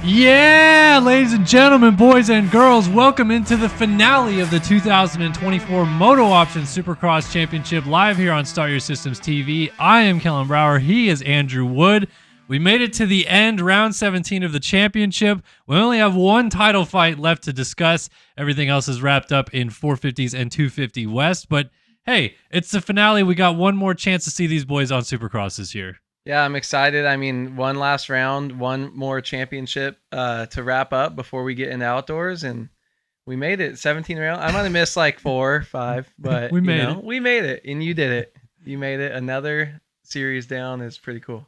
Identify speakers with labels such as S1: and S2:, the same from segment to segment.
S1: Yeah, ladies and gentlemen, boys and girls, welcome into the finale of the 2024 MotoOption Supercross Championship live here on Start Your Systems TV. I am Kellen Brower. He is Andrew Wood. We made it to the end, round 17 of the championship. We only have one title fight left to discuss. Everything else is wrapped up in 450s and 250 West. But hey, it's the finale. We got one more chance to see these boys on Supercross this year.
S2: Yeah, I'm excited. I mean, one last round, one more championship to wrap up before we get into outdoors, and we made it. 17 rounds. I might have missed like 4 or 5, but we made it, and you did it. You made it. Another series down is pretty cool.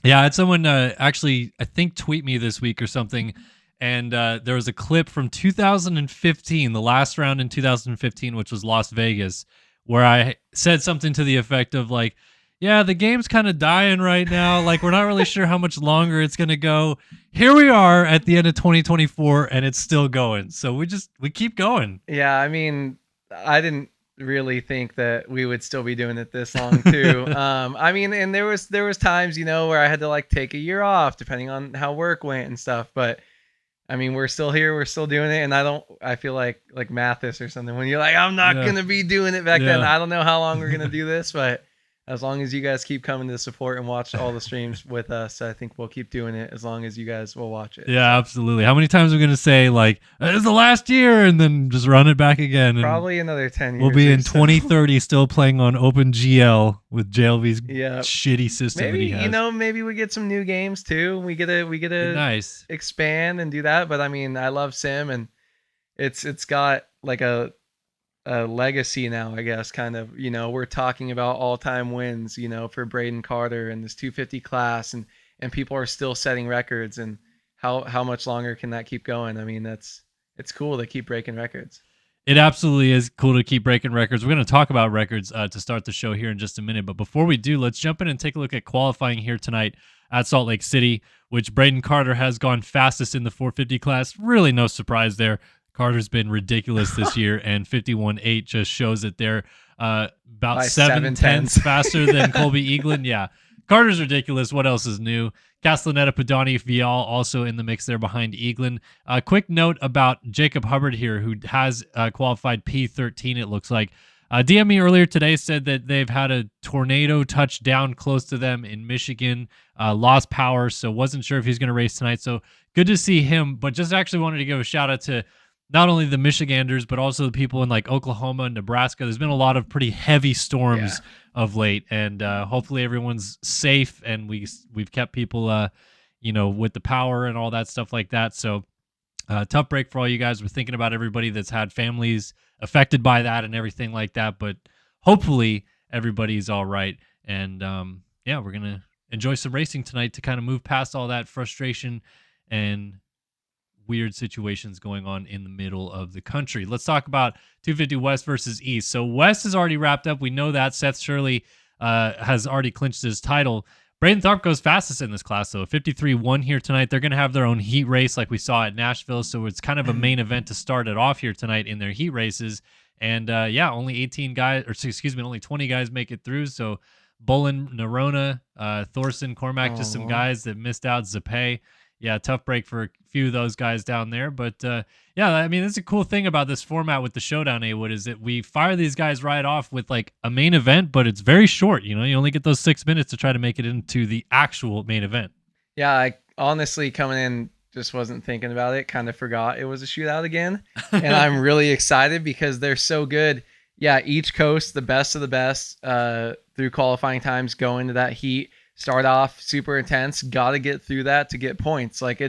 S1: Yeah, I had someone actually, I think, tweet me this week or something, and there was a clip from 2015, the last round in 2015, which was Las Vegas, where I said something to the effect of like, yeah, the game's kind of dying right now. Like, we're not really sure how much longer it's going to go. Here we are at the end of 2024, and it's still going. So we keep going.
S2: Yeah, I mean, I didn't really think that we would still be doing it this long too. I mean, and there was times, where I had to like take a year off depending on how work went and stuff. But I mean, we're still here, we're still doing it, and I feel like Mathis or something when you're like, I'm not gonna be doing it back then. I don't know how long we're gonna do this, but as long as you guys keep coming to support and watch all the streams with us, I think we'll keep doing it as long as you guys will watch it.
S1: Yeah, absolutely. How many times are we going to say, like, it's the last year, and then just run it back again? And
S2: probably another 10 years.
S1: We'll be in 2030 still playing on OpenGL with JLV's shitty system that he has.
S2: Maybe we get some new games, too. We get to expand and do that. But, I mean, I love Sim, and it's got, like, a legacy now, I guess, kind of, we're talking about all-time wins, for Braden Carter and this 250 class, and people are still setting records, and how much longer can that keep going? I mean, it's cool to keep breaking records.
S1: It absolutely is cool to keep breaking records. We're going to talk about records to start the show here in just a minute, but before we do, let's jump in and take a look at qualifying here tonight at Salt Lake City, which Braden Carter has gone fastest in the 450 class. Really no surprise there. Carter's been ridiculous this year, and 51.8 just shows that they're about
S2: by
S1: 7/10 faster than Colby Eaglin. Yeah, Carter's ridiculous. What else is new? Castellaneta, Padani, Vial also in the mix there behind Eaglin. Quick note about Jacob Hubbard here, who has qualified P13, it looks like. DME earlier today said that they've had a tornado touch down close to them in Michigan, lost power, so wasn't sure if he's going to race tonight. So good to see him, but just actually wanted to give a shout out to not only the Michiganders, but also the people in like Oklahoma and Nebraska. There's been a lot of pretty heavy storms of late, and hopefully everyone's safe, and we've kept people, with the power and all that stuff like that. So tough break for all you guys. We're thinking about everybody that's had families affected by that and everything like that, but hopefully everybody's all right. And we're going to enjoy some racing tonight to kind of move past all that frustration and weird situations going on in the middle of the country. Let's talk about 250 West versus East. So West is already wrapped up. We know that. Seth Shirley has already clinched his title. Braden Tharp goes fastest in this class, though. 53-1 here tonight. They're going to have their own heat race like we saw at Nashville, so it's kind of a main event to start it off here tonight in their heat races. And only 18 guys, only 20 guys make it through. So Bolin, Nerona, Thorson, Cormac, just some guys that missed out. Zapay. Yeah, tough break for a few of those guys down there. But, I mean, that's a cool thing about this format with the Showdown, A-Wood, is that we fire these guys right off with, like, a main event, but it's very short. You only get those 6 minutes to try to make it into the actual main event.
S2: Yeah, I honestly, coming in, just wasn't thinking about it. Kind of forgot it was a shootout again. And I'm really excited because they're so good. Yeah, each coast, the best of the best through qualifying times, go into that heat. Start off super intense, got to get through that to get points. Like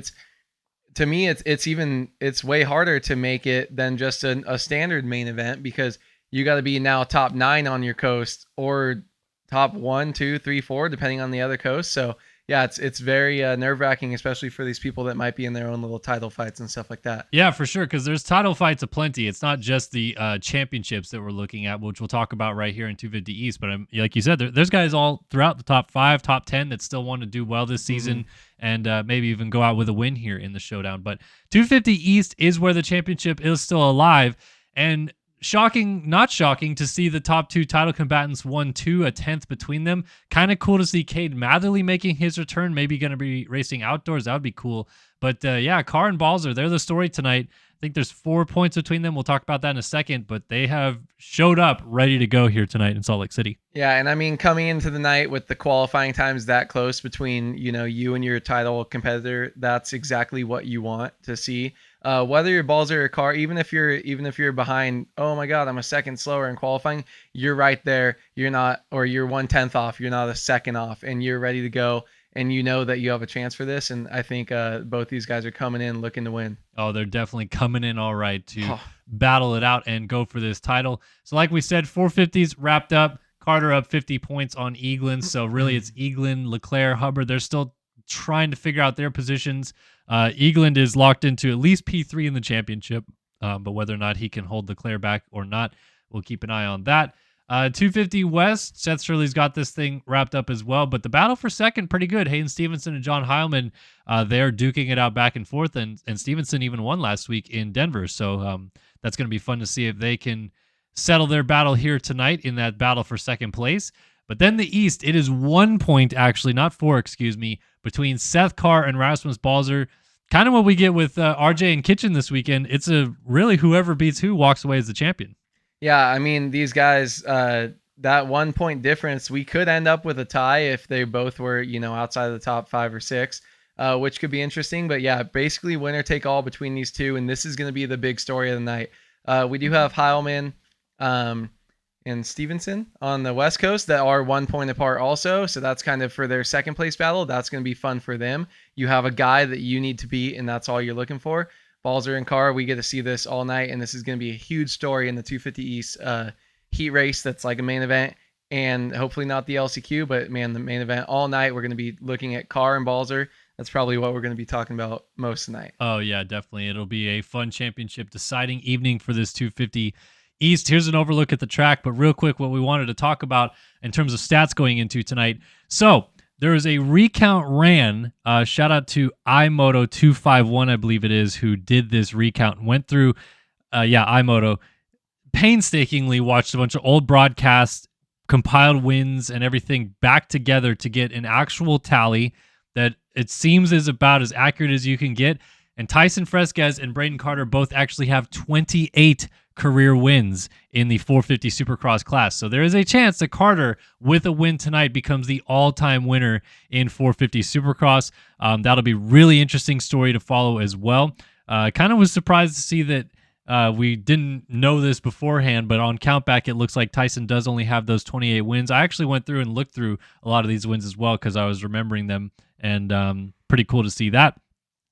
S2: to me, it's way harder to make it than just a standard main event, because you got to be now top 9 on your coast or top 1, 2, 3, 4, depending on the other coast. So yeah, it's very nerve-wracking, especially for these people that might be in their own little title fights and stuff like that.
S1: Yeah, for sure, because there's title fights aplenty. It's not just the championships that we're looking at, which we'll talk about right here in 250 East. But like you said, there's guys all throughout the top 5, top 10 that still want to do well this season and maybe even go out with a win here in the Showdown. But 250 East is where the championship is still alive. And shocking, not shocking to see the top two title combatants 1-2, a 10th between them. Kind of cool to see Cade Matherly making his return. Maybe going to be racing outdoors. That would be cool. But yeah, Carr and Balzer, they're the story tonight. I think there's 4 points between them. We'll talk about that in a second, but they have showed up ready to go here tonight in Salt Lake City.
S2: Yeah, and I mean, coming into the night with the qualifying times that close between, you and your title competitor, that's exactly what you want to see. Whether your Balzer or Carr, even if you're behind, oh my God, I'm a second slower in qualifying, you're right there. You're not, or you're 1/10 off. You're not a second off, and you're ready to go. And you know that you have a chance for this. And I think both these guys are coming in looking to win.
S1: Oh, they're definitely coming in all right to battle it out and go for this title. So like we said, 450s wrapped up. Carter up 50 points on Eaglin. So really it's Eaglin, Leclerc, Hubbard. They're still trying to figure out their positions. Eaglin is locked into at least P3 in the championship. But whether or not he can hold Leclerc back or not, we'll keep an eye on that. 250 West, Seth Shirley's got this thing wrapped up as well, but the battle for second, pretty good. Hayden Stevenson and John Heilman, they're duking it out back and forth, and Stevenson even won last week in Denver, so that's going to be fun to see if they can settle their battle here tonight in that battle for second place. But then the East, it is 1 point, actually, not 4, excuse me, between Seth Carr and Rasmus Balzer. Kind of what we get with RJ and Kitchen this weekend. It's a really whoever beats who walks away as the champion.
S2: Yeah, I mean, these guys, that 1 point difference, we could end up with a tie if they both were, outside of the top 5 or 6, which could be interesting. But yeah, basically winner take all between these two, and this is going to be the big story of the night. We do have Heilman and Stevenson on the West Coast that are 1 point apart also, so that's kind of for their second place battle. That's going to be fun for them. You have a guy that you need to beat, and that's all you're looking for. Balzer and Carr, we get to see this all night, and this is going to be a huge story in the 250 East heat race that's like a main event, and hopefully not the LCQ, but man, the main event all night. We're going to be looking at Carr and Balzer. That's probably what we're going to be talking about most tonight.
S1: Oh, yeah, definitely. It'll be a fun championship deciding evening for this 250 East. Here's an overlook at the track, but real quick, what we wanted to talk about in terms of stats going into tonight. So there is a recount ran. Shout out to iMoto251, I believe it is, who did this recount. Went through, iMoto. Painstakingly watched a bunch of old broadcasts, compiled wins and everything back together to get an actual tally that it seems is about as accurate as you can get. And Tyson Fresquez and Braden Carter both actually have 28 career wins in the 450 Supercross class. So there is a chance that Carter, with a win tonight, becomes the all-time winner in 450 Supercross. That'll be really interesting story to follow as well. Kind of was surprised to see that we didn't know this beforehand, but on Countback, it looks like Tyson does only have those 28 wins. I actually went through and looked through a lot of these wins as well because I was remembering them, and pretty cool to see that.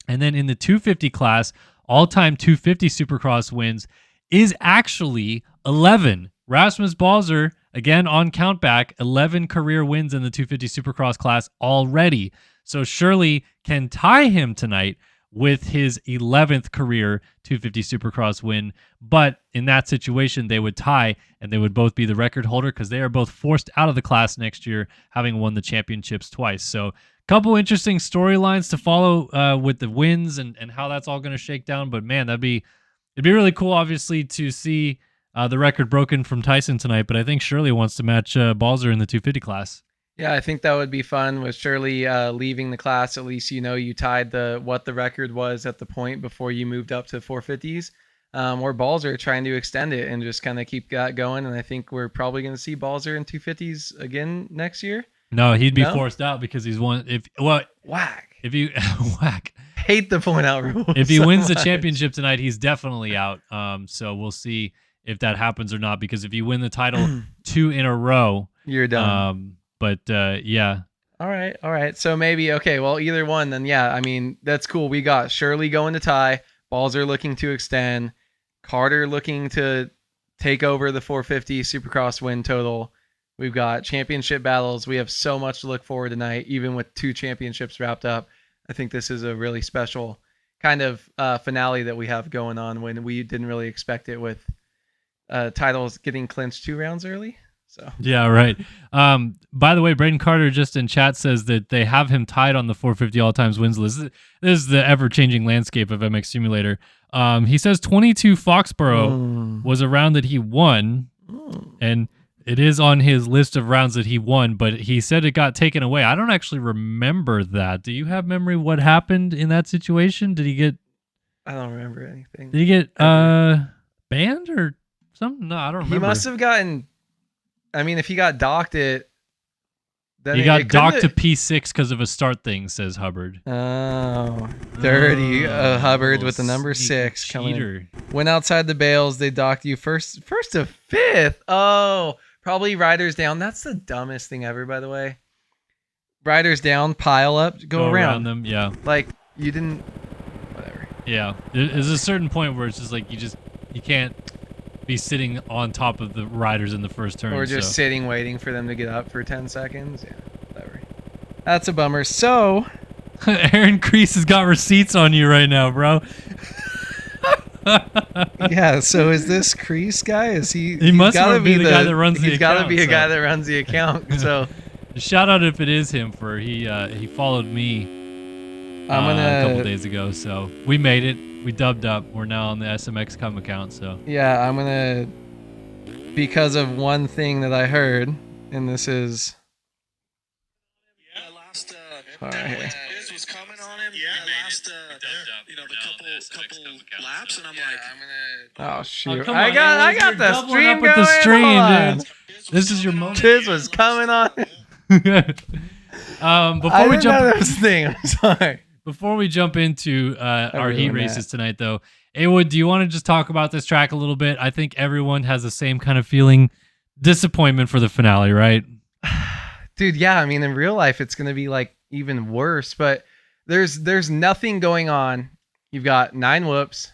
S1: And then in the 250 class, all-time 250 Supercross wins is actually 11. Rasmus Balzer, again on Countback, 11 career wins in the 250 Supercross class already. So Shirley can tie him tonight with his 11th career 250 Supercross win. But in that situation, they would tie, and they would both be the record holder because they are both forced out of the class next year, having won the championships twice. So couple interesting storylines to follow with the wins and how that's all going to shake down. But man, it'd be really cool, obviously, to see the record broken from Tyson tonight. But I think Shirley wants to match Balzer in the 250 class.
S2: Yeah, I think that would be fun with Shirley leaving the class. At least you tied what the record was at the point before you moved up to 450s. Or Balzer trying to extend it and just kind of keep that going. And I think we're probably going to see Balzer in 250s again next year.
S1: No, he'd be forced out because he's won.
S2: Whack.
S1: If you whack.
S2: Hate the point out rule.
S1: If he wins the championship tonight, he's definitely out. So we'll see if that happens or not. Because if you win the title 2 in a row,
S2: you're done.
S1: Yeah.
S2: All right. So maybe well, either one, then yeah. I mean, that's cool. We got Shirley going to tie, Balzer looking to extend, Carter looking to take over the 450 Supercross win total. We've got championship battles. We have so much to look forward to tonight, even with 2 championships wrapped up. I think this is a really special kind of finale that we have going on when we didn't really expect it with titles getting clinched 2 rounds early. So
S1: Yeah, right. By the way, Braden Carter just in chat says that they have him tied on the 450 all times wins list. This is the ever changing landscape of MX Simulator. He says 22 Foxborough was a round that he won, and it is on his list of rounds that he won, but he said it got taken away. I don't actually remember that. Do you have memory what happened in that situation? Did he get...
S2: I don't remember anything.
S1: Did he get banned or something? No, I don't remember.
S2: He must have gotten... I mean, if he got docked it... Then
S1: he got docked to P6 because of a start thing, says Hubbard.
S2: Oh, dirty Hubbard with the number 6 coming in. Went outside the bales. They docked you first to 5th. Oh, probably riders down. That's the dumbest thing ever, by the way. Riders down, pile up, go around
S1: them. Yeah,
S2: like you didn't. Whatever.
S1: Yeah, there's a certain point where it's just like you can't be sitting on top of the riders in the first turn.
S2: Or just sitting waiting for them to get up for 10 seconds. Yeah, whatever. That's a bummer. So,
S1: Aaron Kreese has got receipts on you right now, bro.
S2: Yeah, so is this Kreese guy? Is he?
S1: He must be the guy that runs the account.
S2: He's got to be a guy that runs the account. So,
S1: shout out if it is him for he followed me a couple days ago. So we made it. We dubbed up. We're now on the SMX Cum account. So
S2: yeah, I'm gonna, because of one thing that I heard, and this is.
S3: All right. Was coming on him. Last, the couple laps, and I'm like,
S2: oh shoot!
S1: come
S2: I
S1: on,
S2: got
S1: you're
S2: the
S1: doubling
S2: stream
S1: up with
S2: going.
S1: the stream,
S2: Hold on.
S1: dude. This is your moment.
S2: This was coming on.
S1: Before we jump,
S2: I'm sorry.
S1: Before we jump into our heat races tonight, though, Awood, do you want to just talk about this track a little bit? I think everyone has the same kind of feeling, disappointment for the finale, right?
S2: Dude, yeah. I mean, in real life, it's gonna be like even worse. But there's nothing going on. You've got 9 whoops,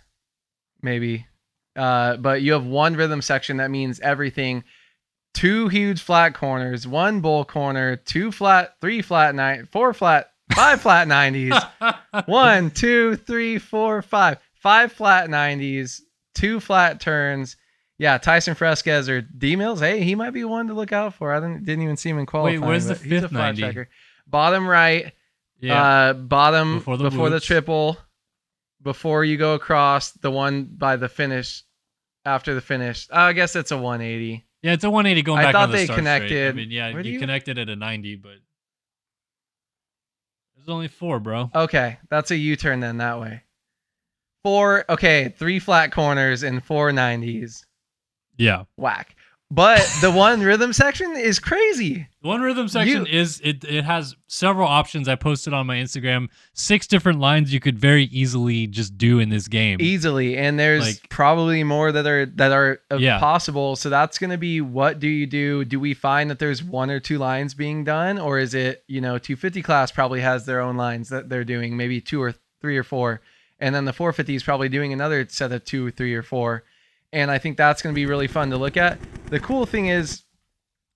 S2: maybe, but you have 1 rhythm section. That means everything. 2 huge flat corners, 1 bull corner, 2 flat, 3 flat, 4 flat. 5 flat 90s. 1, 2, 3, 4, 5. 5 flat 90s. 2 flat turns. Yeah, Tyson Fresquez or D Mills. Hey, he might be one to look out for. I didn't even see him in qualifying.
S1: Wait, where's the 5th 90?
S2: Checker. Bottom right.
S1: Yeah.
S2: Bottom before the
S1: whoops.
S2: triple. Before you go across, the one by the finish. After the finish. I guess it's a 180.
S1: Yeah, it's a 180 going back on the
S2: I thought they
S1: start
S2: connected.
S1: straight. I mean, yeah, you connected at a 90, but there's only 4, bro.
S2: Okay, that's a U-turn then that way. 3 flat corners and 4 90s.
S1: Yeah.
S2: Whack. But the 1 rhythm section is crazy.
S1: The 1 rhythm section it has several options. I posted on my Instagram 6 different lines you could very easily just do in this game.
S2: Easily, and there's probably more that are possible. So that's going to be, what do you do? Do we find that there's 1 or 2 lines being done, or is it, 250 class probably has their own lines that they're doing, maybe 2 or 3 or 4, and then the 450 is probably doing another set of 2, 3, or 4. And I think that's going to be really fun to look at. The cool thing is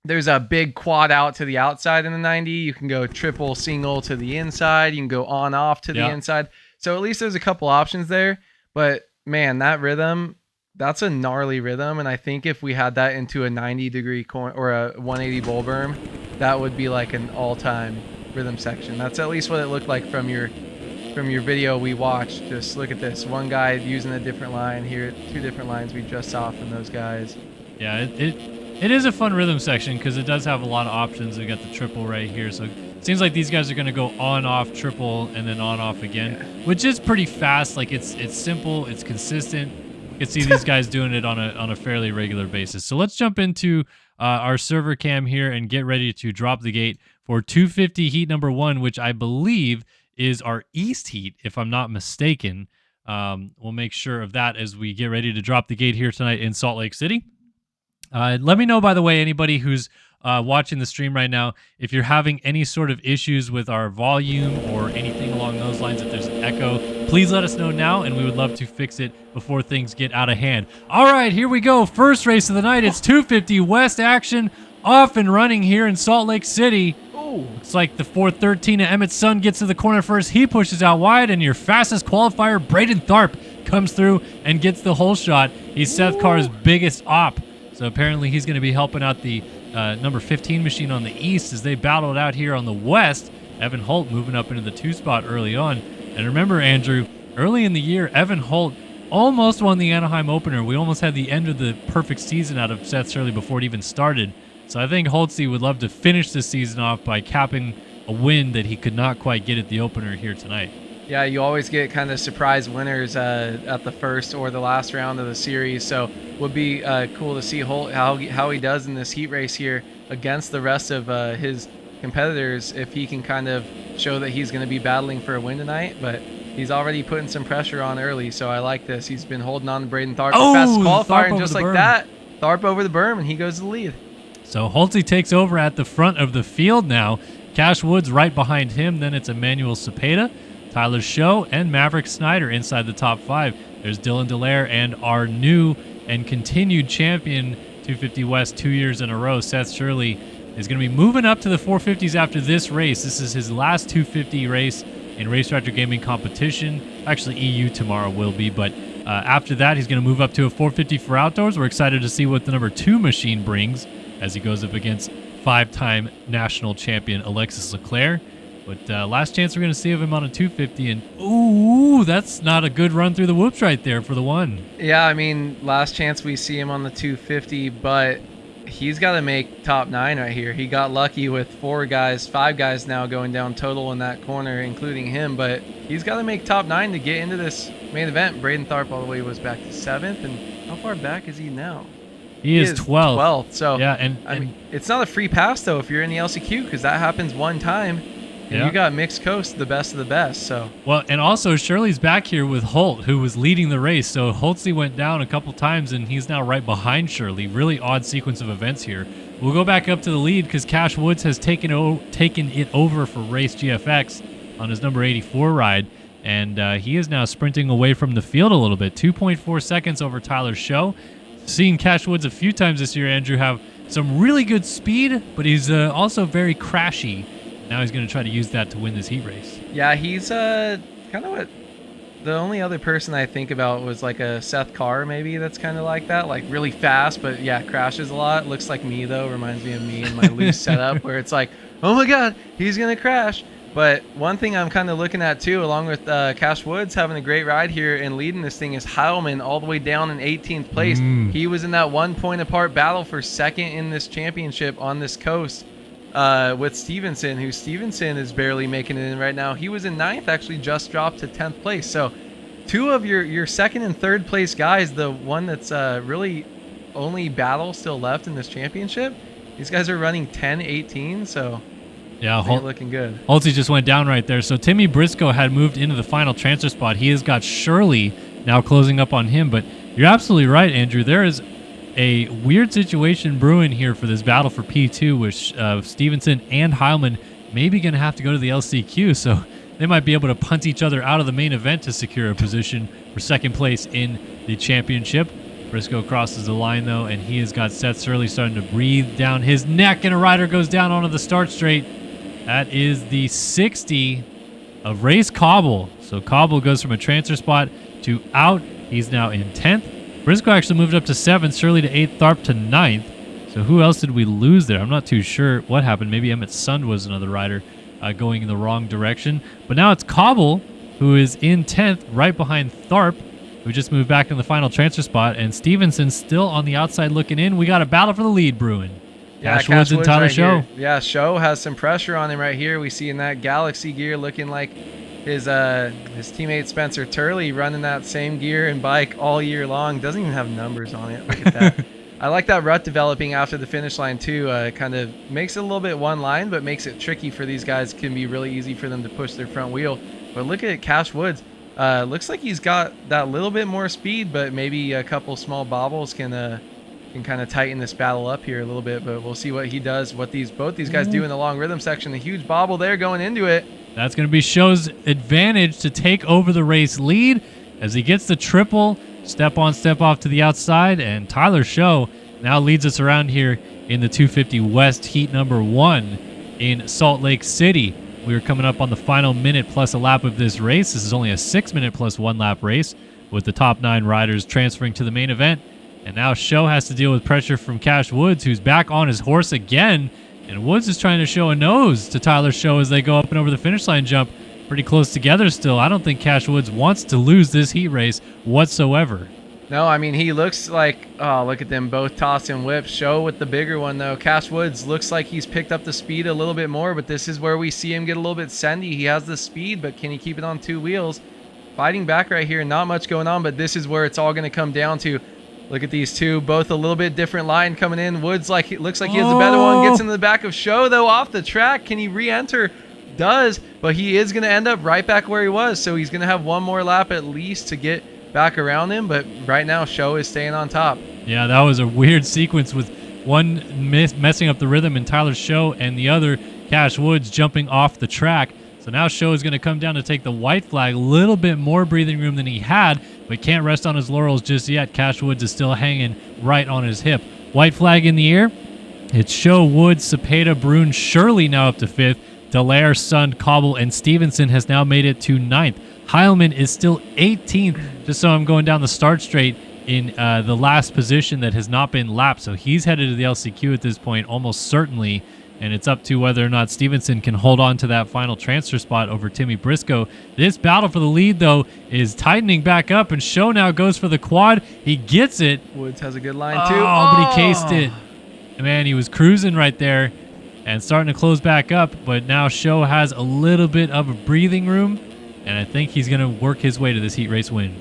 S2: there's a big quad out to the outside in the 90. You can go triple, single to the inside. You can go on, off to the inside. So at least there's a couple options there. But man, that rhythm, that's a gnarly rhythm. And I think if we had that into a 90-degree corner or a 180 bull berm, that would be like an all-time rhythm section. That's at least what it looked like from your video we watched. Just look at this. One guy using a different line here. 2 different lines we just saw from those guys.
S1: Yeah, it is a fun rhythm section because it does have a lot of options. We got the triple right here. So it seems like these guys are going to go on, off, triple, and then on, off again, which is pretty fast. Like it's simple. It's consistent. You can see these guys doing it on a fairly regular basis. So let's jump into our server cam here and get ready to drop the gate for 250 heat number 1, which I believe is our East heat, if I'm not mistaken. We'll make sure of that as we get ready to drop the gate here tonight in Salt Lake City. Let me know, by the way, anybody who's watching the stream right now, if you're having any sort of issues with our volume or anything along those lines, if there's an echo, please let us know now, and we would love to fix it before things get out of hand. All right, here we go. First race of the night. It's 250 West action, off and running here in Salt Lake City. Looks like the 413 of Emmett's Son gets to the corner first. He pushes out wide, and your fastest qualifier, Braden Tharp, comes through and gets the whole shot. He's Seth Carr's biggest op. So apparently he's going to be helping out the number 15 machine on the east as they battled out here on the west. Evan Holt moving up into the 2 spot early on. And remember, Andrew, early in the year, Evan Holt almost won the Anaheim opener. We almost had the end of the perfect season out of Seth Shirley before it even started. So I think Holtzy would love to finish this season off by capping a win that he could not quite get at the opener here tonight.
S2: Yeah, you always get kind of surprise winners at the first or the last round of the series. So would be cool to see Holt how he does in this heat race here against the rest of his competitors, if he can kind of show that he's going to be battling for a win tonight. But he's already putting some pressure on early, so I like this. He's been holding on to Braden Tharp, the fastest qualifier, and just like that, Tharp over the berm, and he goes to the lead.
S1: So Holtzy takes over at the front of the field now. Cash Woods right behind him. Then it's Emmanuel Cepeda, Tyler Show, and Maverick Snyder inside the top 5. There's Dylan Delaire and our new and continued champion 250 West 2 years in a row, Seth Shirley, is going to be moving up to the 450s after this race. This is his last 250 race in Race Director Gaming competition. Actually, EU tomorrow will be, but after that, he's going to move up to a 450 for outdoors. We're excited to see what the number 2 machine brings as he goes up against 5-time national champion Alexis Leclerc. But last chance we're going to see of him on a 250, and ooh, that's not a good run through the whoops right there for the one.
S2: Yeah, I mean, last chance we see him on the 250, but he's got to make top 9 right here. He got lucky with 5 guys now going down total in that corner, including him, but he's got to make top 9 to get into this main event. Braden Tharp all the way was back to 7th, and how far back is he now?
S1: He is 12th.
S2: 12th. So
S1: yeah,
S2: I mean, it's not a free pass though if you're in the LCQ, because that happens one time, and you got mixed coast, the best of the best. So
S1: well, and also Shirley's back here with Holt, who was leading the race. So Holtzy went down a couple times, and he's now right behind Shirley. Really odd sequence of events here. We'll go back up to the lead because Cash Woods has taken it over for Race GFX on his number 84 ride, and he is now sprinting away from the field a little bit. 2.4 seconds over Tyler Show. Seen Cash Woods a few times this year, Andrew, have some really good speed, but he's also very crashy. Now he's going to try to use that to win this heat race.
S2: Yeah, he's kind of what the only other person I think about was like a Seth Carr, maybe, that's kind of like that, like really fast, but yeah, crashes a lot. Looks like me though, reminds me of me and my loose setup where it's like, oh my god, he's going to crash. But one thing I'm kind of looking at too, along with Cash Woods having a great ride here and leading this thing, is Heilman all the way down in 18th place. He was in that 1 point apart battle for second in this championship on this coast with Stevenson, who Stevenson is barely making it in right now. He was in 9th, actually just dropped to 10th place. So 2 of your second and third place guys, the one that's really only battle still left in this championship, these guys are running 10-18, so...
S1: Yeah,
S2: looking good.
S1: Holtzy just went down right there. So Timmy Briscoe had moved into the final transfer spot. He has got Shirley now closing up on him. But you're absolutely right, Andrew. There is a weird situation brewing here for this battle for P2, which Stevenson and Heilman may be going to have to go to the LCQ. So they might be able to punt each other out of the main event to secure a position for second place in the championship. Briscoe crosses the line, though, and he has got Seth Shirley starting to breathe down his neck, and a rider goes down onto the start straight. That is the 60 of Race Cobble. So Cobble goes from a transfer spot to out. He's now in 10th. Briscoe actually moved up to 7th, Shirley to 8th, Tharp to 9th. So who else did we lose there? I'm not too sure what happened. Maybe Emmett Sund was another rider going in the wrong direction. But now it's Cobble, who is in 10th, right behind Tharp, who just moved back in the final transfer spot. And Stevenson still on the outside looking in. We got a battle for the lead brewing. Cash Woods and Tyler Show.
S2: Yeah, Show has some pressure on him right here. We see in that Galaxy gear looking like his teammate Spencer Turley running that same gear and bike all year long. Doesn't even have numbers on it. Look at that. I like that rut developing after the finish line too. Kind of makes it a little bit one line, but makes it tricky for these guys. Can be really easy for them to push their front wheel. But look at Cash Woods. Looks like he's got that little bit more speed, but maybe a couple small bobbles can kind of tighten this battle up here a little bit. But we'll see what he does, what both these guys do in the long rhythm section. A huge bobble there going into it.
S1: That's going to be Show's advantage to take over the race lead as he gets the triple step on, step off to the outside. And Tyler Show now leads us around here in the 250 West heat number 1 in Salt Lake City. We are coming up on the final minute plus a lap of this race. This is only a 6 minute plus 1 lap race with the top 9 riders transferring to the main event. And now Show has to deal with pressure from Cash Woods, who's back on his horse again. And Woods is trying to show a nose to Tyler Show as they go up and over the finish line jump. Pretty close together still. I don't think Cash Woods wants to lose this heat race whatsoever.
S2: No, I mean, he looks like, oh, look at them both tossing whips. Show with the bigger one, though. Cash Woods looks like he's picked up the speed a little bit more, but this is where we see him get a little bit sendy. He has the speed, but can he keep it on 2 wheels? Fighting back right here, not much going on, but this is where it's all going to come down to. Look at these two, both a little bit different line coming in. Woods looks like he has the better one, gets into the back of Show, though, off the track. Can he re-enter? Does, but he is going to end up right back where he was, so he's going to have one more lap at least to get back around him, but right now Show is staying on top.
S1: Yeah, that was a weird sequence with one messing up the rhythm in Tyler Show and the other, Cash Woods, jumping off the track. So now Show is going to come down to take the white flag. A little bit more breathing room than he had, but can't rest on his laurels just yet. Cash Woods is still hanging right on his hip. White flag in the air. It's Show, Woods, Cepeda, Brune, Shirley now up to 5th. Dallaire, Sund, Cobble, and Stevenson has now made it to 9th. Heilman is still 18th, just so I'm going down the start straight in the last position that has not been lapped. So he's headed to the LCQ at this point, almost certainly, and it's up to whether or not Stevenson can hold on to that final transfer spot over Timmy Briscoe. This battle for the lead, though, is tightening back up, and Show now goes for the quad. He gets it.
S2: Woods has a good line, too.
S1: But he cased it. Man, he was cruising right there and starting to close back up, but now Show has a little bit of a breathing room, and I think he's going to work his way to this heat race win.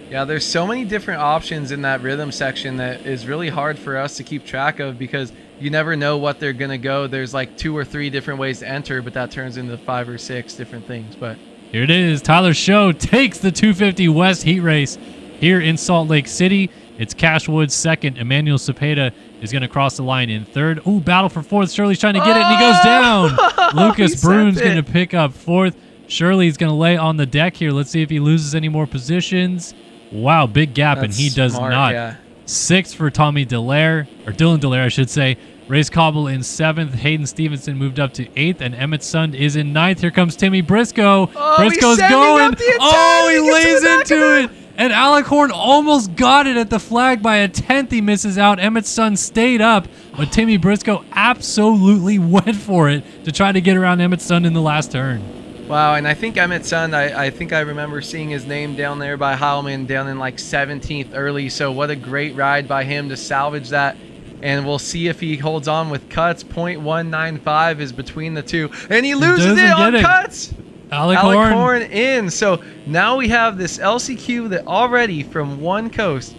S2: Yeah, there's so many different options in that rhythm section that is really hard for us to keep track of because you never know what they're going to go. There's like 2 or 3 different ways to enter, but that turns into 5 or 6 different things. But
S1: here it is. Tyler Show takes the 250 West heat race here in Salt Lake City. It's Cash Woods second. Emmanuel Cepeda is going to cross the line in third. Ooh, battle for fourth. Shirley's trying to get it, and he goes down. Lucas Brune's going to pick up fourth. Shirley's going to lay on the deck here. Let's see if he loses any more positions. Wow, big gap, and he does not. Yeah. Sixth for Tommy Dallaire, or Dylan Dallaire, I should say. Race Cobble in 7th. Hayden Stevenson moved up to 8th, and Emmett Sund is in 9th. Here comes Timmy Briscoe. Briscoe's going. He lays into it. And Alec Horn almost got it at the flag by a 10th. He misses out. Emmett Sund stayed up, but Timmy Briscoe absolutely went for it to try to get around Emmett Sund in the last turn.
S2: Wow, and I think Emmett Sund, I think I remember seeing his name down there by Heilman down in like 17th early. So what a great ride by him to salvage that. And we'll see if he holds on with cuts. 0.195 is between the two. And he loses it on cuts.
S1: Alec
S2: Horn in. So now we have this LCQ that already from one coast,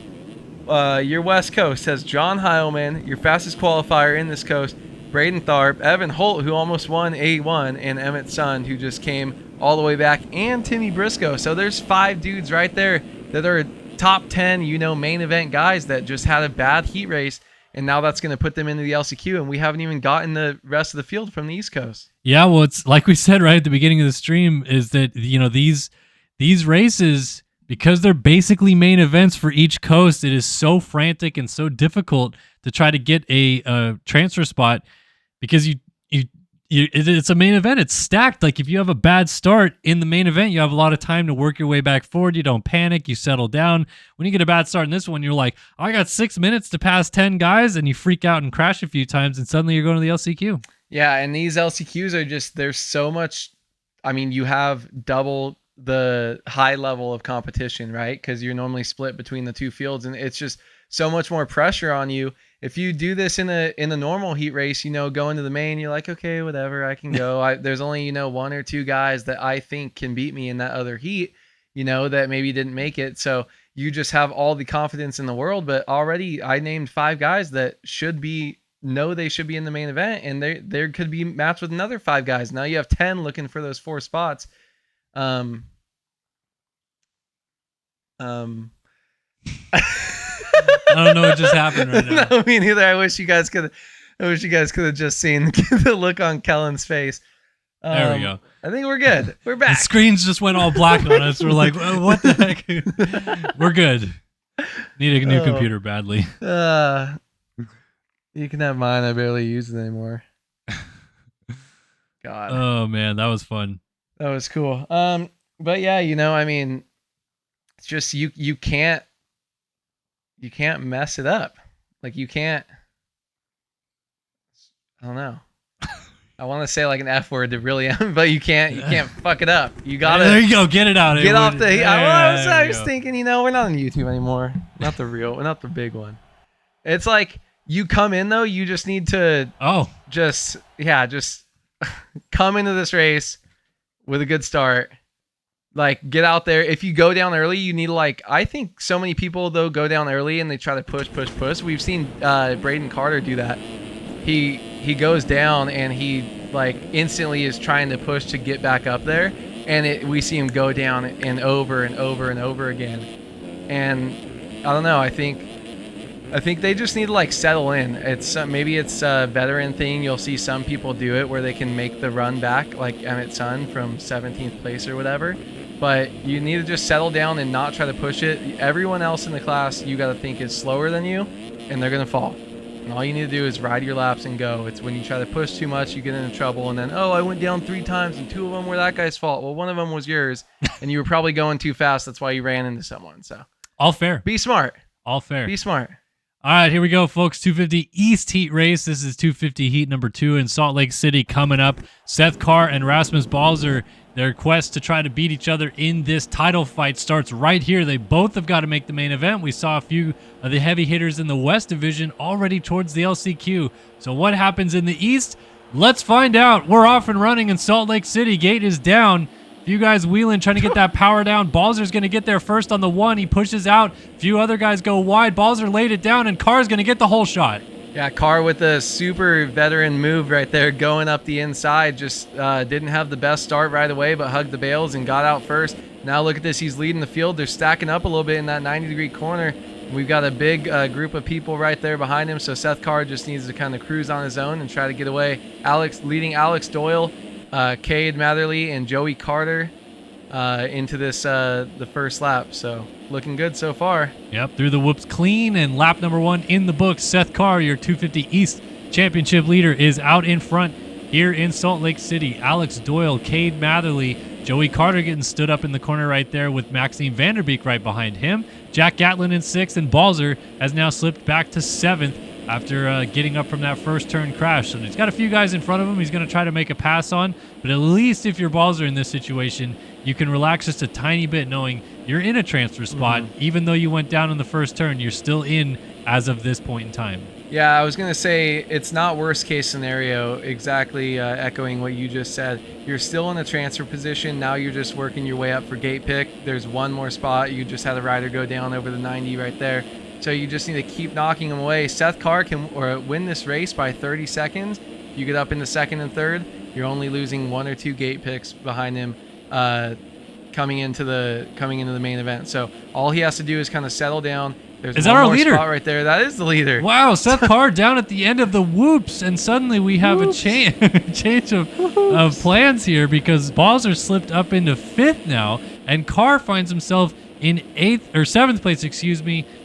S2: your West Coast, has John Heilman, your fastest qualifier in this coast, Braden Tharp, Evan Holt, who almost won A1, and Emmett Sund, who just came all the way back, and Timmy Briscoe. So there's 5 dudes right there that are top 10, main event guys that just had a bad heat race. And now that's going to put them into the LCQ, and we haven't even gotten the rest of the field from the East Coast.
S1: Yeah, well, it's like we said right at the beginning of the stream, is that these races, because they're basically main events for each coast, it is so frantic and so difficult to try to get a transfer spot because it's a main event. It's stacked. Like if you have a bad start in the main event, you have a lot of time to work your way back forward. You don't panic. You settle down. When you get a bad start in this one, you're like, I got 6 minutes to pass 10 guys, and you freak out and crash a few times, and suddenly you're going to the LCQ.
S2: Yeah, and these LCQs are just, there's so much. I mean, you have double the high level of competition, right? Because you're normally split between the 2 fields, and it's just so much more pressure on you. If you do this in a normal heat race, going to the main, you're like, okay, whatever, I can go. There's only, 1 or 2 guys that I think can beat me in that other heat, that maybe didn't make it. So you just have all the confidence in the world. But already I named 5 guys that they should be in the main event, and there could be matched with another 5 guys. Now you have 10 looking for those 4 spots.
S1: I don't know what just happened right now.
S2: No, me neither. I wish you guys could have just seen the look on Kellen's face.
S1: There we go.
S2: I think we're good. We're back.
S1: The screens just went all black on us. We're like, what the heck? We're good. Need a new computer badly.
S2: You can have mine. I barely use it anymore. God.
S1: Oh man, that was fun.
S2: That was cool. But yeah, I mean, it's just you can't you can't mess it up. Like you can't. I don't know. I want to say like an F word to really, but you can't fuck it up. You gotta.
S1: There you go. Get it out.
S2: Get off the. I was
S1: go.
S2: thinking, we're not on YouTube anymore. Not the big one. It's like you come in though. You just need to. Just come into this race with a good start. Like get out there. If you go down early, you need to I think so many people though go down early and they try to push. We've seen Braden Carter do that. He goes down and he instantly is trying to push to get back up there, and we see him go down and over and over and over again. And I don't know. I think they just need to settle in. It's maybe it's a veteran thing. You'll see some people do it where they can make the run back, like Emmett Sun from 17th place or whatever. But you need to just settle down and not try to push it. Everyone else in the class you got to think is slower than you, and they're gonna fall. And all you need to do is ride your laps and go. It's when you try to push too much, you get into trouble. And then, I went down 3 times and 2 of them were that guy's fault. Well, one of them was yours, and you were probably going too fast. That's why you ran into someone. So
S1: all fair.
S2: Be smart.
S1: All fair.
S2: Be smart.
S1: All right, here we go, folks. 250 East Heat Race. This is 250 Heat number 2 in Salt Lake City coming up. Seth Carr and Rasmus Balzer, their quest to try to beat each other in this title fight starts right here. They both have got to make the main event. We saw a few of the heavy hitters in the West Division already towards the LCQ. So what happens in the East? Let's find out. We're off and running in Salt Lake City. Gate is down. A few guys wheeling, trying to get that power down. Balzer's going to get there first on the 1. He pushes out. A few other guys go wide. Balzer laid it down, and Carr's going to get the whole shot.
S2: Yeah, Carr with a super veteran move right there, going up the inside. Just didn't have the best start right away, but hugged the bales and got out first. Now look at this. He's leading the field. They're stacking up a little bit in that 90-degree corner. We've got a big group of people right there behind him, so Seth Carr just needs to kind of cruise on his own and try to get away. Leading Alex Doyle, Cade Matherly, and Joey Carter into this the first lap. So looking good so far.
S1: Yep, through the whoops clean, and lap number 1 in the books. Seth Carr, your 250 East championship leader, is out in front here in Salt Lake City. Alex Doyle, Cade Matherly, Joey Carter getting stood up in the corner right there with Maxime Vanderbeek right behind him. Jack Gatlin in 6th, and Balzer has now slipped back to 7th after getting up from that first turn crash. So he's got a few guys in front of him he's going to try to make a pass on, but at least if you're Balzer in this situation, you can relax just a tiny bit knowing you're in a transfer spot. Even though you went down in the first turn, you're still in as of this point in time.
S2: Yeah, I was going to say it's not worst case scenario, exactly echoing what you just said. You're still in a transfer position. Now you're just working your way up for gate pick. There's one more spot. You just had a rider go down over the 90 right there. So you just need to keep knocking them away. Seth Carr can win this race by 30 seconds. You get up into 2nd and 3rd. You're only losing 1 or 2 gate picks behind him coming into the main event. So all he has to do is kind of settle down.
S1: Is that our leader?
S2: Spot right there. That is the leader.
S1: Wow, Seth Carr down at the end of the whoops, and suddenly we have a change of plans here because Balzer slipped up into 5th now, and Carr finds himself in 7th place,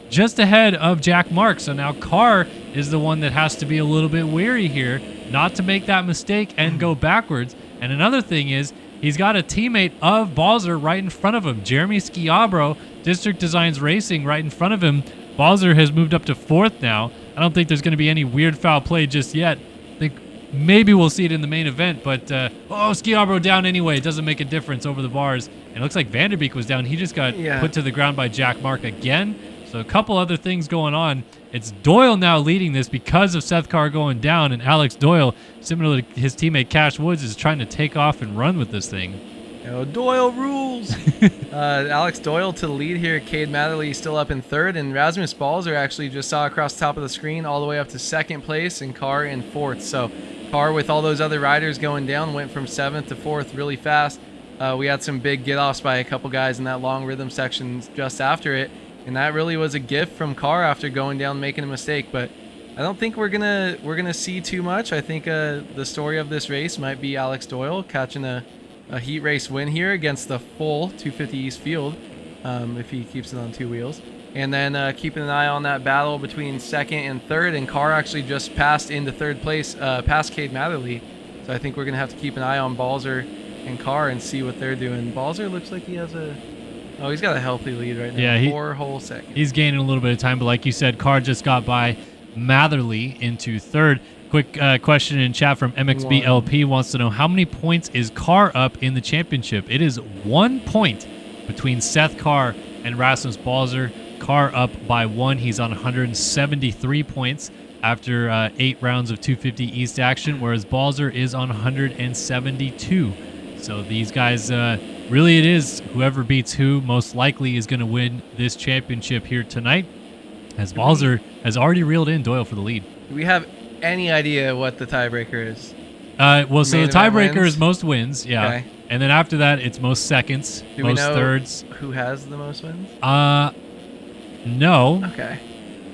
S1: just ahead of Jack Mark. So now Carr is the one that has to be a little bit wary here, not to make that mistake and go backwards. And another thing is, he's got a teammate of Balzer right in front of him. Jeremy Schiabro, District Designs Racing, right in front of him. Balzer has moved up to 4th now. I don't think there's going to be any weird foul play just yet. I think maybe we'll see it in the main event, but Schiabro down anyway. It doesn't make a difference over the bars. And it looks like Vanderbeek was down. He just got put to the ground by Jack Mark again. So a couple other things going on. It's Doyle now leading this because of Seth Carr going down, and Alex Doyle, similar to his teammate Cash Woods, is trying to take off and run with this thing.
S2: Doyle rules. Alex Doyle to the lead here. Cade Matherly still up in 3rd, and Rasmus Balzer actually just saw across the top of the screen all the way up to 2nd place, and Carr in 4th. So Carr, with all those other riders going down, went from 7th to 4th really fast. We had some big get-offs by a couple guys in that long rhythm section just after it, and that really was a gift from Carr after going down making a mistake. But I don't think we're gonna see too much. I think the story of this race might be Alex Doyle catching a heat race win here against the full 250 East field, if he keeps it on 2 wheels. And then keeping an eye on that battle between 2nd and 3rd, and Carr actually just passed into 3rd place, past Cade Matherly. So I think we're gonna have to keep an eye on Balzer and Carr and see what they're doing. Balzer looks like he has a Oh, he's got a healthy lead right now.
S1: Yeah,
S2: 4 whole seconds.
S1: He's gaining a little bit of time, but like you said, Carr just got by Matherly into third. Quick question in chat from MXBLP wants to know how many points is Carr up in the championship? It is 1 point between Seth Carr and Rasmus Balzer. Carr up by 1. He's on 173 points after 8 rounds of 250 East action, whereas Balzer is on 172. So these guys, really it is whoever beats who most likely is going to win this championship here tonight, as Balzer has already reeled in Doyle for the lead.
S2: Do we have any idea what the tiebreaker is?
S1: Well, so the tiebreaker
S2: wins?
S1: is most wins, yeah.
S2: Okay.
S1: And then after that, it's most seconds,
S2: Do we
S1: most
S2: know
S1: thirds.
S2: Who has the most wins?
S1: No,
S2: Okay.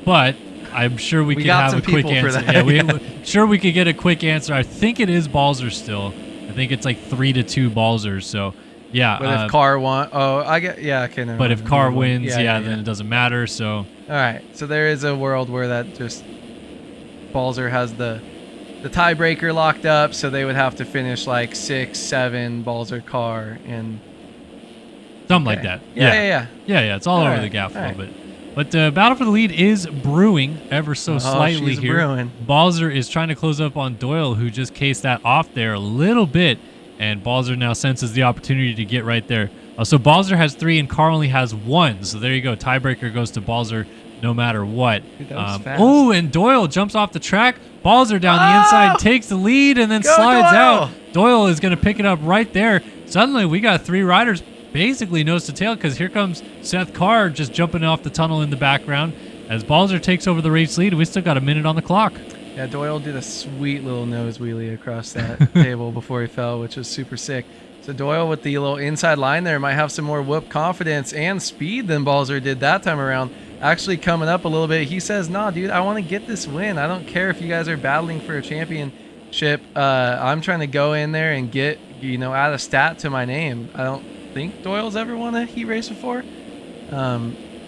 S1: but I'm sure we could
S2: got
S1: have
S2: some
S1: a quick
S2: people for
S1: answer.
S2: that,
S1: Yeah, sure we could get a quick answer. I think it is Balzer still. I think it's like 3-2 Balzer. So, yeah.
S2: But if Carr won, okay.
S1: But if Carr wins,
S2: yeah,
S1: then it doesn't matter. So,
S2: all right. So there is a world where that just Balzer has the tiebreaker locked up, so they would have to finish like 6, 7 Balzer Carr and
S1: something like that.
S2: Yeah.
S1: Yeah. It's all over the gaff a little bit. But battle for the lead is brewing ever so slightly
S2: she's
S1: here.
S2: brewing.
S1: Balzer is trying to close up on Doyle, who just cased that off there a little bit, and Balzer now senses the opportunity to get right there. So Balzer has 3 and Carr only has 1. So there you go. Tiebreaker goes to Balzer no matter what.
S2: Dude, that was fast.
S1: Oh, and Doyle jumps off the track. Balzer down the inside takes the lead and then
S2: Go
S1: slides
S2: Doyle!
S1: out. Doyle is going to pick it up right there. Suddenly we got 3 riders basically nose to tail, because here comes Seth Carr just jumping off the tunnel in the background as Balzer takes over the race lead. We still got a minute on the clock.
S2: Yeah, Doyle did a sweet little nose wheelie across that table before he fell, which was super sick. So Doyle with the little inside line there might have some more whoop confidence and speed than Balzer did that time around. Actually coming up a little bit. He says, nah, dude, I want to get this win. I don't care if you guys are battling for a championship. I'm trying to go in there and get, add a stat to my name. I don't think Doyle's ever won a heat race before.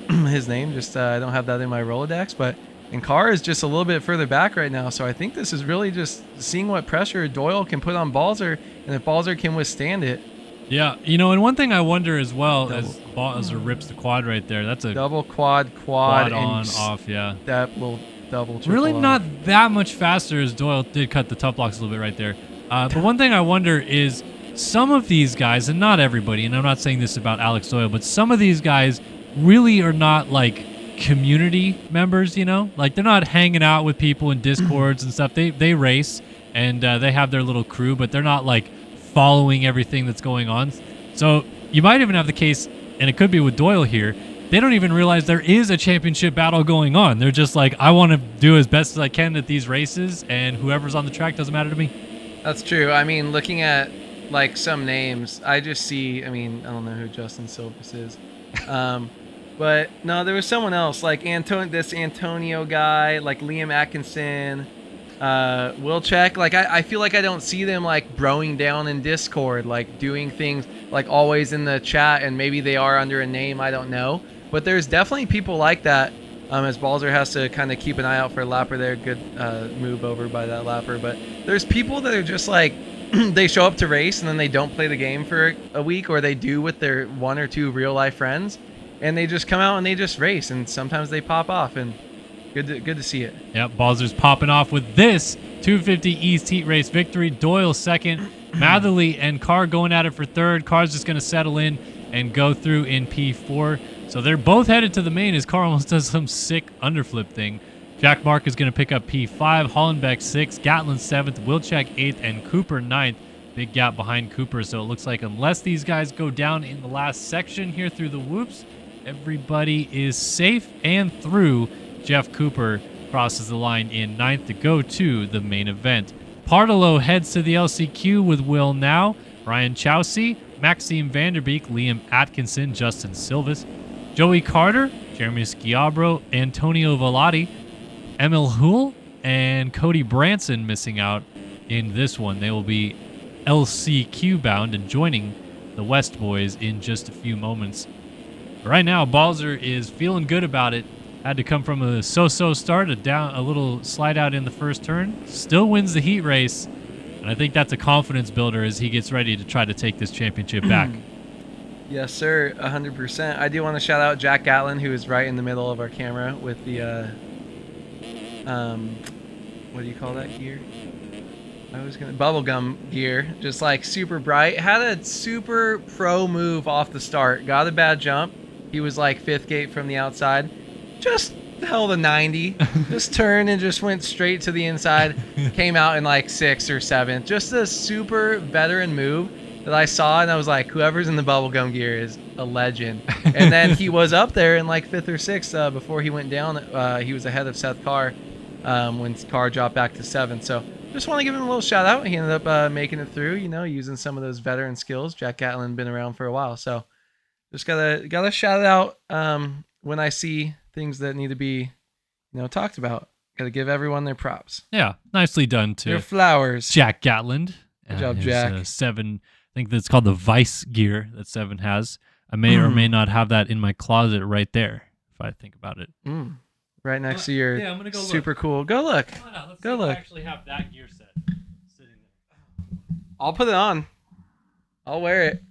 S2: His name, just I don't have that in my Rolodex, but and Carr is just a little bit further back right now. So I think this is really just seeing what pressure Doyle can put on Balzer, and if Balzer can withstand it.
S1: Yeah, and one thing I wonder as well, as Balzer rips the quad right there, that's a
S2: double quad
S1: on, off, yeah.
S2: That will double, triple
S1: really
S2: off.
S1: not that much faster, as Doyle did cut the tough blocks a little bit right there. But one thing I wonder is some of these guys, and not everybody, and I'm not saying this about Alex Doyle, but some of these guys really are not like community members, like they're not hanging out with people in Discords and stuff. They race and they have their little crew, but they're not like following everything that's going on. So you might even have the case, and it could be with Doyle here, they don't even realize there is a championship battle going on. They're just like, I want to do as best as I can at these races, and whoever's on the track doesn't matter to me.
S2: That's true. I mean, looking at like some names, I just see, I don't know who Justin Silvas is. But no, there was someone else, like this Antonio guy, like Liam Atkinson, Wilczek. Like I feel like I don't see them like broing down in Discord, like doing things like always in the chat, and maybe they are under a name, I don't know. But there's definitely people like that. As Balzer has to kind of keep an eye out for a lapper there. Good move over by that lapper. But there's people that are just like, they show up to race and then they don't play the game for a week, or they do with their 1 or 2 real life friends, and they just come out and they just race, and sometimes they pop off, and good to see it.
S1: Yep, Balzer's popping off with this 250 East heat race victory. Doyle second, Matherly and Carr going at it for third. Carr's just going to settle in and go through in P4. So they're both headed to the main as Carr almost does some sick underflip thing. Jack Mark is going to pick up P5, Hollenbeck 6th, Gatlin 7th, Wilczek 8th, and Cooper 9th. Big gap behind Cooper, so it looks like unless these guys go down in the last section here through the whoops, everybody is safe and through. Jeff Cooper crosses the line in 9th to go to the main event. Partolo heads to the LCQ with Will Now, Ryan Chowsey, Maxime Vanderbeek, Liam Atkinson, Justin Silvas, Joey Carter, Jeremy Schiabro, Antonio Velati, Emil Hull, and Cody Branson missing out in this one. They will be LCQ bound and joining the West Boys in just a few moments. But right now, Balzer is feeling good about it. Had to come from a so-so start, a little slide out in the first turn. Still wins the heat race, and I think that's a confidence builder as he gets ready to try to take this championship back.
S2: Yes, sir. 100%. I do want to shout out Jack Gatlin, who is right in the middle of our camera with the what do you call that gear? I was gonna bubblegum gear, just like super bright. Had a super pro move off the start. Got a bad jump. He was like 5th gate from the outside. Just held a 90. Just turned and just went straight to the inside. Came out in like 6th or 7th. Just a super veteran move that I saw, and I was like, whoever's in the bubblegum gear is a legend. And then he was up there in like 5th or 6th before he went down. He was ahead of Seth Carr when Carr dropped back to 7th. So just want to give him a little shout out. He ended up making it through, using some of those veteran skills. Jack Gatlin been around for a while, so just gotta shout it out when I see things that need to be, talked about. Gotta give everyone their props.
S1: Yeah, nicely done to
S2: Their flowers.
S1: Jack Gatland.
S2: Good job,
S1: his,
S2: Jack.
S1: 7, I think that's called the Vice gear that 7 has. I may or may not have that in my closet right there, if I think about it.
S2: Right next to your
S1: I'm gonna go
S2: super
S1: look.
S2: cool. Go look.
S1: Let's
S2: Go
S1: see if I
S2: look.
S1: actually have that gear set sitting there.
S2: I'll put it on. I'll wear it.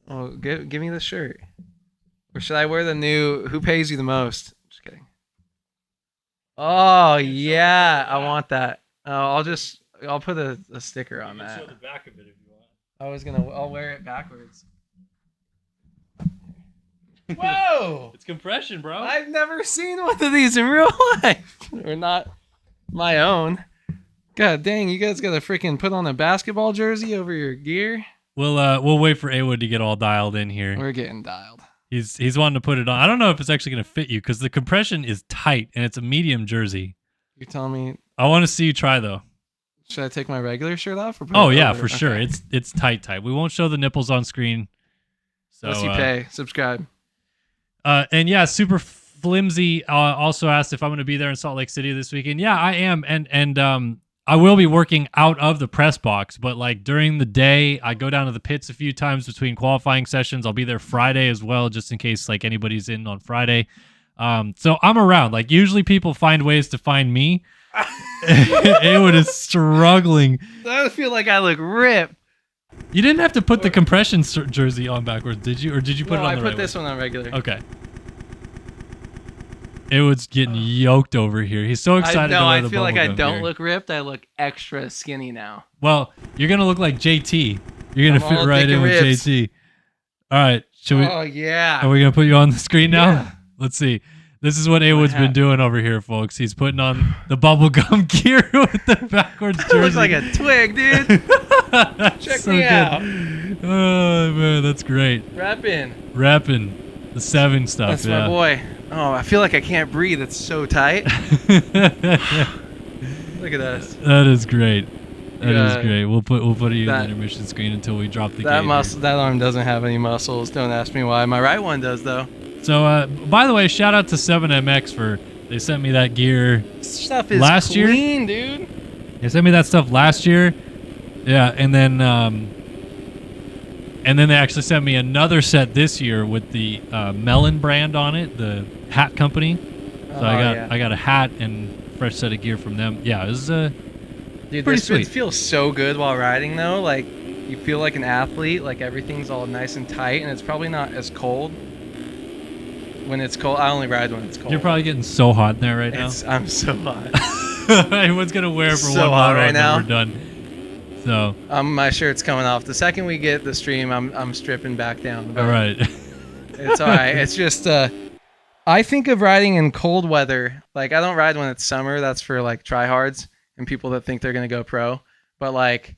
S2: Oh, give me the shirt. Or should I wear the new Who Pays You the Most? Just kidding. Oh, yeah. I want that. I'll put a sticker on that.
S1: Show the back of it if you want.
S2: I'll wear it backwards. Whoa!
S1: It's compression, bro.
S2: I've never seen one of these in real life. Or not my own. God dang, you guys gotta freaking put on a basketball jersey over your gear.
S1: We'll wait for Awood to get all dialed in here.
S2: We're getting dialed.
S1: He's wanting to put it on. I don't know if it's actually gonna fit you because the compression is tight and it's a medium jersey.
S2: You're telling me,
S1: I want to see you try though.
S2: should I take my regular shirt off? Or put
S1: Oh
S2: it
S1: yeah,
S2: over?
S1: for sure.
S2: Okay.
S1: It's tight. We won't show the nipples on screen. So
S2: Unless you pay, subscribe.
S1: and yeah, super flimsy also asked if I'm going to be there in Salt Lake City this weekend. Yeah, I am, and I will be working out of the press box, but like during the day, I go down to the pits a few times between qualifying sessions. I'll be there Friday as well, just in case like anybody's in on Friday. So I'm around. Like usually people find ways to find me. Awood is struggling.
S2: I feel like I look ripped.
S1: You didn't have to put the compression jersey on backwards, did you? Or did you put it on
S2: I
S1: the
S2: put
S1: right
S2: this
S1: way?
S2: one on regular.
S1: Okay. Awood's getting yoked over here. He's so excited to wear the
S2: I feel like I
S1: bubblegum
S2: don't
S1: gear.
S2: look ripped. I look extra skinny now.
S1: Well, you're gonna look like JT. You're gonna
S2: I'm all
S1: fit right
S2: dick
S1: in
S2: and
S1: with
S2: ribs.
S1: JT. All right, should we?
S2: Oh yeah.
S1: Are we gonna put you on the screen now?
S2: Yeah.
S1: Let's see. This is what Awood's been
S2: hat.
S1: doing over here, folks. He's putting on the bubblegum gear with the backwards jersey.
S2: I look like a twig, dude. Check me out.
S1: Oh man, that's great. Rapping the 7 stuff.
S2: That's
S1: yeah.
S2: my boy. Oh, I feel like I can't breathe. It's so tight. Look at us.
S1: That is great. That is
S2: Yeah.
S1: great. We'll put you in the
S2: That-
S1: intermission screen until we drop the
S2: That
S1: gate
S2: muscle, that arm doesn't have any muscles. Don't ask me why. My right one does though.
S1: here. So, by the way, shout out to 7MX for they sent me that gear.
S2: This stuff is
S1: Last year?
S2: clean, dude.
S1: They sent me that stuff last year. Yeah, and then they actually sent me another set this year with the Melon brand on it, the hat company. So I got a hat and fresh set of gear from them. Yeah, it was
S2: Dude,
S1: pretty
S2: this
S1: sweet.
S2: feels so good while riding though. Like you feel like an athlete. Like everything's all nice and tight, and it's probably not as cold. When it's cold, I only ride when it's cold.
S1: You're probably getting so hot in there right now.
S2: I'm so hot.
S1: Everyone's gonna wear it for
S2: So
S1: one
S2: hot
S1: moto
S2: right
S1: and then
S2: now.
S1: we're done. So,
S2: My shirt's coming off. The second we get the stream, I'm stripping back down. But
S1: all right.
S2: It's all right. It's just I think of riding in cold weather. Like I don't ride when it's summer. That's for like tryhards and people that think they're gonna go pro. But like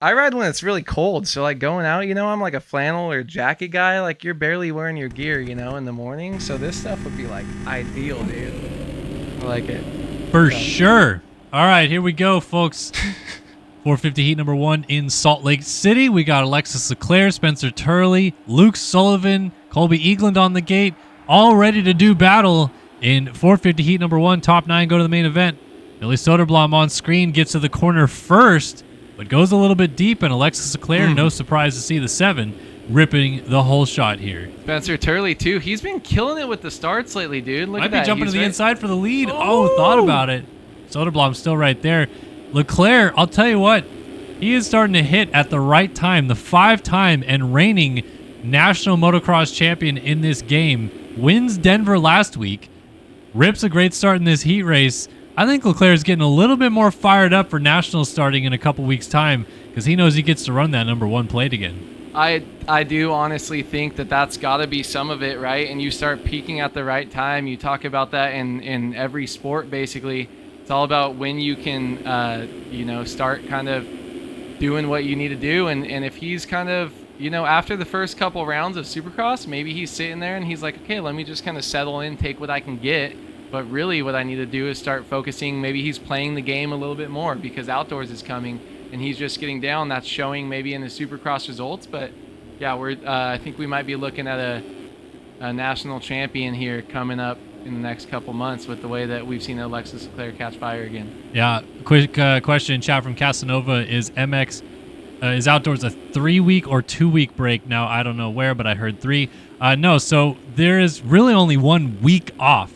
S2: I ride when it's really cold. So like going out, I'm like a flannel or jacket guy. Like you're barely wearing your gear, in the morning. So this stuff would be like ideal, dude. I like it.
S1: For sure. All right, here we go, folks. 450 heat number 1 in Salt Lake City. We got Alexis Leclerc, Spencer Turley, Luke Sullivan, Colby Eagland on the gate, all ready to do battle in 450 heat number 1. Top 9 go to the main event. Billy Soderblom on screen gets to the corner first, but goes a little bit deep, and Alexis Leclerc, no surprise to see the 7, ripping the whole shot here.
S2: Spencer Turley too. He's been killing it with the starts lately, dude. Look
S1: Might
S2: at
S1: be
S2: that.
S1: jumping
S2: He's
S1: to the
S2: right-
S1: inside for the lead. Oh, thought about it. Soderblom's still right there. Leclerc, I'll tell you what, He is starting to hit at the right time. The 5-time and reigning national motocross champion in this game wins Denver last week, rips a great start in this heat race. I think Leclerc is getting a little bit more fired up for nationals starting in a couple weeks' time because he knows he gets to run that number 1 plate again.
S2: I do honestly think that that's got to be some of it, right? And you start peaking at the right time. You talk about that in every sport, basically. It's all about when you can, start kind of doing what you need to do. And if he's kind of, after the first couple rounds of Supercross, maybe he's sitting there and he's like, okay, let me just kind of settle in, take what I can get. But really what I need to do is start focusing. Maybe he's playing the game a little bit more because outdoors is coming and he's just getting down. That's showing maybe in the Supercross results. But yeah, I think we might be looking at a national champion here coming up in the next couple months with the way that we've seen Alexis Leclerc catch fire again.
S1: Yeah, quick question in chat from Casanova. Is MX is outdoors a 3-week or 2-week break? Now, I don't know where, but I heard 3. No, so there is really only 1 week off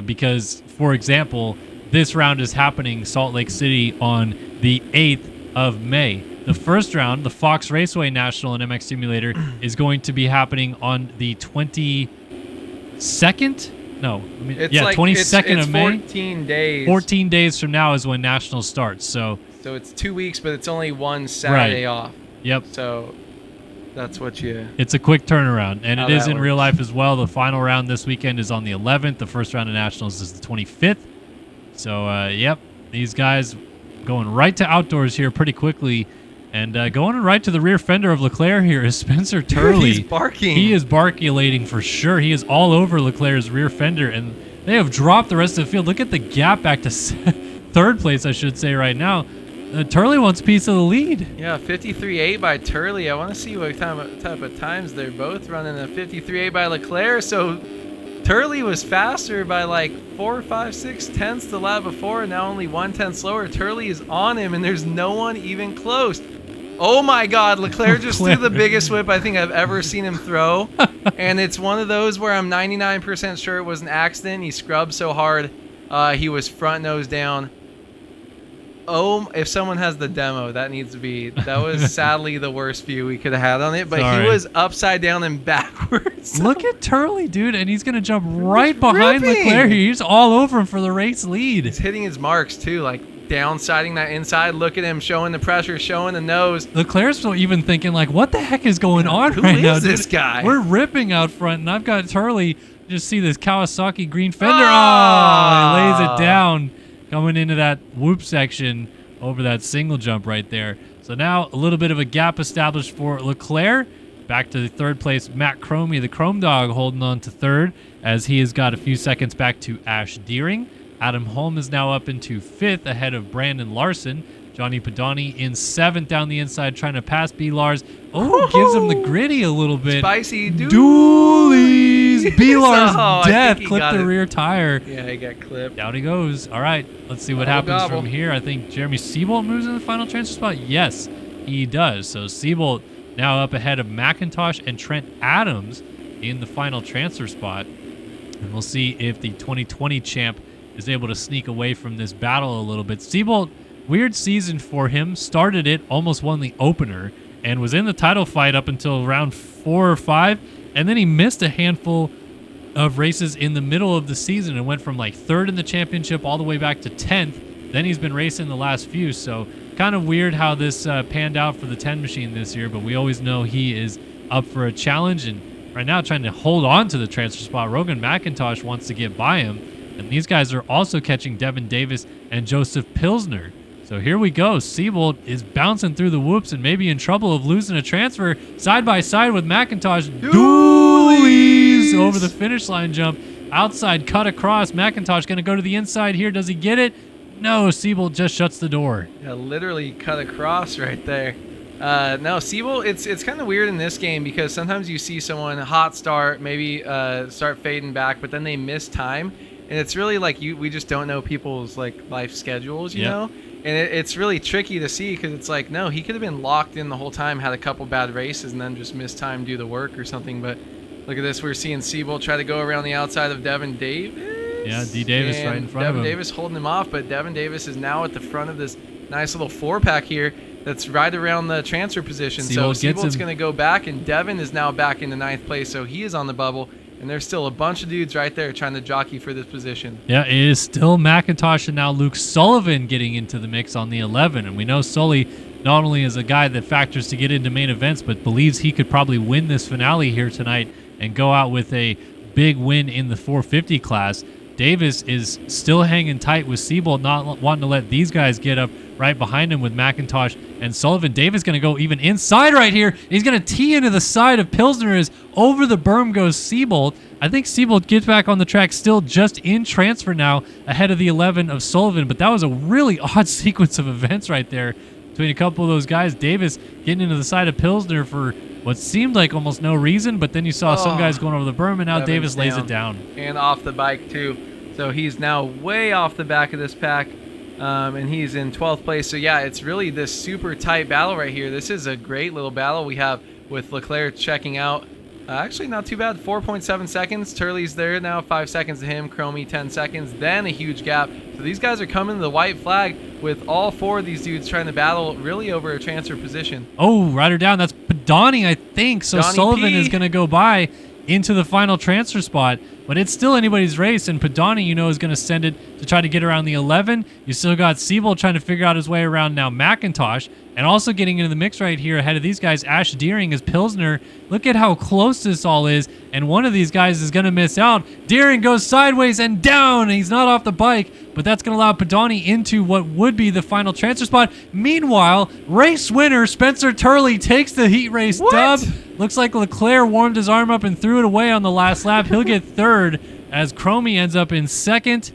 S1: because, for example, this round is happening Salt Lake City on the 8th of May. The first round, the Fox Raceway National and MX Simulator, is going to be happening on the 22nd. No, 22nd of May.
S2: 14 days.
S1: 14 days from now is when National starts. So
S2: it's 2 weeks, but it's only one Saturday off.
S1: Yep.
S2: So that's what you.
S1: It's a quick turnaround, and it is in
S2: works.
S1: real life as well. The final round this weekend is on the 11th. The first round of Nationals is the 25th. So, yep, these guys going right to outdoors here pretty quickly. And going right to the rear fender of Leclerc here is Spencer Turley.
S2: He's barking.
S1: He is barculating for sure. He is all over Leclerc's rear fender, and they have dropped the rest of the field. Look at the gap back to third place, I should say, right now. Turley wants a piece of the lead.
S2: Yeah, 53.8 by Turley. I want to see what type of times they're both running. A 53.8 by Leclerc. So Turley was faster by like 4, 5, 6 tenths the lap before, and now only 1 tenth slower. Turley is on him, and there's no one even close. Oh my God, Leclerc just threw the biggest whip I think I've ever seen him throw. And it's one of those where I'm 99% sure it was an accident. He scrubbed so hard, he was front nose down. Oh, if someone has the demo, that was sadly the worst view we could have had on it. But He was upside down and backwards.
S1: Look at Turley, dude, and he's going to jump right behind Leclerc. He's all over him for the race lead.
S2: He's hitting his marks too, like downsiding that inside. Look at him showing the pressure, showing the nose.
S1: Leclerc's still even thinking like, what the heck is going on right now?
S2: Who is this guy?
S1: We're ripping out front, and I've got Turley. Just see this Kawasaki green fender. He lays it down, coming into that whoop section over that single jump right there. So now a little bit of a gap established for Leclerc. Back to the third place, Matt Cromie, the Chrome Dog, holding on to third as he has got a few seconds back to Ash Deering. Adam Holm is now up into fifth ahead of Brandon Larson. Johnny Padani in seventh down the inside trying to pass B. Lars. Oh, gives him the gritty a little bit.
S2: Spicy
S1: dualies. B. Lars death clipped the rear tire.
S2: Yeah, he got clipped.
S1: Down he goes. All right, let's see what happens from here. I think Jeremy Seabolt moves in the final transfer spot. Yes, he does. So Seabolt now up ahead of McIntosh and Trent Adams in the final transfer spot. And we'll see if the 2020 champ is able to sneak away from this battle a little bit. Seabolt, weird season for him. Started it, almost won the opener, and was in the title fight up until round 4 or 5. And then he missed a handful of races in the middle of the season and went from like 3rd in the championship all the way back to 10th. Then he's been racing the last few. So kind of weird how this panned out for the 10 machine this year, but we always know he is up for a challenge. And right now trying to hold on to the transfer spot. Rogan McIntosh wants to get by him. And these guys are also catching Devin Davis and Joseph Pilsner. So here we go. Seabolt is bouncing through the whoops and maybe in trouble of losing a transfer side by side with McIntosh. Dualies over the finish line jump. Outside cut across. McIntosh going to go to the inside here. Does he get it? No, Seabolt just shuts the door.
S2: Yeah, literally cut across right there. No, Seabolt, it's kind of weird in this game because sometimes you see someone hot start, maybe start fading back, but then they miss time. And it's really like we just don't know people's like life schedules, you know? And it's really tricky to see because it's like, no, he could have been locked in the whole time, had a couple bad races, and then just missed time, do the work or something. But look at this. We're seeing Seabolt try to go around the outside of Devin Davis.
S1: Yeah, D. Davis right in front of him.
S2: Devin Davis holding him off, but Devin Davis is now at the front of this nice little 4-pack here. that's right around the transfer position.
S1: Seabold
S2: So
S1: gets
S2: Seabold's
S1: him.
S2: going to go back, and Devin is now back into 9th place, so he is on the bubble. And there's still a bunch of dudes right there trying to jockey for this position.
S1: Yeah, it is still McIntosh and now Luke Sullivan getting into the mix on the 11. And we know Sully not only is a guy that factors to get into main events, but believes he could probably win this finale here tonight and go out with a big win in the 450 class. Davis is still hanging tight with Seabold, not wanting to let these guys get up right behind him with McIntosh and Sullivan. Davis going to go even inside right here. He's going to tee into the side of Pilsner as over the berm goes Seabold. I think Seabold gets back on the track still just in transfer now ahead of the 11 of Sullivan, but that was a really odd sequence of events right there between a couple of those guys. Davis getting into the side of Pilsner for what seemed like almost no reason, but then you saw some guys going over the berm, and now Davis lays it down.
S2: And off the bike, too. So he's now way off the back of this pack, and he's in 12th place. So, yeah, it's really this super tight battle right here. This is a great little battle we have with Leclerc checking out. Actually, not too bad. 4.7 seconds. Turley's there now. 5 seconds to him. Chromie, 10 seconds. Then a huge gap. So these guys are coming to the white flag with all 4 of these dudes trying to battle really over a transfer position.
S1: Oh, rider down. That's Padani, I think. So
S2: Donnie
S1: Sullivan
S2: P.
S1: is going to go by into the final transfer spot. But it's still anybody's race, and Padani, you know, is going to send it to try to get around the 11. You still got Seabold trying to figure out his way around now McIntosh, and also getting into the mix right here ahead of these guys. Ash Deering is Pilsner. Look at how close this all is, and one of these guys is going to miss out. Deering goes sideways and down, and he's not off the bike, but that's going to allow Padani into what would be the final transfer spot. Meanwhile, race winner Spencer Turley takes the heat race dub. Looks like Leclerc warmed his arm up and threw it away on the last lap. He'll get third as Chromie ends up in second.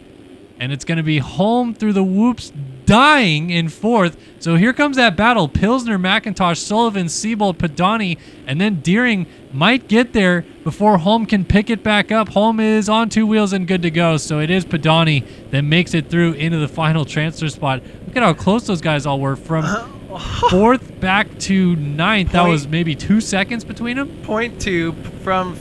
S1: And it's going to be Holm through the whoops dying in fourth. So here comes that battle. Pilsner, McIntosh, Sullivan, Seabold, Padani, and then Deering might get there before Holm can pick it back up. Holm is on 2 wheels and good to go. So it is Padani that makes it through into the final transfer spot. Look at how close those guys all were from fourth back to ninth. That was maybe 2 seconds between them.
S2: 0.2 from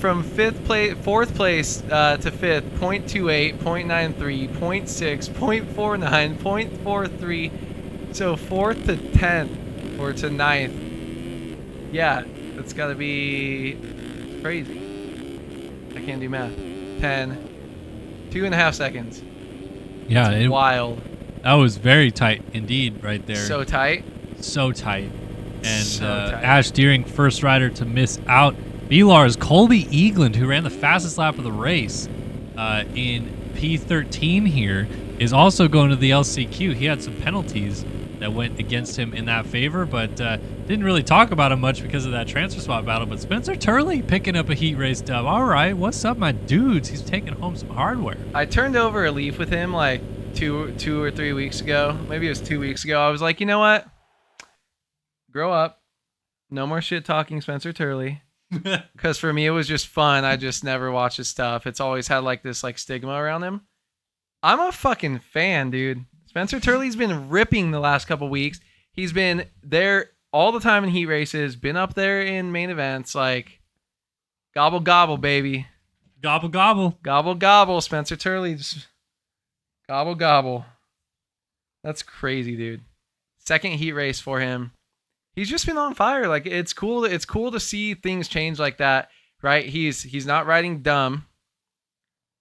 S2: fourth place to fifth. 0.28, 0.93, 0.6, 0.49, 0.43. So fourth to 10th or to ninth. Yeah, that's got to be crazy. I can't do math. 10, 2.5 seconds.
S1: Yeah,
S2: it's wild.
S1: That was very tight indeed right there.
S2: So tight.
S1: So tight. And
S2: so tight.
S1: Ash Deering, first rider to miss out. Belar's Colby Eagland, who ran the fastest lap of the race in P13 here, is also going to the LCQ. He had some penalties that went against him in that favor, but didn't really talk about him much because of that transfer spot battle. But Spencer Turley picking up a heat race dub. All right, what's up, my dudes? He's taking home some hardware.
S2: I turned over a leaf with him like two or 3 weeks ago. Maybe it was 2 weeks ago. I was like, you know what? Grow up. No more shit talking Spencer Turley. Because for me, it was just fun. I just never watched his stuff. It's always had like this like stigma around him. I'm a fucking fan, dude. Spencer Turley's been ripping the last couple weeks. He's been there all the time in heat races, been up there in main events. Like, gobble, gobble, baby.
S1: Gobble, gobble.
S2: Gobble, gobble. Spencer Turley. Just gobble, gobble. That's crazy, dude. Second heat race for him. He's just been on fire. Like, it's cool. It's cool to see things change like that, right? He's not riding dumb.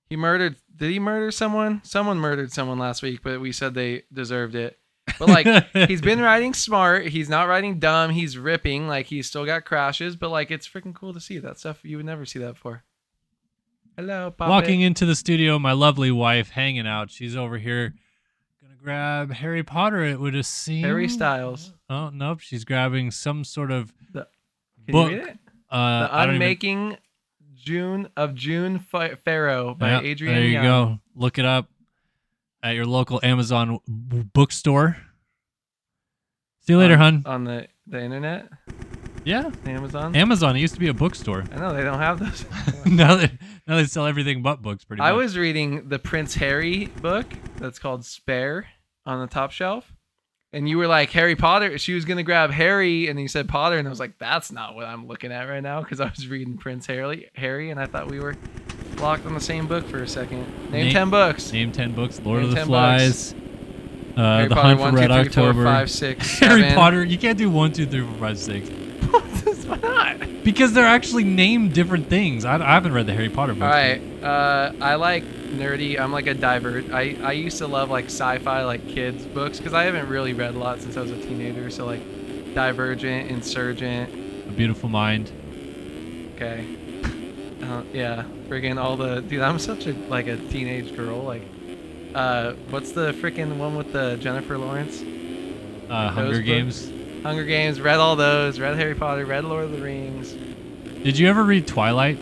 S2: Did he murder someone? Someone murdered someone last week, but we said they deserved it. But like, he's been riding smart. He's not riding dumb. He's ripping. Like, he's still got crashes, but like, it's freaking cool to see that stuff. You would never see that before. Hello, Papa.
S1: Walking into the studio, my lovely wife hanging out. She's over here. Grab Harry Potter, it would seem.
S2: Harry Styles.
S1: Oh, nope. She's grabbing some sort of
S2: Can
S1: book.
S2: You read it? The Unmaking June Pharaoh by Adrian
S1: There you
S2: Young.
S1: go. Look it up at your local Amazon bookstore. See you later, hun.
S2: On the internet?
S1: Yeah.
S2: Amazon?
S1: Amazon. It used to be a bookstore.
S2: I know, they don't have those.
S1: now they sell everything but books pretty much.
S2: I was reading the Prince Harry book that's called Spare on the top shelf. And you were like, Harry Potter. She was going to grab Harry, and you said Potter. And I was like, that's not what I'm looking at right now, because I was reading Prince Harry, and I thought we were locked on the same book for a second. Name 10 books.
S1: Name 10 books. Lord
S2: Name
S1: of the
S2: 10
S1: Flies.
S2: Harry
S1: The
S2: Potter
S1: Hunt for
S2: 1, 2,
S1: Red
S2: 3, 4,
S1: October.
S2: 5, 6,
S1: Harry
S2: 7.
S1: Potter. You can't do 1, 2, 3, 4, 5, 6.
S2: Why not?
S1: Because they're actually named different things. I haven't read the Harry Potter books.
S2: All right. I like nerdy. I'm like a divert. I used to love like sci-fi, like kids books, because I haven't really read a lot since I was a teenager. So like Divergent, Insurgent.
S1: A Beautiful Mind.
S2: Okay. Yeah. Friggin' all the dude. I'm such a teenage girl. Like, what's the freaking one with the Jennifer Lawrence?
S1: Hunger Games.
S2: Hunger Games. Read all those. Read Harry Potter. Read Lord of the Rings.
S1: Did you ever read Twilight?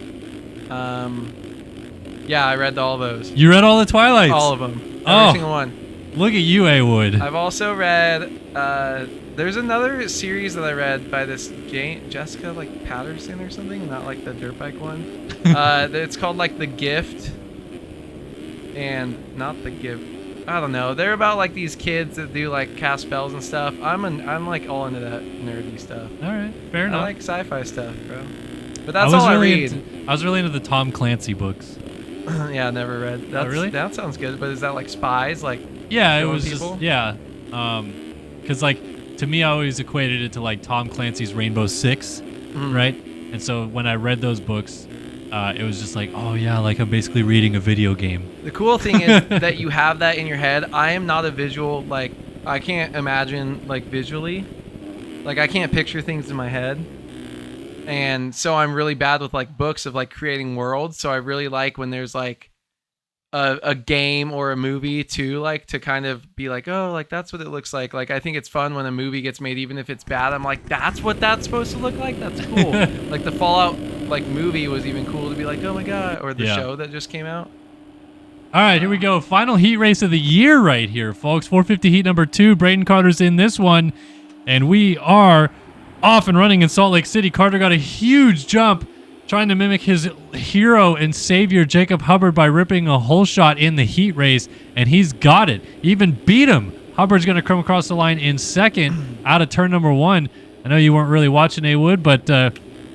S2: Yeah, I read all those.
S1: You read all the Twilights?
S2: All of them.
S1: Oh.
S2: Every single one.
S1: Look at you, A. Wood.
S2: I've also read. There's another series that I read by this Jessica like Patterson or something, not like the dirt bike one. It's called like The Gift, and not The Gift. I don't know. They're about like these kids that do like cast spells and stuff. I'm like all into that nerdy stuff.
S1: All right, fair enough.
S2: I like sci-fi stuff, bro. But that's all I read.
S1: I was really into the Tom Clancy books.
S2: Yeah, I never read. That's,
S1: really?
S2: That sounds good. But is that like spies? Like
S1: yeah, it
S2: killing
S1: was
S2: people?
S1: just yeah. Because like to me, I always equated it to like Tom Clancy's Rainbow Six, right? And so when I read those books, it was just like, oh yeah, like I'm basically reading a video game.
S2: The cool thing is that you have that in your head. I am not a visual, like, I can't imagine, like, visually. Like, I can't picture things in my head. And so I'm really bad with, like, books of, like, creating worlds. So I really like when there's, like, a game or a movie, too, like, to kind of be like, oh, like, that's what it looks like. Like, I think it's fun when a movie gets made, even if it's bad. I'm like, that's what that's supposed to look like? That's cool. Like, the Fallout, like, movie was even cool to be like, oh, my God. Or the show that just came out.
S1: All right, here we go. Final heat race of the year right here, folks. 450 heat number 2. Braden Carter's in this one. And we are off and running in Salt Lake City. Carter got a huge jump trying to mimic his hero and savior, Jacob Hubbard, by ripping a hole shot in the heat race. And he's got it. Even beat him. Hubbard's going to come across the line in second out of turn number 1. I know you weren't really watching, A. Wood, but...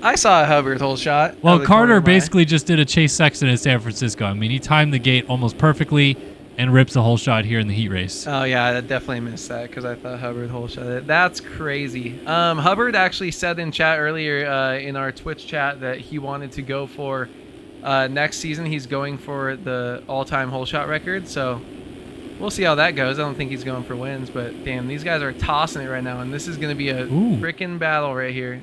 S2: I saw a Hubbard hole shot.
S1: Well, Carter basically just did a Chase Sexton in San Francisco. I mean, he timed the gate almost perfectly and rips a hole shot here in the heat race.
S2: Oh, yeah, I definitely missed that because I thought Hubbard hole shot it. That's crazy. Hubbard actually said in chat earlier in our Twitch chat that he wanted to go for next season. He's going for the all-time hole shot record, so we'll see how that goes. I don't think he's going for wins, but damn, these guys are tossing it right now, and this is going to be a freaking battle right here.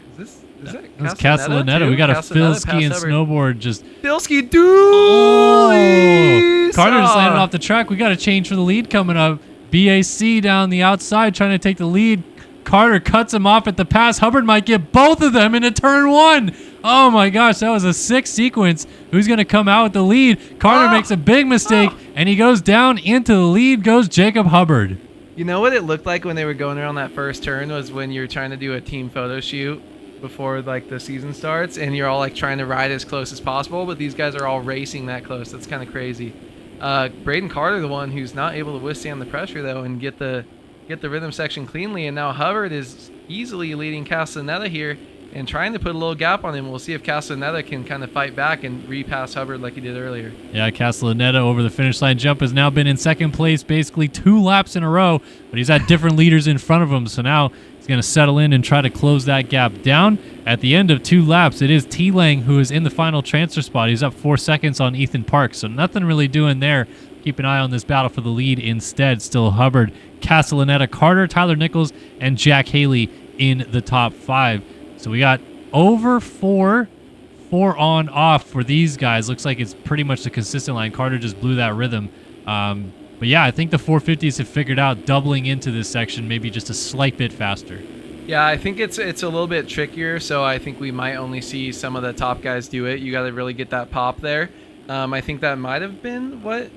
S2: Is that
S1: Castellaneta? We got a Philski and snowboard just...
S2: Philski, dude!
S1: Oh! Carter just landed off the track. We got a change for the lead coming up. BAC down the outside trying to take the lead. Carter cuts him off at the pass. Hubbard might get both of them into turn 1. Oh my gosh, that was a sick sequence. Who's going to come out with the lead? Carter makes a big mistake, and he goes down. Into the lead goes Jacob Hubbard.
S2: You know what it looked like when they were going around that first turn was when you're trying to do a team photo shoot before like the season starts, and you're all like trying to ride as close as possible, but these guys are all racing that close. That's kind of crazy. Braden Carter, the one who's not able to withstand the pressure though and get the rhythm section cleanly, and now Hubbard is easily leading Castellaneta here and trying to put a little gap on him. We'll see if Castellaneta can kind of fight back and repass Hubbard like he did earlier. Yeah,
S1: Castellaneta over the finish line jump has now been in second place basically 2 laps in a row, but he's had different leaders in front of him, so now he's going to settle in and try to close that gap down. At the end of 2 laps, it is T. Lang who is in the final transfer spot. He's up 4 seconds on Ethan Parks, so nothing really doing there. Keep an eye on this battle for the lead instead. Still Hubbard, Castellaneta, Carter, Tyler Nichols, and Jack Haley in the top 5. So we got over 4 on off for these guys. Looks like it's pretty much the consistent line. Carter just blew that rhythm. But yeah, I think the 450s have figured out doubling into this section, maybe just a slight bit faster.
S2: Yeah, I think it's a little bit trickier, so I think we might only see some of the top guys do it. You got to really get that pop there. I think that might have been what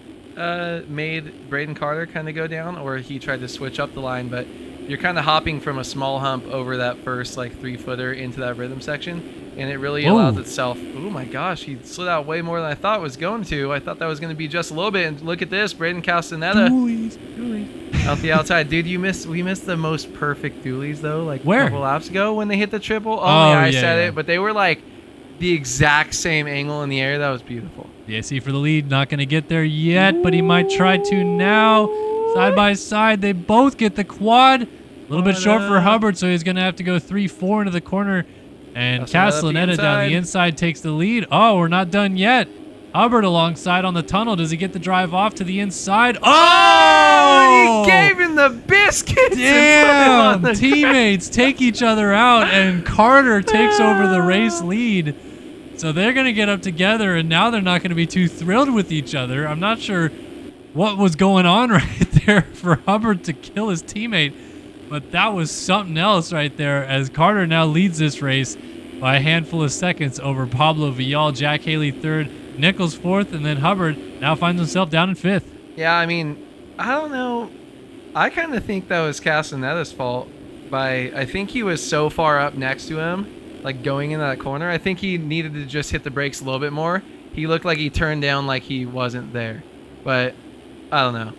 S2: made Braden Carter kind of go down, or he tried to switch up the line, but you're kind of hopping from a small hump over that first like 3-footer into that rhythm section, and it really allows itself. Oh my gosh, he slid out way more than I thought it was going to. I thought that was going to be just a little bit, and look at this, Braden Castellaneta out the outside. Dude, we missed the most perfect dualies though, like
S1: where?
S2: A couple laps ago when they hit the triple. Oh yeah, I said it, but they were like the exact same angle in the air. That was beautiful.
S1: The AC for the lead, not going to get there yet, but he might try to now. Side by side, they both get the quad. A little bit short for Hubbard, so he's going to have to go 3-4 into the corner. And Castellaneta down the inside takes the lead. Oh, we're not done yet. Hubbard alongside on the tunnel. Does he get the drive off to the inside? Oh!
S2: He gave him the biscuits.
S1: Damn! Teammates take each other out, and Carter takes over the race lead. So they're going to get up together, and now they're not going to be too thrilled with each other. I'm not sure what was going on right there for Hubbard to kill his teammate, but that was something else right there, as Carter now leads this race by a handful of seconds over Pablo Vial, Jack Haley third, Nichols fourth, and then Hubbard now finds himself down in fifth.
S2: Yeah, I mean, I don't know. I kind of think that was Castaneda's fault. I think he was so far up next to him, like going in that corner. I think he needed to just hit the brakes a little bit more. He looked like he turned down like he wasn't there. But I don't know.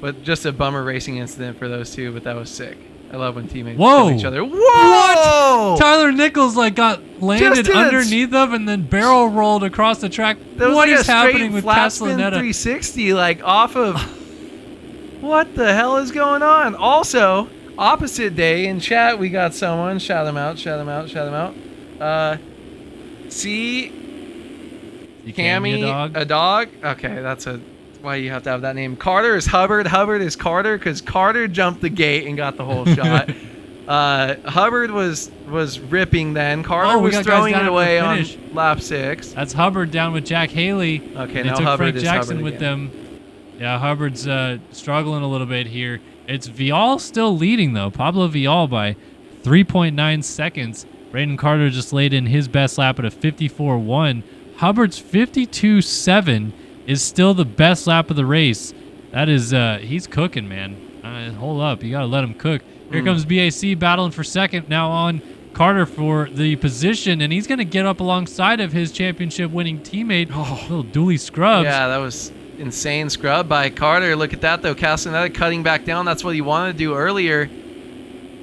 S2: But just a bummer racing incident for those two, but that was sick. I love when teammates kill each other. Whoa!
S1: What? Tyler Nichols got landed underneath of and then barrel rolled across the track. What is happening with Castellaneta?
S2: 360 off of. What the hell is going on? Also, opposite day in chat, we got someone. Shout them out. See, Cammy, a dog. Okay, that's why you have to have that name. Carter is Hubbard. Hubbard is Carter because Carter jumped the gate and got the whole shot. Hubbard was ripping then. Carter was throwing it away on lap 6.
S1: That's Hubbard down with Jack Haley.
S2: Okay,
S1: now
S2: took
S1: Hubbard
S2: Frank
S1: Jackson
S2: Hubbard
S1: with them. Yeah, Hubbard's struggling a little bit here. It's Vial still leading though. Pablo Vial by 3.9 seconds. Braden Carter just laid in his best lap at a 54.1. Hubbard's 52.7 is still the best lap of the race. That is, he's cooking, man. Hold up, you gotta let him cook. Here comes BAC battling for second now on Carter for the position, and he's gonna get up alongside of his championship-winning teammate, little Dooley Scrubs.
S2: Yeah, that was insane scrub by Carter. Look at that though, Castaneda cutting back down. That's what he wanted to do earlier.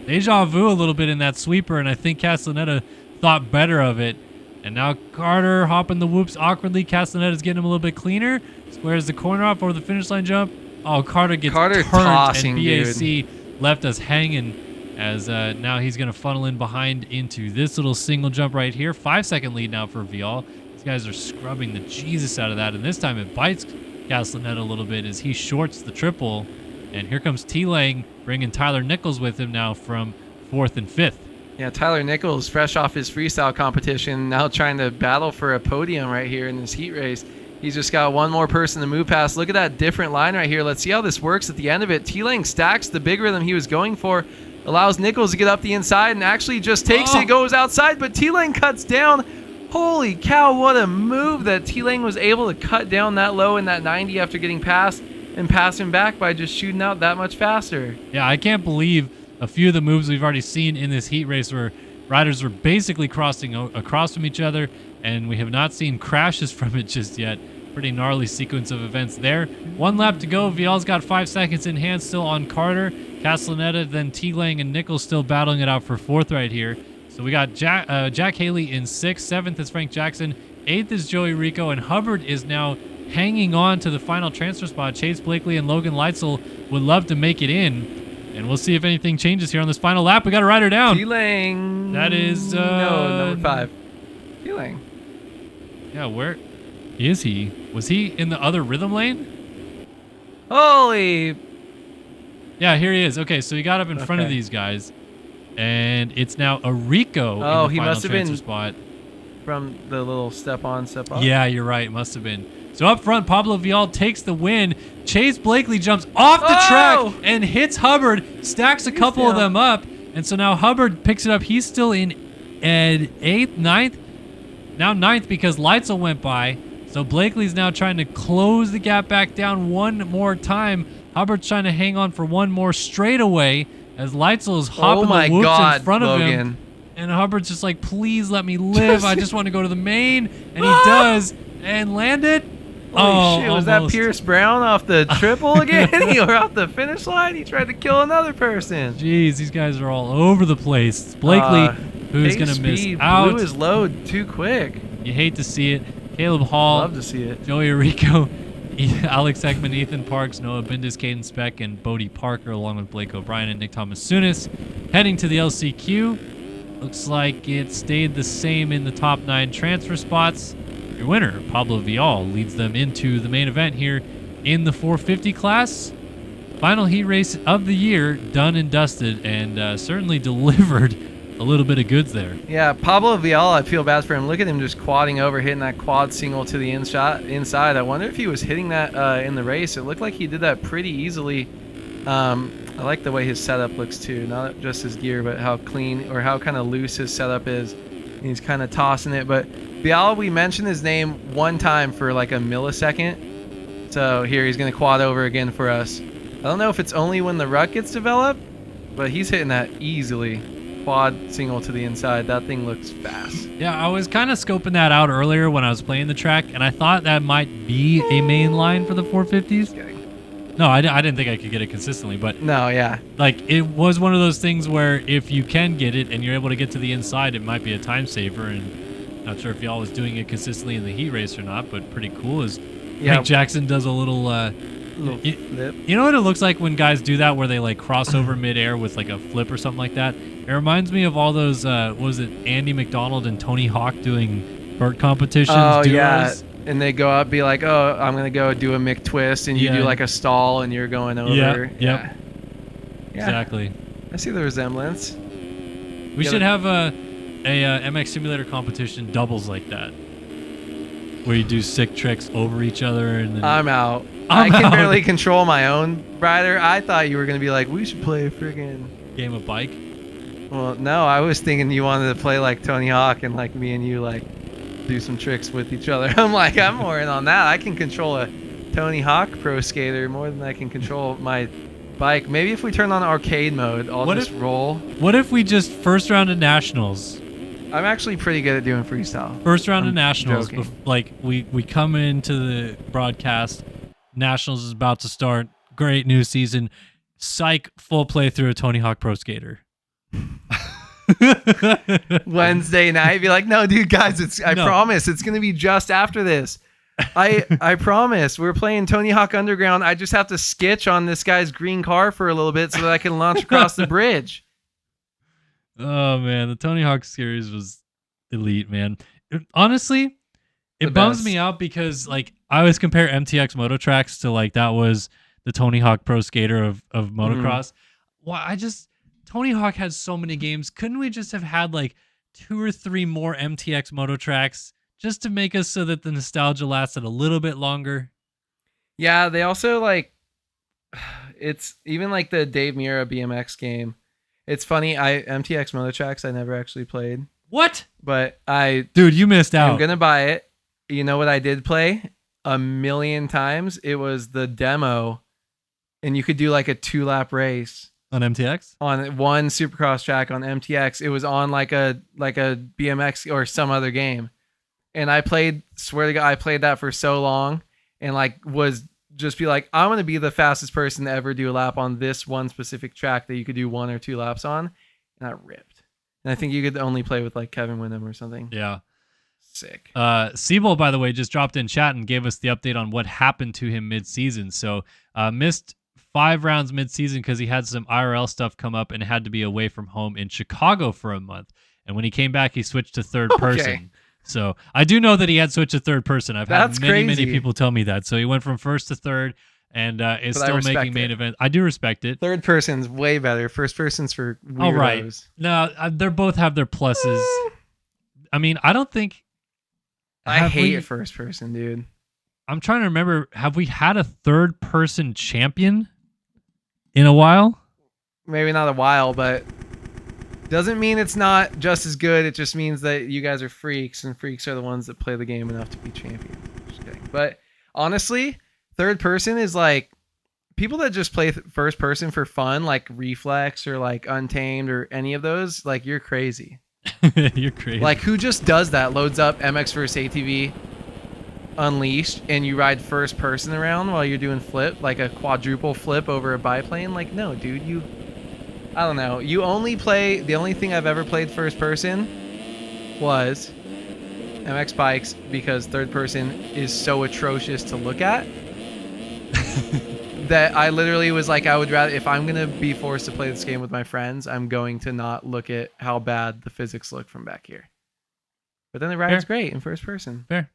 S1: Deja vu a little bit in that sweeper, and I think Castellaneta thought better of it. And now Carter hopping the whoops awkwardly. Castellaneta's getting him a little bit cleaner. Squares the corner off over the finish line jump. Oh, Carter gets turned,
S2: tossing,
S1: and BAC left us hanging as now he's going to funnel in behind into this little single jump right here. 5-second lead now for Vial. These guys are scrubbing the Jesus out of that, and this time it bites Castellaneta a little bit as he shorts the triple. And here comes T-Lang bringing Tyler Nichols with him now from 4th and 5th.
S2: Yeah, Tyler Nichols, fresh off his freestyle competition, now trying to battle for a podium right here in this heat race. He's just got one more person to move past. Look at that different line right here. Let's see how this works at the end of it. T-Lang stacks the big rhythm he was going for, allows Nichols to get up the inside, and actually just takes it, goes outside, but T-Lang cuts down. Holy cow, what a move that T-Lang was able to cut down that low in that 90 after getting past and pass him back by just shooting out that much faster.
S1: Yeah, I can't believe a few of the moves we've already seen in this heat race where riders were basically crossing across from each other, and we have not seen crashes from it just yet. Pretty gnarly sequence of events there. 1 lap to go. Vial's got 5 seconds in hand still on Carter. Castellaneta, then T-Lang and Nichols still battling it out for 4th right here. So we got Jack Haley in 6th. 7th is Frank Jackson. 8th is Joey Rico, and Hubbard is now hanging on to the final transfer spot. Chase Blakely and Logan Leitzel would love to make it in. And we'll see if anything changes here on this final lap. We got a rider down.
S2: T-Lang.
S1: That is...
S2: no, number 5. T-Lang.
S1: Yeah, where is he? Was he in the other rhythm lane?
S2: Holy...
S1: Yeah, here he is. Okay, so he got up in front of these guys. And it's now a Rico in the final
S2: must have been
S1: spot.
S2: From the little step on, step off?
S1: Yeah, you're right. Must have been. So up front, Pablo Vial takes the win. Chase Blakely jumps off the track and hits Hubbard, stacks a couple of them up. And so now Hubbard picks it up. He's still in 8th, 9th. Now 9th because Leitzel went by. So Blakely's now trying to close the gap back down one more time. Hubbard's trying to hang on for one more straightaway as Leitzel is hopping the whoops in front of him. And Hubbard's just like, please let me live. I just want to go to the main. And he does. And landed.
S2: Holy shit, was that Pierce Brown off the triple again? Or off the finish line? He tried to kill another person.
S1: Jeez, these guys are all over the place. It's Blakely who's going to miss out.
S2: Blew his load too quick.
S1: You hate to see it. Caleb Hall.
S2: Love to see it.
S1: Joey Rico. Alex Ekman, Ethan Parks, Noah Bindis, Caden Speck, and Bodie Parker, along with Blake O'Brien and Nick Thomas-Sunis. Heading to the LCQ. Looks like it stayed the same in the top 9 transfer spots. Your winner, Pablo Vial, leads them into the main event here in the 450 class. Final heat race of the year, done and dusted, and certainly delivered a little bit of goods there.
S2: Yeah, Pablo Vial, I feel bad for him. Look at him just quadding over, hitting that quad single to the inside. I wonder if he was hitting that in the race. It looked like he did that pretty easily. I like the way his setup looks too. Not just his gear, but how clean or how kind of loose his setup is. And he's kind of tossing it. But Vial, we mentioned his name one time for like a millisecond. So here he's going to quad over again for us. I don't know if it's only when the rut gets developed, but he's hitting that easily. Quad single to the inside. That thing looks fast.
S1: Yeah, I was kind of scoping that out earlier when I was playing the track, and I thought that might be a main line for the 450s. No, I didn't think I could get it consistently, but
S2: no, yeah,
S1: like it was one of those things where if you can get it and you're able to get to the inside, it might be a time saver. And not sure if y'all was doing it consistently in the heat race or not, but pretty cool as Mike Jackson does a little flip. You know what it looks like when guys do that, where they like cross over midair with like a flip or something like that? It reminds me of all those, what was it, Andy McDonald and Tony Hawk doing vert competitions.
S2: Oh,
S1: duos.
S2: yeah. And they go up, be like, oh, I'm going to go do a McTwist, and you do like a stall, and you're going over.
S1: Yeah. Exactly.
S2: I see the resemblance.
S1: We should have a MX Simulator competition doubles like that, where you do sick tricks over each other. And then
S2: I'm out. I can barely control my own rider. I thought you were going to be like, we should play a friggin'
S1: game of bike.
S2: Well, no, I was thinking you wanted to play like Tony Hawk and like me and you like do some tricks with each other. I'm like, I'm more in on that. I can control a Tony Hawk pro skater more than I can control my bike. Maybe if we turn on arcade mode, I'll just roll.
S1: What if we just first round of nationals?
S2: I'm actually pretty good at doing freestyle.
S1: First round of nationals. Like we come into the broadcast. Nationals is about to start. Great new season. Psych, full playthrough of Tony Hawk Pro Skater.
S2: Wednesday night, be like, no, dude, guys, I promise it's gonna be just after this. I promise. We're playing Tony Hawk Underground. I just have to sketch on this guy's green car for a little bit so that I can launch across the bridge.
S1: Oh man, the Tony Hawk series was elite, man. Honestly, it bums me out because like I always compare MTX Moto Tracks to like that was the Tony Hawk Pro Skater of motocross. Well, Tony Hawk has so many games. Couldn't we just have had like 2 or 3 more MTX Moto Tracks just to make us so that the nostalgia lasted a little bit longer?
S2: Yeah, they also like, it's even like the Dave Mira BMX game. It's funny, MTX Moto Tracks I never actually played.
S1: What?
S2: But
S1: dude, you missed out.
S2: I'm gonna buy it. You know what I did play 1,000,000 times? It was the demo, and you could do like a 2-lap race.
S1: On MTX?
S2: On one Supercross track on MTX. It was on like a BMX or some other game. And swear to God, I played that for so long and like was just be like, I'm going to be the fastest person to ever do a lap on this one specific track that you could do 1 or 2 laps on. And I ripped. And I think you could only play with like Kevin Windham or something.
S1: Yeah.
S2: Sick.
S1: Siebel, by the way, just dropped in chat and gave us the update on what happened to him mid-season. So missed 5 rounds mid-season because he had some IRL stuff come up and had to be away from home in Chicago for a month. And when he came back, he switched to third person. So I do know that he had switched to third person. I've had many people tell me that. So he went from first to third and is still making main event. I do respect it.
S2: Third person's way better. First person's for weirdos.
S1: All right. No, they both have their pluses. I mean, I don't think...
S2: I hate first person, dude.
S1: I'm trying to remember. Have we had a third person champion in a while?
S2: Maybe not a while, but doesn't mean it's not just as good. It just means that you guys are freaks, and freaks are the ones that play the game enough to be champions. Just kidding. But honestly, third person is like people that just play first person for fun, like Reflex or like Untamed or any of those. Like you're crazy.
S1: You're crazy.
S2: Like who just does that? Loads up MX vs ATV Unleashed and you ride first person around while you're doing flip, like a quadruple flip over a biplane. Like no, dude, I don't know. You only play, the only thing I've ever played first person was MX bikes because third person is so atrocious to look at that I literally was like, I would rather, if I'm going to be forced to play this game with my friends, I'm going to not look at how bad the physics look from back here. But then the ride's great in first person.
S1: Fair.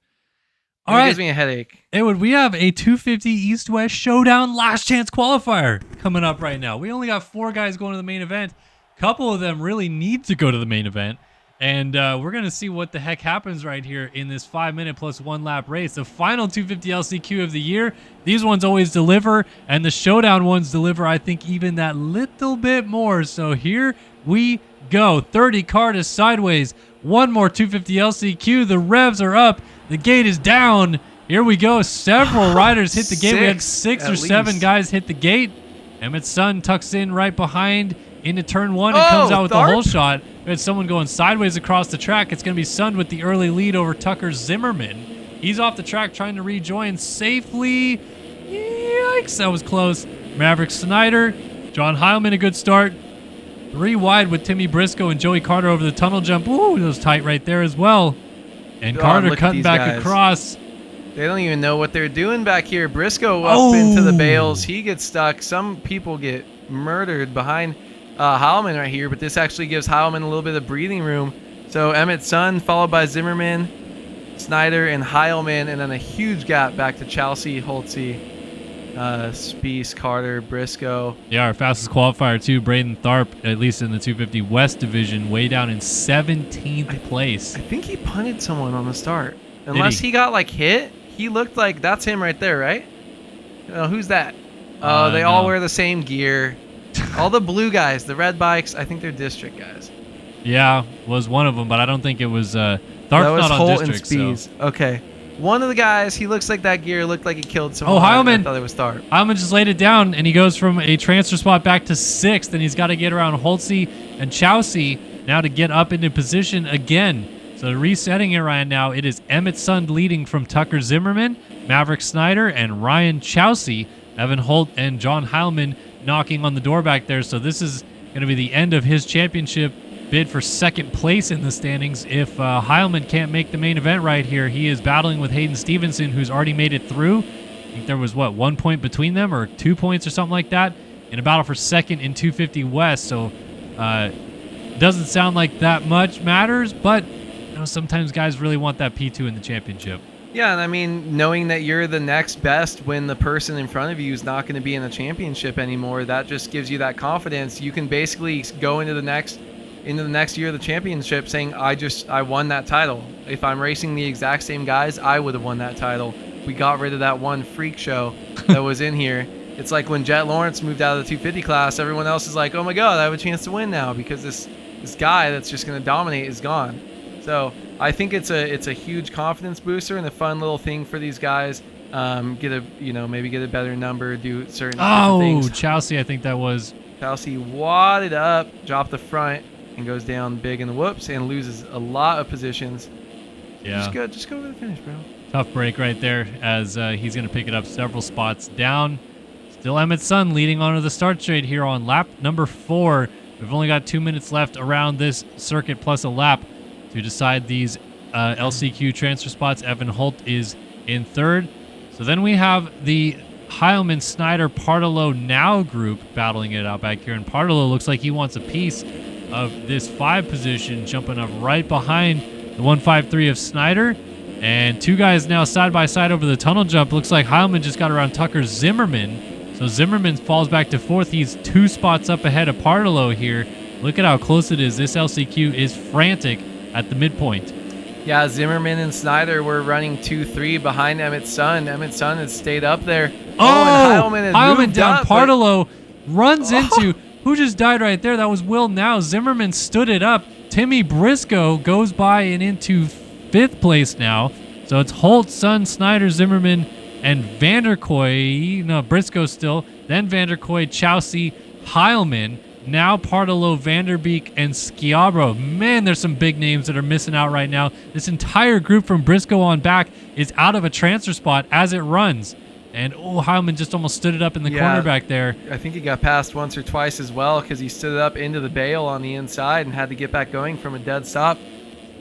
S2: All right. It gives me a headache.
S1: We have a 250 East-West Showdown last chance qualifier coming up right now. We only got 4 guys going to the main event. A couple of them really need to go to the main event. And we're going to see what the heck happens right here in this 5-minute plus 1 lap race. The final 250 LCQ of the year. These ones always deliver, and the Showdown ones deliver, I think, even that little bit more. So here we go. 30 car to sideways. One more 250 LCQ. The revs are up. The gate is down. Here we go. Several riders hit the gate. We had 6 or 7 guys hit the gate. Emmett's son tucks in right behind into turn 1 and comes out with the whole shot. We had someone going sideways across the track. It's going to be Sun with the early lead over Tucker Zimmerman. He's off the track trying to rejoin safely. Yikes, that was close. Maverick Snyder, John Heilman, a good start. 3 wide with Timmy Briscoe and Joey Carter over the tunnel jump. Ooh, that was tight right there as well. And Carter cutting back across.
S2: They don't even know what they're doing back here. Briscoe up into the bales. He gets stuck. Some people get murdered behind Heilman right here, but this actually gives Heilman a little bit of breathing room. So Emmett's son, followed by Zimmerman, Snyder, and Heilman, and then a huge gap back to Chelsea, Holtze, Spies, Carter, Briscoe.
S1: Yeah, our fastest qualifier too, Braden Tharp, at least in the 250 West division, way down in 17th place.
S2: I think he punted someone on the start. Unless he got like hit, he looked like that's him right there, right? Who's that? They all wear the same gear. All the blue guys, the red bikes, I think they're district guys.
S1: Yeah, was one of them, but I don't think it was Tharp's not on
S2: Holt
S1: district.
S2: And Spies. So. Okay. One of the guys, he looks like that gear, looked like he killed someone.
S1: Oh, Heilman.
S2: I thought it was Tharp.
S1: Heilman just laid it down, and he goes from a transfer spot back to 6th, and he's got to get around Holtze and Chowsey now to get up into position again. So resetting it right now, it is Emmett Sund leading from Tucker Zimmerman, Maverick Snyder, and Ryan Chowsey. Evan Holt and John Heilman knocking on the door back there. So this is going to be the end of his championship bid for 2nd place in the standings. If Heilman can't make the main event right here, he is battling with Hayden Stevenson, who's already made it through. I think there was, 1 point between them, or 2 points or something like that, in a battle for 2nd in 250 West. So doesn't sound like that much matters, but sometimes guys really want that P2 in the championship.
S2: Yeah, and I mean, knowing that you're the next best when the person in front of you is not going to be in the championship anymore, that just gives you that confidence. You can basically go into the next year of the championship saying, I won that title. If I'm racing the exact same guys, I would have won that title. We got rid of that one freak show that was in here. It's like when Jet Lawrence moved out of the 250 class, everyone else is like, oh my God, I have a chance to win now because this guy that's just going to dominate is gone. So I think it's a huge confidence booster and a fun little thing for these guys. Maybe get a better number, do certain things.
S1: Oh, Chelsea, I think that was.
S2: Chelsea wadded up, dropped the front, and goes down big in the whoops and loses a lot of positions.
S1: Yeah.
S2: Just go over the finish, bro.
S1: Tough break right there as he's going to pick it up several spots down. Still Emmett Sun leading onto the start straight here on lap number 4. We've only got 2 minutes left around this circuit plus a lap to decide these LCQ transfer spots. Evan Holt is in 3rd. So then we have the Heilman, Snyder, Partolo now group battling it out back here. And Partolo looks like he wants a piece of this 5 position, jumping up right behind the 153 of Snyder. And 2 guys now side by side over the tunnel jump. Looks like Heilman just got around Tucker Zimmerman. So Zimmerman falls back to 4th. He's 2 spots up ahead of Partolo here. Look at how close it is. This LCQ is frantic at the midpoint.
S2: Yeah, Zimmerman and Snyder were running 2-3 behind Emmett Sun. Emmett Sun had stayed up there.
S1: And Heilman down.
S2: Up,
S1: Partolo runs into who just died right there. That was Will Now. Zimmerman stood it up. Timmy Briscoe goes by and into 5th place now. So it's Holt, Sun, Snyder, Zimmerman, and Vanderkoy. No, Briscoe still. Then Vanderkoy, Chowsey, Heilman. Now Partolo, Vanderbeek, and Schiabro. Man, there's some big names that are missing out right now. This entire group from Briscoe on back is out of a transfer spot as it runs. And Heilman just almost stood it up in the corner back there.
S2: I think he got passed once or twice as well because he stood it up into the bale on the inside and had to get back going from a dead stop.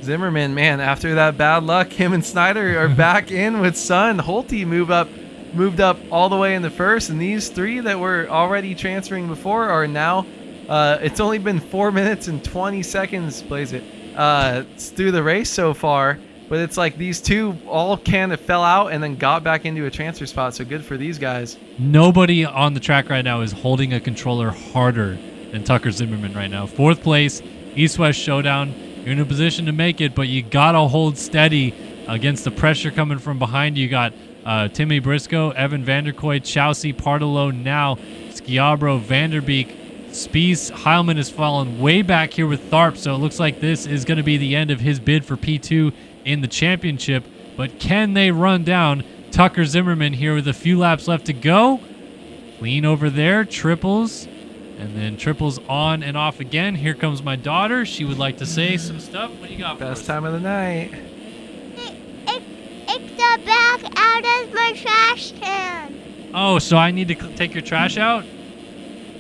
S2: Zimmerman, man, after that bad luck, him and Snyder are back in with Sun. Holty move up moved up all the way in the first, and these 3 that were already transferring before are now. It's only been 4 minutes and 20 seconds, plays it, through the race so far. But it's like these 2 all kind of fell out and then got back into a transfer spot. So good for these guys.
S1: Nobody on the track right now is holding a controller harder than Tucker Zimmerman right now. 4th place, East-West Showdown. You're in a position to make it, but you got to hold steady against the pressure coming from behind you. You got Timmy Briscoe, Evan Vanderkoy, Chelsea, Partolo, now Schiabro, Vanderbeek, Spies. Heilman has fallen way back here with Tharp, so it looks like this is going to be the end of his bid for P2 in the championship. But can they run down Tucker Zimmerman here with a few laps left to go? Clean over there, triples, and then triples on and off again. Here comes my daughter. She would like to say some stuff. What do you got for us?
S2: Best time of the night.
S4: It's the back out of my trash can.
S1: Oh, so I need to take your trash out?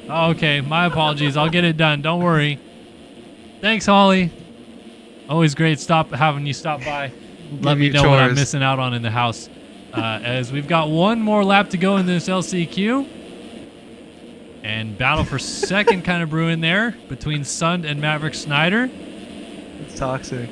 S1: Oh, okay, my apologies. I'll get it done. Don't worry. Thanks, Holly. Always great having you stop by. Let me know what I'm missing out on in the house. As we've got one more lap to go in this LCQ. And battle for second kind of brewing there between Sund and Maverick Snyder.
S2: It's toxic.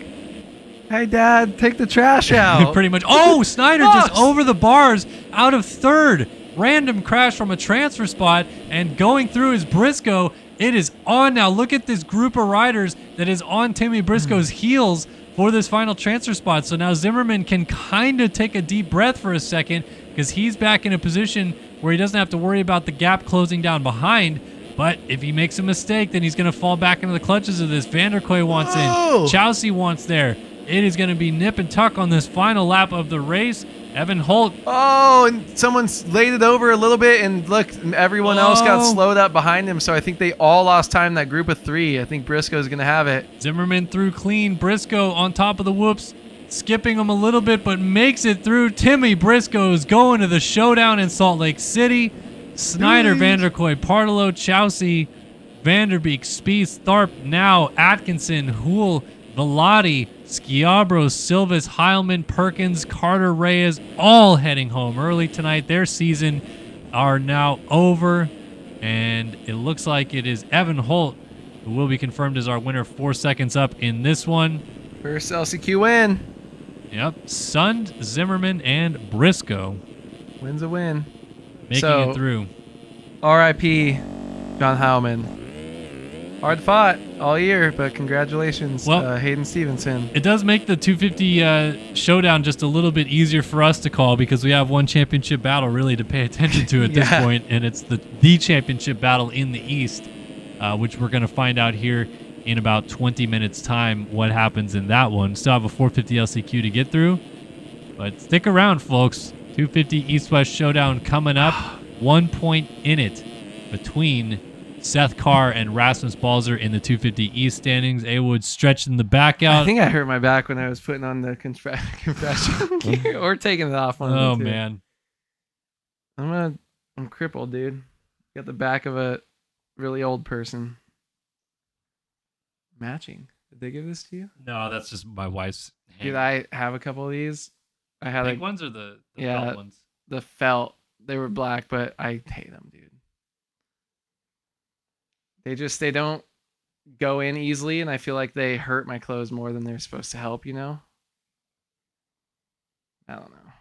S2: Hey, Dad, take the trash out.
S1: Pretty much. Oh, Snyder just over the bars out of 3rd. Random crash from a transfer spot, and going through is Briscoe. It is on now. Look at this group of riders that is on Timmy Briscoe's heels for this final transfer spot. So now Zimmerman can kind of take a deep breath for a second because he's back in a position where he doesn't have to worry about the gap closing down behind. But if he makes a mistake, then he's going to fall back into the clutches of this. Vanderkoy wants in. Chelsea wants there. It is going to be nip and tuck on this final lap of the race. Evan Holt.
S2: Oh, and someone's laid it over a little bit, and look, everyone else got slowed up behind him, so I think they all lost time in that group of 3. I think Briscoe's going to have it.
S1: Zimmerman through clean. Briscoe on top of the whoops, skipping him a little bit, but makes it through. Timmy Briscoe's going to the showdown in Salt Lake City. Snyder, Vanderkoy, Partolo, Chelsea, Vanderbeek, Spieth, Tharp, now Atkinson, Houle, Velati, Schiabro, Silvas, Heilman, Perkins, Carter, Reyes, all heading home early tonight. Their season are now over, and it looks like it is Evan Holt who will be confirmed as our winner 4 seconds up in this one.
S2: First LCQ win.
S1: Yep, Sund, Zimmerman, and Briscoe.
S2: Win's a win.
S1: Making it through.
S2: R.I.P. John Heilman. Hard fought all year, but congratulations, Hayden Stevenson.
S1: It does make the 250 showdown just a little bit easier for us to call because we have one championship battle really to pay attention to at this point, and it's the championship battle in the East, which we're going to find out here in about 20 minutes' time what happens in that one. Still have a 450 LCQ to get through, but stick around, folks. 250 East-West showdown coming up. 1 point in it between Seth Carr and Rasmus Balzer in the 250 East standings. A-Wood stretching the back out.
S2: I think I hurt my back when I was putting on the compression gear or taking it off.
S1: Oh, man.
S2: I'm crippled, dude. Got the back of a really old person. Matching. Did they give this to you?
S1: No, that's just my wife's hand.
S2: Did I have a couple of these? I had
S1: pink ones or the felt ones?
S2: The felt. They were black, but I hate them, dude. They don't go in easily, and I feel like they hurt my clothes more than they're supposed to help, you know? I don't know.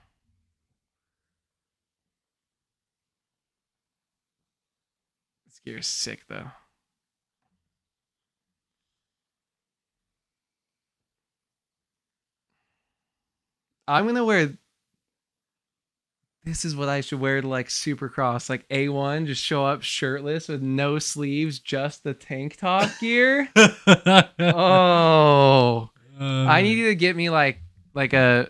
S2: This gear's sick, though. I'm going to wear... This is what I should wear to like Supercross, like A1, just show up shirtless with no sleeves, just the tank top gear. Oh, I need you to get me like a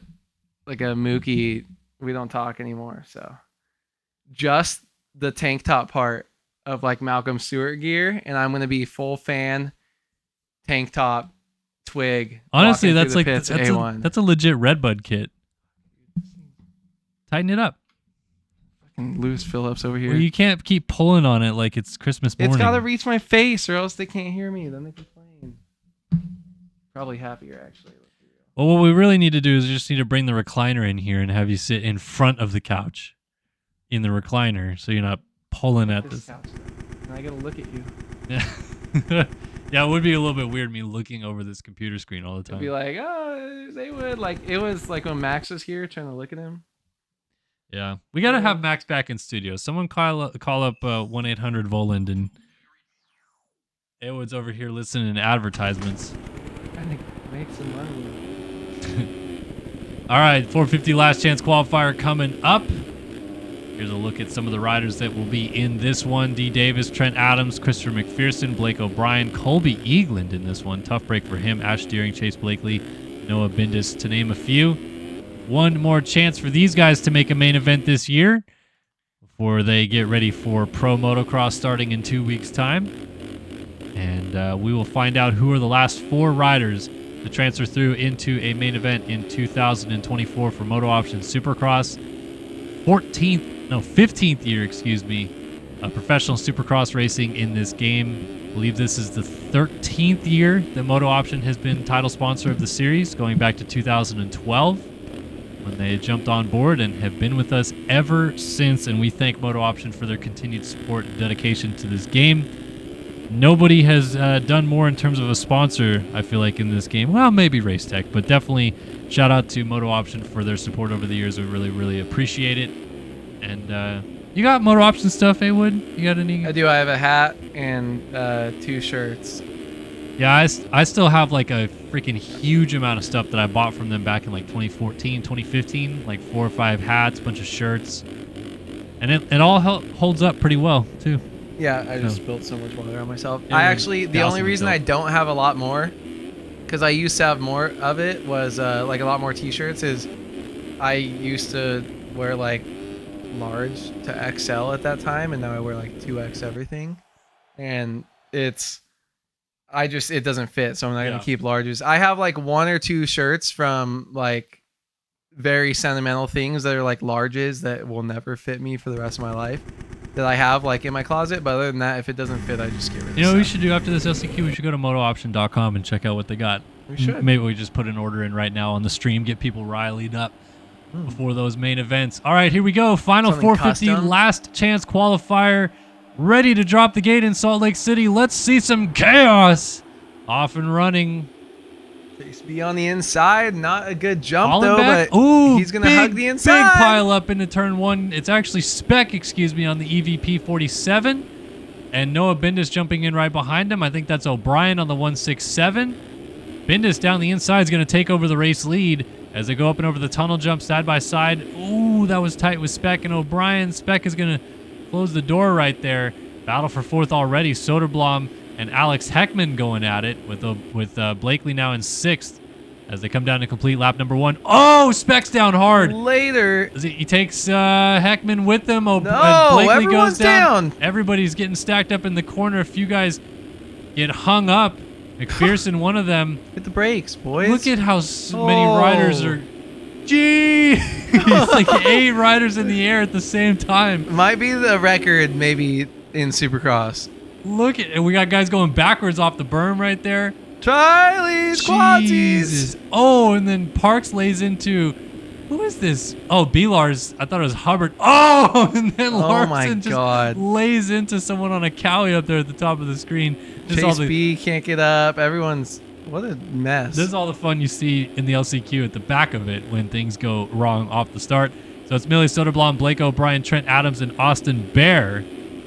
S2: Mookie. We don't talk anymore, so just the tank top part of like Malcolm Stewart gear, and I'm gonna be full fan tank top twig.
S1: Honestly, that's like that's a legit Redbud kit. Tighten it up.
S2: Loose Phillips over here.
S1: Well, you can't keep pulling on it like it's Christmas morning.
S2: It's got to reach my face or else they can't hear me. Then they complain. Probably happier, actually.
S1: Well, what we really need to do is just need to bring the recliner in here and have you sit in front of the couch. in the recliner, so you're not pulling at this.
S2: couch. And I gotta look at you.
S1: Yeah. Yeah, it would be a little bit weird me looking over this computer screen all the
S2: It'd
S1: time.
S2: be like, oh, they would like. It was like when Max was here trying to look at him.
S1: Yeah, we gotta have Max back in studio. Someone call up 1-800-VOLAND and Awood's over here listening to advertisements.
S2: Trying to make some money.
S1: All right, 450 last chance qualifier coming up. Here's a look at some of the riders that will be in this one. D. Davis, Trent Adams, Christopher McPherson, Blake O'Brien, Colby Eagland in this one. Tough break for him. Ash Deering, Chase Blakely, Noah Bindis, to name a few. One more chance for these guys to make a main event this year before they get ready for Pro Motocross starting in 2 weeks' time. And we will find out who are the last 4 riders to transfer through into a main event in 2024 for MotoOption Supercross. 15th year, of professional Supercross racing in this game. I believe this is the 13th year that MotoOption has been title sponsor of the series, going back to 2012 when they jumped on board and have been with us ever since. And we thank MotoOption for their continued support and dedication to this game. Nobody has done more in terms of a sponsor, I feel like, in this game. Well, maybe Race Tech, but definitely shout out to MotoOption for their support over the years. We really, really appreciate it. And you got MotoOption stuff, Wood? You got any?
S2: I do. I have a hat and 2 shirts.
S1: Yeah, I still have like a freaking huge amount of stuff that I bought from them back in like 2014, 2015, like 4 or 5 hats, bunch of shirts. And it all holds up pretty well, too.
S2: Yeah, I just spilled so much water on myself.
S1: Yeah,
S2: I actually, the only reason
S1: yourself.
S2: I don't have a lot more, because I used to have more of it, was like a lot more t-shirts, is I used to wear like large to XL at that time, and now I wear like 2X everything. And it doesn't fit, so I'm not going to keep larges. I have like 1 or 2 shirts from like very sentimental things that are like larges that will never fit me for the rest of my life, that I have like in my closet. But other than that, if it doesn't fit, I just get rid of it.
S1: You know what we should do after this LCQ? We should go to MotoOption.com and check out what they got.
S2: We should.
S1: Maybe we just put an order in right now on the stream, get people riled up before those main events. All right, here we go. Final
S2: Something
S1: 450
S2: custom.
S1: last chance qualifier. Ready to drop the gate in Salt Lake City. Let's see some chaos. Off and running.
S2: Chase B on the inside, not a good jump
S1: Falling
S2: though,
S1: back.
S2: but
S1: Ooh,
S2: he's gonna
S1: big,
S2: hug the inside.
S1: Big pile up into turn 1. It's actually Spec, on the EVP 47. And Noah Bindis jumping in right behind him. I think that's O'Brien on the 167. Bindis down the inside is going to take over the race lead as they go up and over the tunnel jump side by side. Ooh, that was tight with Spec and O'Brien. Spec is going to close the door right there. Battle for 4th already. Soderblom and Alex Heckman going at it with Blakely now in 6th as they come down to complete lap number 1. Oh, Spec's down hard.
S2: Later.
S1: He takes Heckman with him.
S2: No,
S1: Blakely
S2: everyone's
S1: goes down.
S2: down.
S1: Everybody's getting stacked up in the corner. A few guys get hung up. McPherson, one of them.
S2: Hit the brakes, boys.
S1: Look at how many riders are. Gee, it's like 8 riders in the air at the same time.
S2: Might be the record, maybe in Supercross.
S1: Look at, and we got guys going backwards off the berm right there.
S2: Charlie's quadsies.
S1: Jesus. Oh, and then Parks lays into, who is this? Oh, B-Lars. I thought it was Hubbard. Oh, and then Larson just lays into someone on a Cowie up there at the top of the screen.
S2: Chase B can't get up. Everyone's, what a mess.
S1: This is all the fun you see in the LCQ at the back of it when things go wrong off the start. So it's Millie Soderblom, Blake O'Brien, Trent Adams, and Austin Bear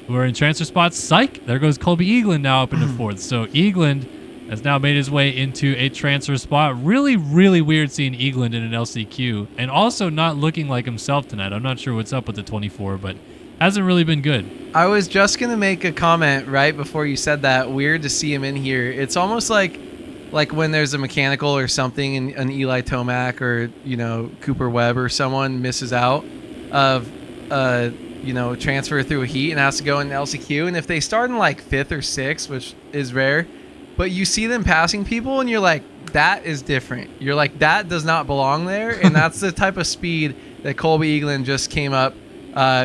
S1: who are in transfer spots. Psych! There goes Colby Eagland now up into 4th. So Eagland has now made his way into a transfer spot. Really, really weird seeing Eagland in an LCQ. And also not looking like himself tonight. I'm not sure what's up with the 24, but hasn't really been good.
S2: I was just going to make a comment right before you said that. Weird to see him in here. It's almost like when there's a mechanical or something and an Eli Tomac or, Cooper Webb or someone misses out of transfer through a heat and has to go in the LCQ. And if they start in like 5th or 6th, which is rare, but you see them passing people and you're like, that is different. You're like, that does not belong there. And that's the type of speed that Colby Eagland just came up,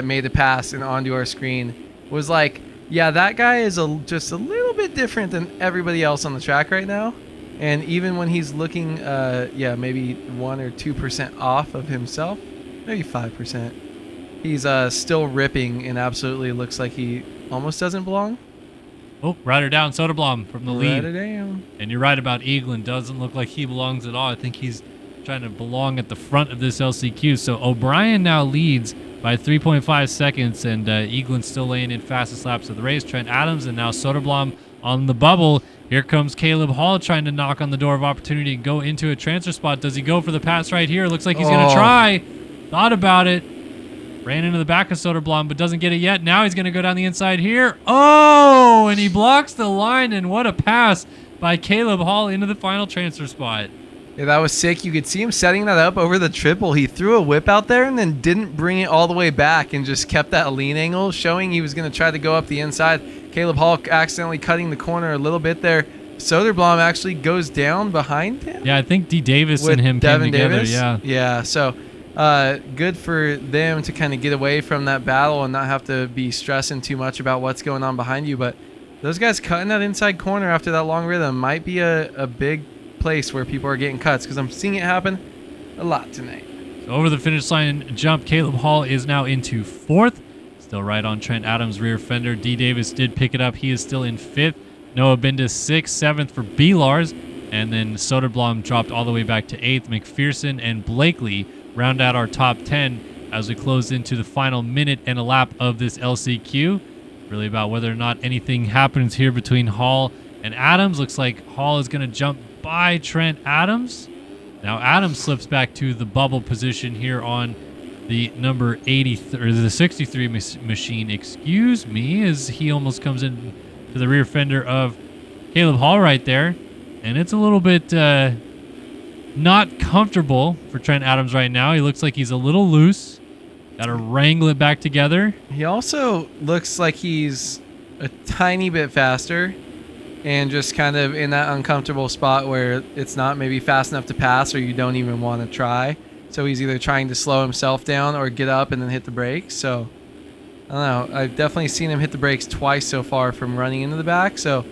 S2: made the pass and onto our screen. Was like, yeah, that guy is just a little bit different than everybody else on the track right now. And even when he's looking, maybe 1 or 2% off of himself, maybe 5%. He's still ripping and absolutely looks like he almost doesn't belong.
S1: Oh, rider down, Soderblom from the lead.
S2: Rider down.
S1: And you're right about Eaglin. Doesn't look like he belongs at all. I think he's trying to belong at the front of this LCQ. So O'Brien now leads by 3.5 seconds, and Eaglin's still laying in fastest laps of the race. Trent Adams and now Soderblom on the bubble. Here comes Caleb Hall trying to knock on the door of opportunity and go into a transfer spot. Does he go for the pass right here? Looks like he's going to try. Thought about it. Ran into the back of Soderblom, but doesn't get it yet. Now he's going to go down the inside here. Oh, and he blocks the line, and what a pass by Caleb Hall into the final transfer spot.
S2: Yeah, that was sick. You could see him setting that up over the triple. He threw a whip out there and then didn't bring it all the way back and just kept that lean angle, showing he was going to try to go up the inside. Caleb Hall accidentally cutting the corner a little bit there. Soderblom actually goes down behind him.
S1: Yeah, I think D. Davis and him
S2: Devin
S1: came together.
S2: Davis.
S1: Yeah.
S2: Yeah, so good for them to kind of get away from that battle and not have to be stressing too much about what's going on behind you. But those guys cutting that inside corner after that long rhythm might be a big place where people are getting cuts, because I'm seeing it happen a lot tonight.
S1: So over the finish line jump, Caleb Hall is now into 4th. Still right on Trent Adams' rear fender. D. Davis did pick it up. He is still in 5th. Noah Bindis 6th, 7th for B-Lars. And then Soderblom dropped all the way back to 8th. McPherson and Blakely round out our top 10 as we close into the final minute and a lap of this LCQ. Really about whether or not anything happens here between Hall and Adams. Looks like Hall is going to jump by Trent Adams. Now Adams slips back to the bubble position here on the number 80 or the 63 machine, excuse me, as he almost comes in to the rear fender of Caleb Hall right there. And it's a little bit not comfortable for Trent Adams right now. He looks like he's a little loose. Got to wrangle it back together.
S2: He also looks like he's a tiny bit faster and just kind of in that uncomfortable spot where it's not maybe fast enough to pass or you don't even want to try. So he's either trying to slow himself down or get up and then hit the brakes. So I don't know. I've definitely seen him hit the brakes twice so far from running into the back. So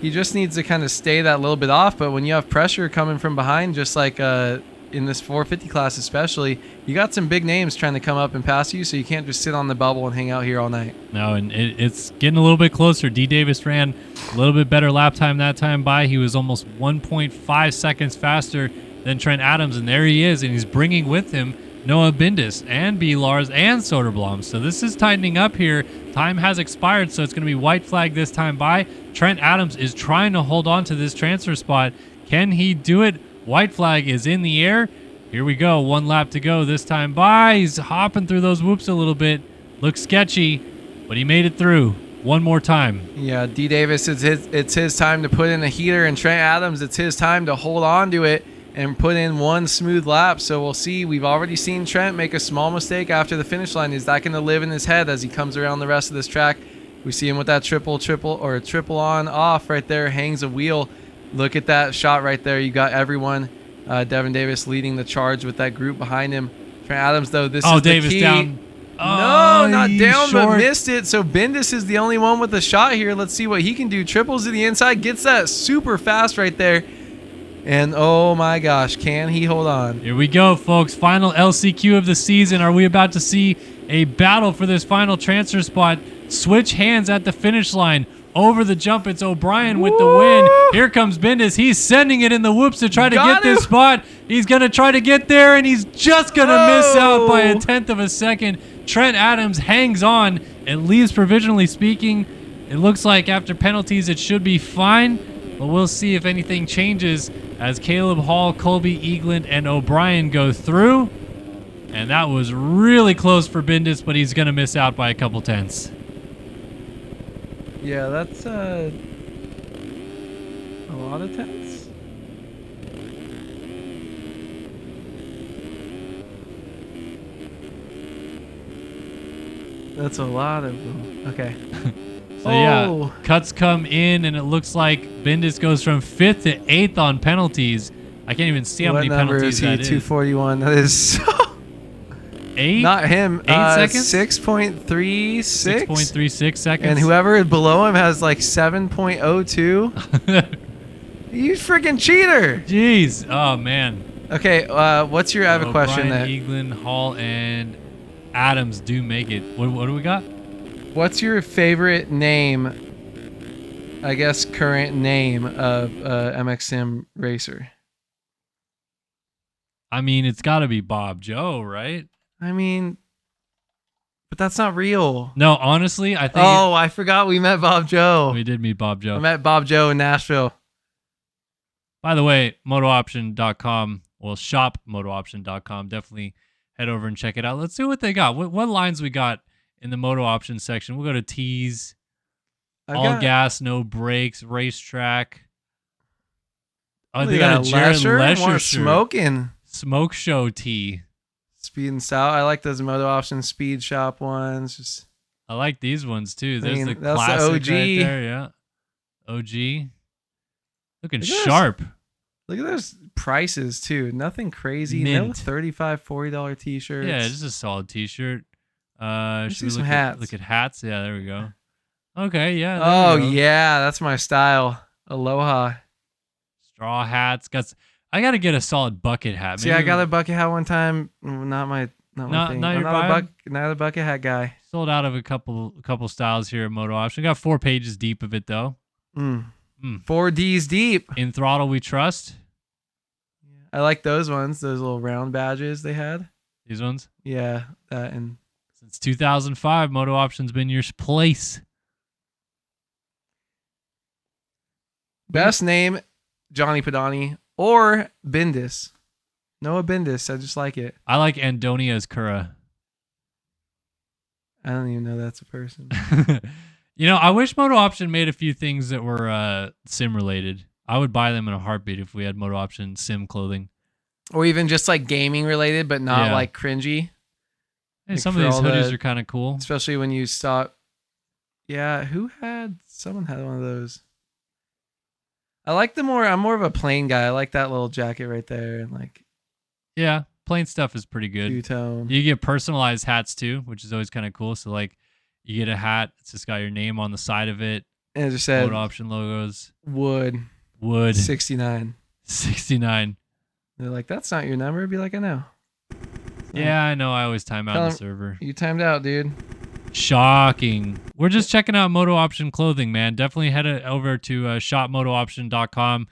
S2: he just needs to kind of stay that little bit off. But when you have pressure coming from behind, just like in this 450 class especially, you got some big names trying to come up and pass you, so you can't just sit on the bubble and hang out here all night.
S1: No, and it's getting a little bit closer. D. Davis ran a little bit better lap time that time by. He was almost 1.5 seconds faster than Trent Adams, and there he is, and he's bringing with him Noah Bindis and B. Lars and Soderblom. So this is tightening up here. Time has expired, so it's going to be white flag this time by. Trent Adams is trying to hold on to this transfer spot. Can he do it? White flag is in the air. Here we go. 1 lap to go this time by. He's hopping through those whoops a little bit. Looks sketchy, but he made it through. One more time.
S2: Yeah, D. Davis, it's his time to put in a heater, and Trent Adams, it's his time to hold on to it and put in one smooth lap. So we'll see. We've already seen Trent make a small mistake after the finish line. Is that going to live in his head as he comes around the rest of this track? We see him with that triple on off right there, hangs a wheel. Look at that shot right there. You got everyone. Devin Davis leading the charge with that group behind him. Trent Adams, though, this is
S1: Davis
S2: the key.
S1: Down.
S2: No, not down,
S1: short.
S2: but missed it. So Bindis is the only one with a shot here. Let's see what he can do. Triples to the inside, gets that super fast right there. And oh my gosh, can he hold on?
S1: Here we go, folks. Final LCQ of the season. Are we about to see a battle for this final transfer spot? Switch hands at the finish line. Over the jump, it's O'Brien with the win. Here comes Bindis. He's sending it in the whoops to try to get this spot. He's going to try to get there, and he's just going to miss out by 1/10 of a second. Trent Adams hangs on and leaves provisionally speaking. It looks like after penalties it should be fine, but we'll see if anything changes as Caleb Hall, Colby Eagland, and O'Brien go through. And that was really close for Bindis, but he's going to miss out by a couple tenths.
S2: Yeah, that's a lot of tenths. That's a lot of them. Okay.
S1: So yeah, cuts come in, and it looks like Bindis goes from 5th to 8th on penalties. I can't even see how many penalties that is.
S2: 241. That is so...
S1: 8?
S2: Not him.
S1: 8 seconds?
S2: 6.36.
S1: 6.36 seconds.
S2: And whoever below him has like 7.02. You freaking cheater.
S1: Jeez. Oh, man.
S2: Okay, what's your... I have a question
S1: O'Brien,
S2: that...
S1: Eagland, Hall, and Adams do make it. What do we got?
S2: What's your favorite name, I guess current name of MX Sim racer?
S1: I mean, it's got to be Bob Joe, right?
S2: I mean, but that's not real.
S1: No, honestly, I think
S2: Oh, I forgot we met Bob Joe.
S1: we did meet Bob
S2: I
S1: Joe.
S2: met Bob Joe in Nashville.
S1: By the way, MotoOption.com, well, shop MotoOption.com. Definitely head over and check it out. Let's see what they got. What lines we got in the Moto Option section. We'll go to tees, all gas, no brakes, racetrack. Oh, they got a Jared Lesher
S2: more
S1: shirt.
S2: smoking.
S1: Smoke show tee.
S2: Speed and South. I like those Moto Option Speed Shop ones. Just
S1: I like these ones too. There's the
S2: that's the
S1: classic
S2: OG.
S1: right there. Yeah, OG. Looking
S2: Look at
S1: sharp.
S2: Look at those prices too. Nothing crazy.
S1: Mint.
S2: No $35, $40 t-shirts.
S1: Yeah, just a solid T-shirt.
S2: Let's
S1: Should
S2: do
S1: we
S2: some
S1: look
S2: hats.
S1: Look at hats. Yeah, there we go. Okay, yeah. there
S2: Oh
S1: we go.
S2: yeah, that's my style. Aloha.
S1: Straw hats. I got to get a solid bucket hat.
S2: See, I got a bucket hat one time. Not my
S1: Not
S2: thing.
S1: your
S2: I'm
S1: vibe?
S2: not a bucket hat guy.
S1: Sold out of a couple styles here at Moto Option. Got 4 pages deep of it though.
S2: 4 D's deep.
S1: In throttle we trust.
S2: I like those ones. Those little round badges they had.
S1: These ones.
S2: Yeah, that and
S1: Since 2005, Moto Option's been your place.
S2: best name, Johnny Padani or Bendis. Noah Bendis. I just like it.
S1: I like Andonia's Kura.
S2: I don't even know that's a person.
S1: You know, I wish Moto Option made a few things that were sim related. I would buy them in a heartbeat if we had Moto Option sim clothing.
S2: Or even just like gaming related, but not
S1: Yeah.
S2: like cringy.
S1: Hey,
S2: Like
S1: some of
S2: for
S1: these
S2: all
S1: hoodies
S2: the-
S1: are kind of cool.
S2: Especially when you stop. Yeah, someone had one of those. I like I'm more of a plain guy. I like that little jacket right there and like
S1: Yeah, plain stuff is pretty good.
S2: two-tone.
S1: You get personalized hats too, which is always kind of cool. So like, you get a hat, it's just got your name on the side of it.
S2: And it just said
S1: Moto Option logos.
S2: wood
S1: Wood
S2: 69.
S1: 69.
S2: They're like, that's not your number. Be like, I know.
S1: Yeah, I know. I always time out
S2: Tell
S1: the
S2: 'em-
S1: server.
S2: You timed out, dude.
S1: Shocking. We're just checking out Moto Option clothing, man. Definitely head over to shopmotooption.com.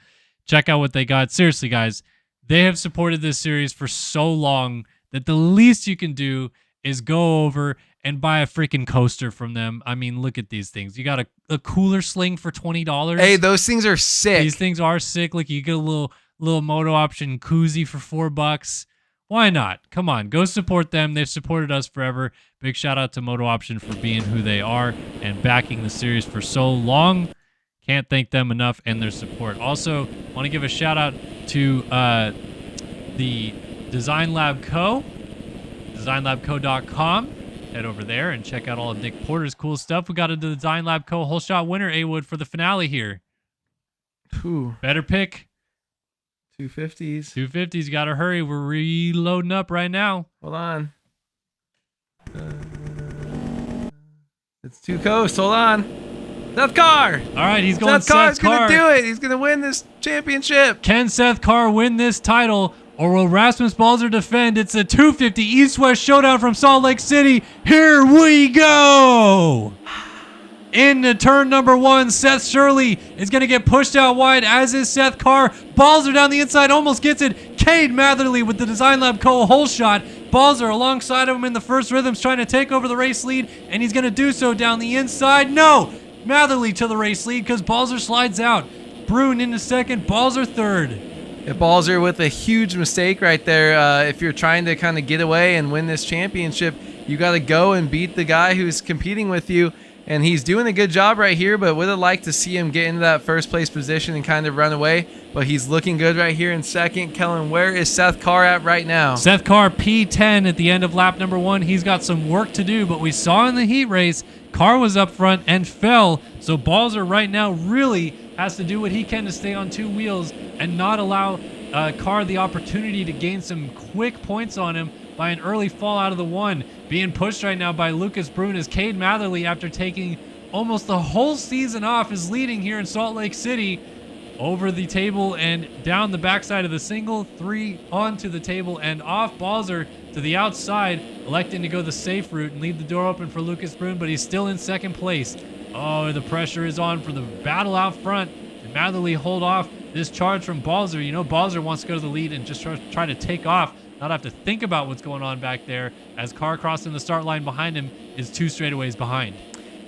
S1: Check out what they got. Seriously, guys, they have supported this series for so long that the least you can do is go over and buy a freaking coaster from them. I mean, look at these things. You got a cooler sling for $20.
S2: Hey, those things are sick.
S1: These things are sick. Like, you get a little Moto Option koozie for $4. Why not? Come on, go support them. They've supported us forever. Big shout out to Moto Option for being who they are and backing the series for so long. Can't thank them enough and their support. Also, want to give a shout out to the Design Lab Co. DesignLabCo.com. Head over there and check out all of Nick Porter's cool stuff. We got a Design Lab Co. whole shot winner, A-Wood, for the finale here.
S2: Ooh,
S1: Better pick.
S2: 250s.
S1: 250s, gotta hurry. We're reloading up right now.
S2: Hold on. It's 2 coast. Hold on. Seth Carr.
S1: All right, he's going
S2: Seth Carr's
S1: Seth Carr.
S2: going to do it. He's going to win this championship.
S1: Can Seth Carr win this title, or will Rasmus Balzer defend? It's a 250 East-West showdown from Salt Lake City. Here we go. Into turn number 1, Seth Shirley is going to get pushed out wide, as is Seth Carr. Balzer down the inside, almost gets it. Cade Matherly with the Design Lab Co. hole shot. Balzer alongside of him in the first rhythms, trying to take over the race lead, and he's going to do so down the inside. No! Matherly to the race lead because Balzer slides out. Brune into second, Balzer third.
S2: Yeah, Balzer with a huge mistake right there. If you're trying to kind of get away and win this championship, you got to go and beat the guy who's competing with you. And he's doing a good job right here, but would have liked to see him get into that first place position and kind of run away. But he's looking good right here in second. Kellen, where is Seth Carr at right now?
S1: Seth Carr P10 at the end of lap number 1. He's got some work to do, but we saw in the heat race, Carr was up front and fell. So Balzer right now really has to do what he can to stay on 2 wheels and not allow Carr the opportunity to gain some quick points on him by an early fall out of the 1. Being pushed right now by Lucas Brune as Cade Matherly, after taking almost the whole season off, is leading here in Salt Lake City. over the table and down the backside of the single, 3 onto the table and off. Balzer to the outside, electing to go the safe route and leave the door open for Lucas Brune, but he's still in second place. Oh, the pressure is on for the battle out front. Can Matherly hold off this charge from Balzer? You know, Balzer wants to go to the lead and just try to take off, not have to think about what's going on back there, as Carr crossing the start line behind him is 2 straightaways behind.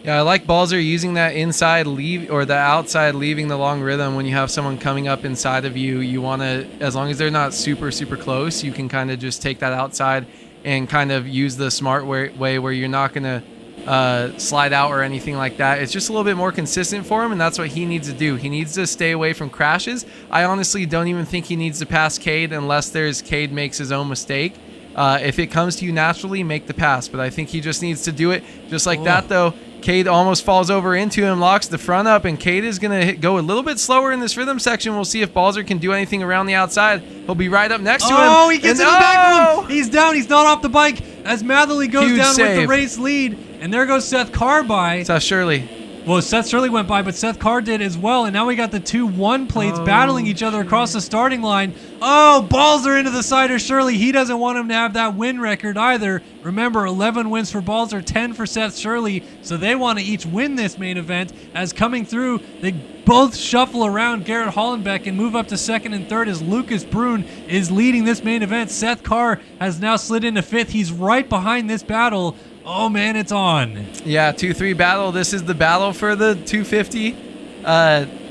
S2: Yeah, I like Balzer using that inside leave or the outside leaving the long rhythm. When you have someone coming up inside of you, you want to, as long as they're not super close, you can kind of just take that outside and kind of use the smart way where you're not going to slide out or anything like that. It's just a little bit more consistent for him, and that's what he needs to do. He needs to stay away from crashes. I honestly don't even think he needs to pass Cade unless Cade makes his own mistake. If it comes to you naturally, make the pass, but I think he just needs to do it just like that, though. Cade almost falls over into him, locks the front up, and Cade is going to go a little bit slower in this rhythm section. We'll see if Balzer can do anything around the outside. He'll be right up next to him.
S1: Oh, he gets in the back of him. He's down. He's not off the bike as Matherly goes
S2: Huge
S1: down
S2: save.
S1: with the race lead. And there goes Seth Carr by.
S2: Seth Shirley.
S1: Well, Seth Shirley went by, but Seth Carr did as well. And now we got the 2 1 plates battling each other across the starting line. Oh, Balzer into the side of Shirley. He doesn't want him to have that win record either. Remember, 11 wins for Balzer, 10 for Seth Shirley. So they want to each win this main event. As coming through, they both shuffle around Garrett Hollenbeck and move up to second and third as Lucas Brune is leading this main event. Seth Carr has now slid into 5th. He's right behind this battle. Oh, man, it's on.
S2: Yeah, 2-3 battle. This is the battle for the 250.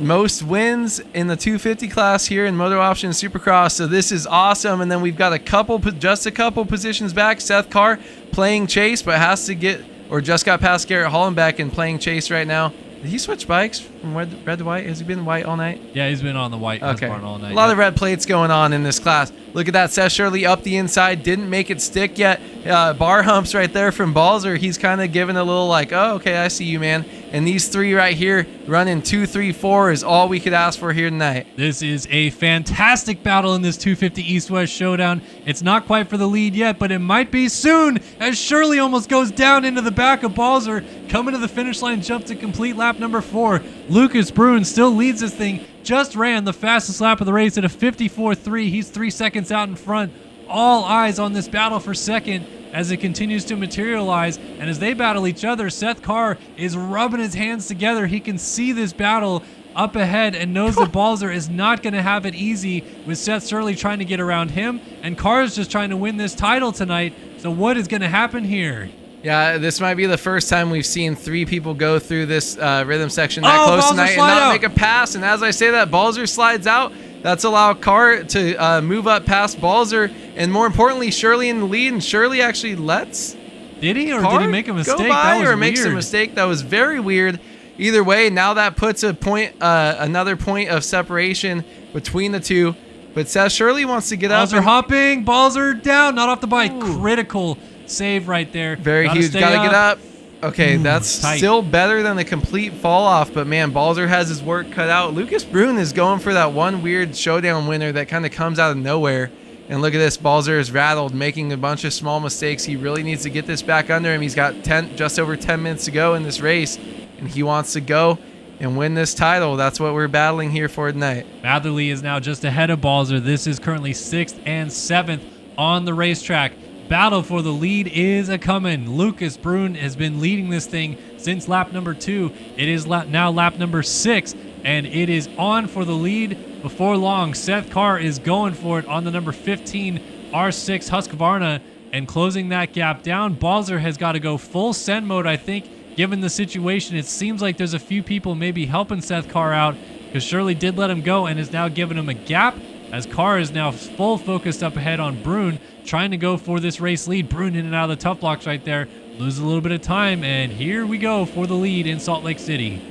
S2: Most wins in the 250 class here in MotoOption Supercross. So this is awesome. And then we've got just a couple positions back. Seth Carr playing chase, but has to get, or just got past Garrett Hollenbeck and playing chase right now. Did he switch bikes from red to white? Has he been white all night?
S1: Yeah, he's been on the white
S2: okay.
S1: all night.
S2: A lot of red plates going on in this class. Look at that. Seth Shirley up the inside. Didn't make it stick yet. Bar humps right there from Balzer. He's kind of giving a little like, oh, okay, I see you, man. And these 3 right here running 2, 3, 4 is all we could ask for here tonight.
S1: This is a fantastic battle in this 250 East-West Showdown. It's not quite for the lead yet, but it might be soon as Shirley almost goes down into the back of Balzer. Coming to the finish line, jump to complete lap number 4. Lucas Brune still leads this thing. Just ran the fastest lap of the race at a 54.3. He's 3 seconds out in front. All eyes on this battle for second as it continues to materialize. And as they battle each other, Seth Carr is rubbing his hands together. He can see this battle up ahead and knows that Balzer is not going to have it easy with Seth Shirley trying to get around him. And Carr is just trying to win this title tonight. So what is going to happen here?
S2: Yeah, this might be the first time we've seen 3 people go through this rhythm section that close
S1: Balzer
S2: tonight and not make a pass. And as I say that, Balzer slides out. That's allowed Carr to move up past Balzer. And more importantly, Shirley in the lead. And Shirley actually lets
S1: Did he, or
S2: Carr
S1: did he make a mistake?
S2: go by,
S1: That was
S2: or makes a
S1: weird.
S2: mistake. That was very weird. Either way, now that puts a point, another point of separation between the 2. But Seth Shirley wants to get up.
S1: Balzer hopping. Balzer down, not off the bike. Ooh. Critical save right there.
S2: Very huge. Gotta get up. Okay, that's
S1: tight.
S2: Still better than the complete fall off, but man, Balzer has his work cut out. Lucas Brune is going for that one weird showdown winner that kind of comes out of nowhere. And look at this, Balzer is rattled, making a bunch of small mistakes. He really needs to get this back under him. He's got just over 10 minutes to go in this race, and he wants to go and win this title. That's what we're battling here for tonight.
S1: Matherly is now just ahead of Balzer. This is currently 6th and 7th on the racetrack. Battle for the lead is a-coming. Lucas Brune has been leading this thing since lap number 2. It is now lap number 6, and it is on for the lead before long. Seth Carr is going for it on the number 15 R6 Husqvarna and closing that gap down. Balzer has got to go full send mode, I think, given the situation. It seems like there's a few people maybe helping Seth Carr out because Shirley did let him go and is now giving him a gap as Carr is now full focused up ahead on Brune, trying to go for this race lead. Brune in and out of the tough blocks right there. Loses a little bit of time, and here we go for the lead in Salt Lake City.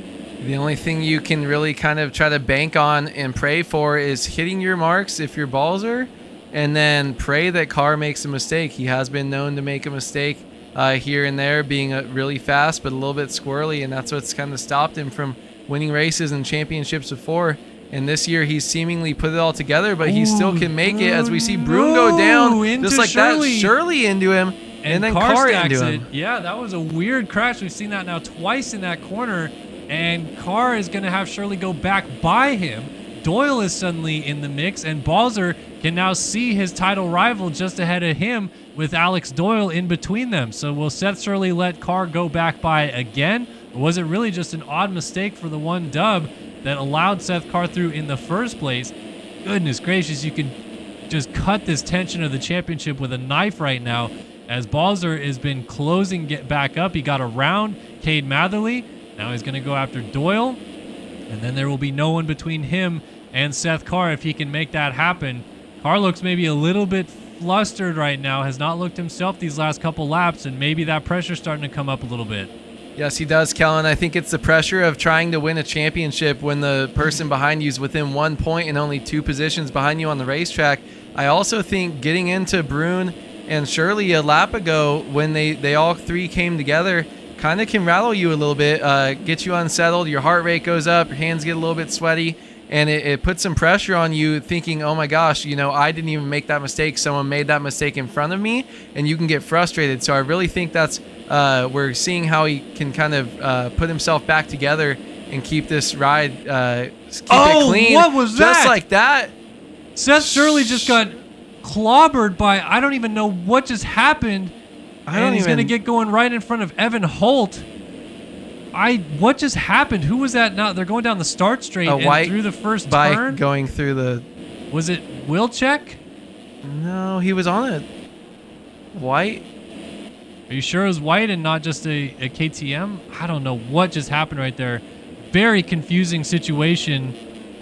S2: The only thing you can really kind of try to bank on and pray for is hitting your marks if you're Balzer, and then pray that Carr makes a mistake. He has been known to make a mistake here and there, being really fast but a little bit squirrely, and that's what's kind of stopped him from winning races and championships before. And this year he's seemingly put it all together, but he still can make it as we see Brune go down just like
S1: Shirley.
S2: that. Shirley into him, and then Carr into him.
S1: Yeah, that was a weird crash. We've seen that now twice in that corner, and Carr is going to have Shirley go back by him. Doyle is suddenly in the mix, and Balzer can now see his title rival just ahead of him with Alex Doyle in between them. So will Seth Shirley let Carr go back by again? Or was it really just an odd mistake for the one dub that allowed Seth Carr through in the first place? Goodness gracious, you can just cut this tension of the championship with a knife right now, as Balzer has been closing back up. He got around Cade Matherly. Now he's going to go after Doyle. And then there will be no one between him and Seth Carr if he can make that happen. Carr looks maybe a little bit flustered right now, has not looked himself these last couple laps, and maybe that pressure's starting to come up a little bit.
S2: Yes, he does, Kellen. I think it's the pressure of trying to win a championship when the person behind you is within 1 point and only 2 positions behind you on the racetrack. I also think getting into Brune and Shirley a lap ago when they all three came together kind of can rattle you a little bit, get you unsettled, your heart rate goes up, your hands get a little bit sweaty, and it puts some pressure on you thinking, oh my gosh, I didn't even make that mistake. Someone made that mistake in front of me, and you can get frustrated. So I really think that's we're seeing how he can kind of put himself back together and keep this ride, keep it clean.
S1: What was that?
S2: Just like that.
S1: Seth Shirley just got clobbered by, I don't even know what just happened. He's going to get going right in front of Evan Holt. What just happened? Who was that now? They're going down the start straight and through the first
S2: bike
S1: turn.
S2: Going through the...
S1: Was it Wilczek?
S2: No, he was on a white.
S1: Are you sure it was white and not just a KTM? I don't know what just happened right there. Very confusing situation.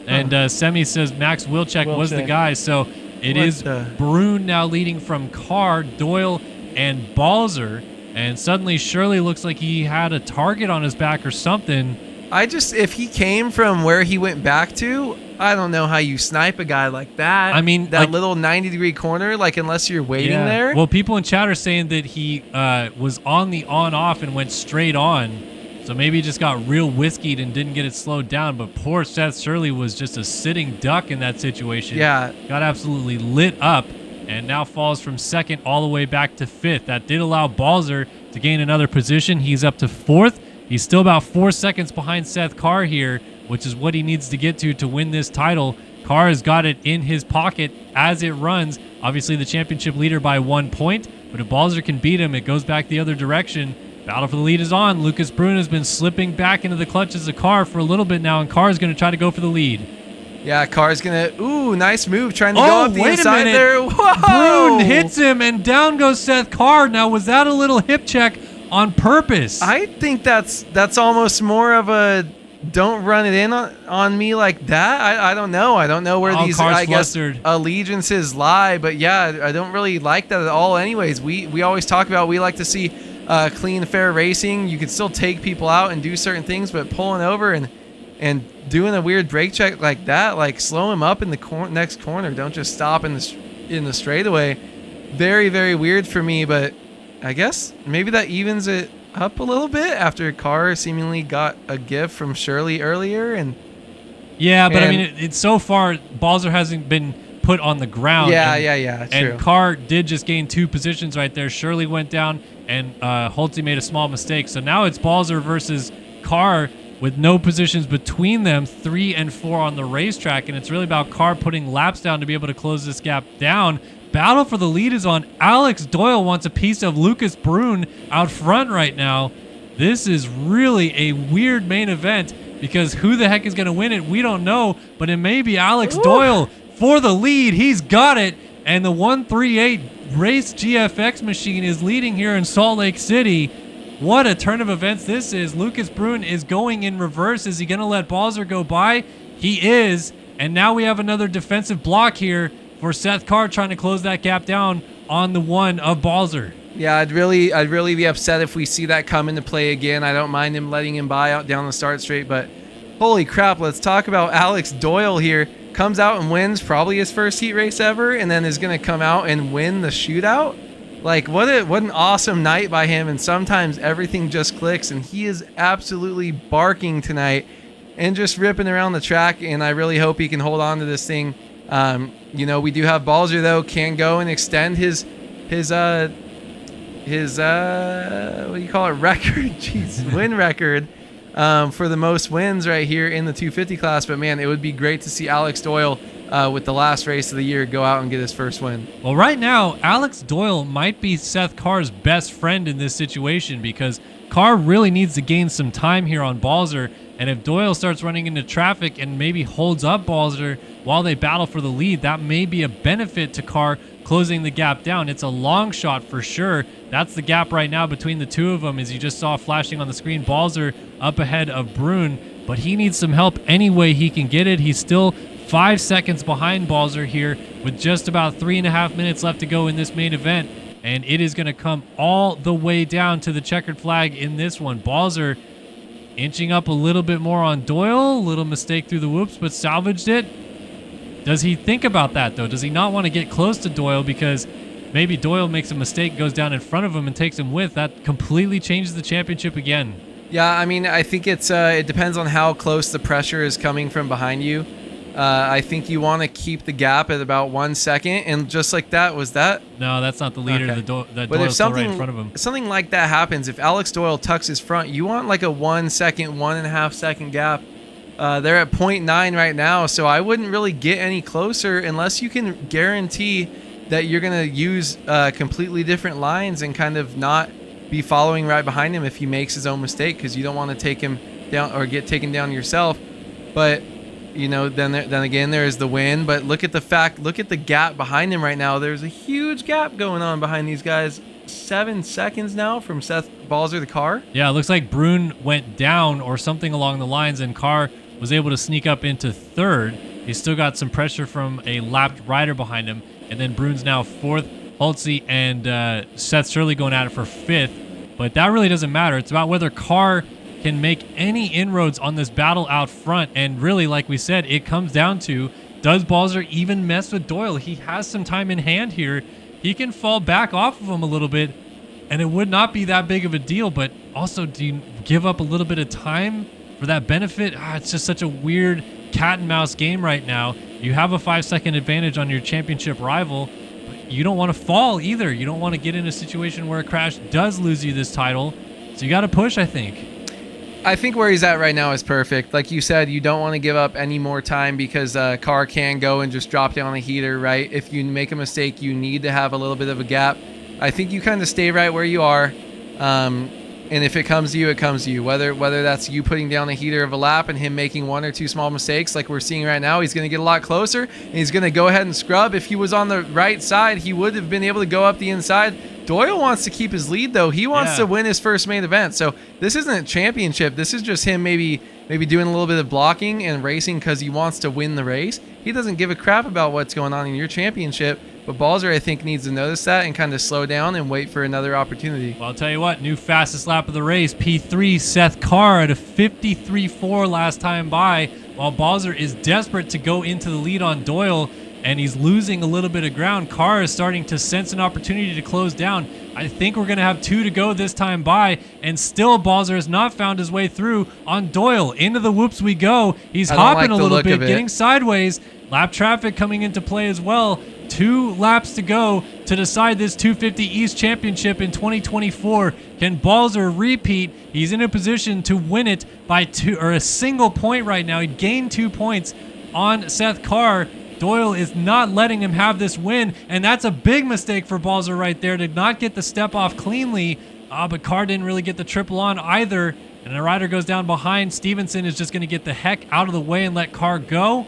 S1: And Semi says Max Wilczek was the guy. So it is Brune now leading from Carr, Doyle, and Balzer. And suddenly Shirley looks like he had a target on his back or something.
S2: If he came from where he went back to, I don't know how you snipe a guy like that.
S1: I mean,
S2: that little 90-degree corner, unless you're waiting there.
S1: Well, people in chat are saying that he was on the on-off and went straight on. So maybe he just got real whiskeyed and didn't get it slowed down. But poor Seth Shirley was just a sitting duck in that situation.
S2: Yeah.
S1: Got absolutely lit up and now falls from second all the way back to fifth. That did allow Balzer to gain another position. He's up to fourth. He's still about 4 seconds behind Seth Carr here, which is what he needs to get to win this title. Carr has got it in his pocket as it runs. Obviously the championship leader by 1 point, but if Balzer can beat him, it goes back the other direction. Battle for the lead is on. Lucas Brune has been slipping back into the clutches of Carr for a little bit now, and Carr is going to try to go for the lead.
S2: Yeah, Carr's going to... Ooh, nice move trying to go up the inside there.
S1: Whoa! Brune hits him, and down goes Seth Carr. Now, was that a little hip check on purpose?
S2: I think that's almost more of a don't run it in on me like that. I don't know. I don't know where these, I guess, allegiances lie. But, yeah, I don't really like that at all anyways. We always talk about we like to see clean, fair racing. You can still take people out and do certain things, but pulling over and doing a weird brake check like that, slow him up in the next corner. Don't just stop in the straightaway. Very, very weird for me, but I guess maybe that evens it up a little bit after Carr seemingly got a gift from Shirley earlier.
S1: Yeah, but I mean, it's so far, Balzer hasn't been put on the ground.
S2: Yeah, true.
S1: And Carr did just gain 2 positions right there. Shirley went down, and Holtze made a small mistake. So now it's Balzer versus Carr with no positions between them, 3 and 4 on the racetrack, and it's really about Carr putting laps down to be able to close this gap down. Battle for the lead is on. Alex Doyle wants a piece of Lucas Brune out front right now. This is really a weird main event because who the heck is going to win it? We don't know, but it may be Alex Doyle for the lead. He's got it, and the 138 Race GFX machine is leading here in Salt Lake City. What a turn of events this is. Lucas Brune is going in reverse. Is he going to let Balzer go by? He is, and now we have another defensive block here for Seth Carr trying to close that gap down on the one of Balzer.
S2: Yeah, I'd really be upset if we see that come into play again. I don't mind him letting him by out down the start straight, but holy crap, let's talk about Alex Doyle here. Comes out and wins probably his first heat race ever, and then is going to come out and win the shootout. What an awesome night by him, and sometimes everything just clicks, and he is absolutely barking tonight and just ripping around the track, and I really hope he can hold on to this thing. We do have Balzer, though, can go and extend his what do you call it, record? Jeez, win record. for the most wins right here in the 250 class. But man, it would be great to see Alex Doyle with the last race of the year go out and get his first win.
S1: Well, right now, Alex Doyle might be Seth Carr's best friend in this situation because Carr really needs to gain some time here on Balzer. And if Doyle starts running into traffic and maybe holds up Balzer while they battle for the lead, that may be a benefit to Carr closing the gap down. It's a long shot for sure. That's the gap right now between the two of them, as you just saw flashing on the screen. Balzer up ahead of Brune, but he needs some help any way he can get it. He's still 5 seconds behind Balzer here with just about 3.5 minutes left to go in this main event. And it is going to come all the way down to the checkered flag in this one. Balzer inching up a little bit more on Doyle. Little mistake through the whoops, but salvaged it. Does he think about that, though? Does he not want to get close to Doyle because maybe Doyle makes a mistake, goes down in front of him, and takes him with? That completely changes the championship again.
S2: Yeah, I mean, I think it depends on how close the pressure is coming from behind you. I think you want to keep the gap at about 1 second, and just like that, was that?
S1: No, that's not the leader.
S2: Okay.
S1: But
S2: Doyle's
S1: still right in front of him.
S2: Something like that happens, if Alex Doyle tucks his front, you want like a 1 second, 1.5 second gap. They're at 0.9 right now, so I wouldn't really get any closer unless you can guarantee that you're going to use completely different lines and kind of not be following right behind him if he makes his own mistake, because you don't want to take him down or get taken down yourself. But you know, then again, there is the win. But look at the gap behind him right now. There's a huge gap going on behind these guys. 7 seconds now from Seth Balzer, the Carr.
S1: Yeah, it looks like Brune went down or something along the lines, and Carr was able to sneak up into third. He's still got some pressure from a lapped rider behind him. And then Brune's now fourth. Holtze and Seth Shirley going at it for fifth. But that really doesn't matter. It's about whether Carr can make any inroads on this battle out front. And really, like we said, it comes down to, does Balzer even mess with Doyle? He has some time in hand here. He can fall back off of him a little bit, and it would not be that big of a deal. But also, do you give up a little bit of time for that benefit? It's just such a weird cat and mouse game right now. You have a 5-second advantage on your championship rival, but you don't want to fall either. You don't want to get in a situation where a crash does lose you this title. So you got to push, I think.
S2: I think where he's at right now is perfect. Like you said, you don't want to give up any more time because Carr can go and just drop down a heater, right? If you make a mistake, you need to have a little bit of a gap. I think you kind of stay right where you are. And if it comes to you, it comes to you. Whether that's you putting down a heater of a lap and him making 1 or 2 small mistakes like we're seeing right now, he's going to get a lot closer, and he's going to go ahead and scrub. If he was on the right side, he would have been able to go up the inside. Doyle wants to keep his lead, though. He wants to win his first main event. So this isn't a championship. This is just him maybe doing a little bit of blocking and racing because he wants to win the race. He doesn't give a crap about what's going on in your championship. But Balzer, I think, needs to notice that and kind of slow down and wait for another opportunity.
S1: Well, I'll tell you what, new fastest lap of the race, P3, Seth Carr at a 53.4 last time by, while Balzer is desperate to go into the lead on Doyle, and he's losing a little bit of ground. Carr is starting to sense an opportunity to close down. I think we're going to have 2 to go this time by, and still Balzer has not found his way through on Doyle. Into the whoops we go. He's hopping a little bit, getting sideways. Lap traffic coming into play as well. 2 laps to go to decide this 250 East Championship in 2024. Can Balzer repeat? He's in a position to win it by a single point right now. He gained 2 points on Seth Carr. Doyle is not letting him have this win, and that's a big mistake for Balzer right there to not get the step off cleanly. But Carr didn't really get the triple on either, and the rider goes down behind. Stevenson is just going to get the heck out of the way and let Carr go.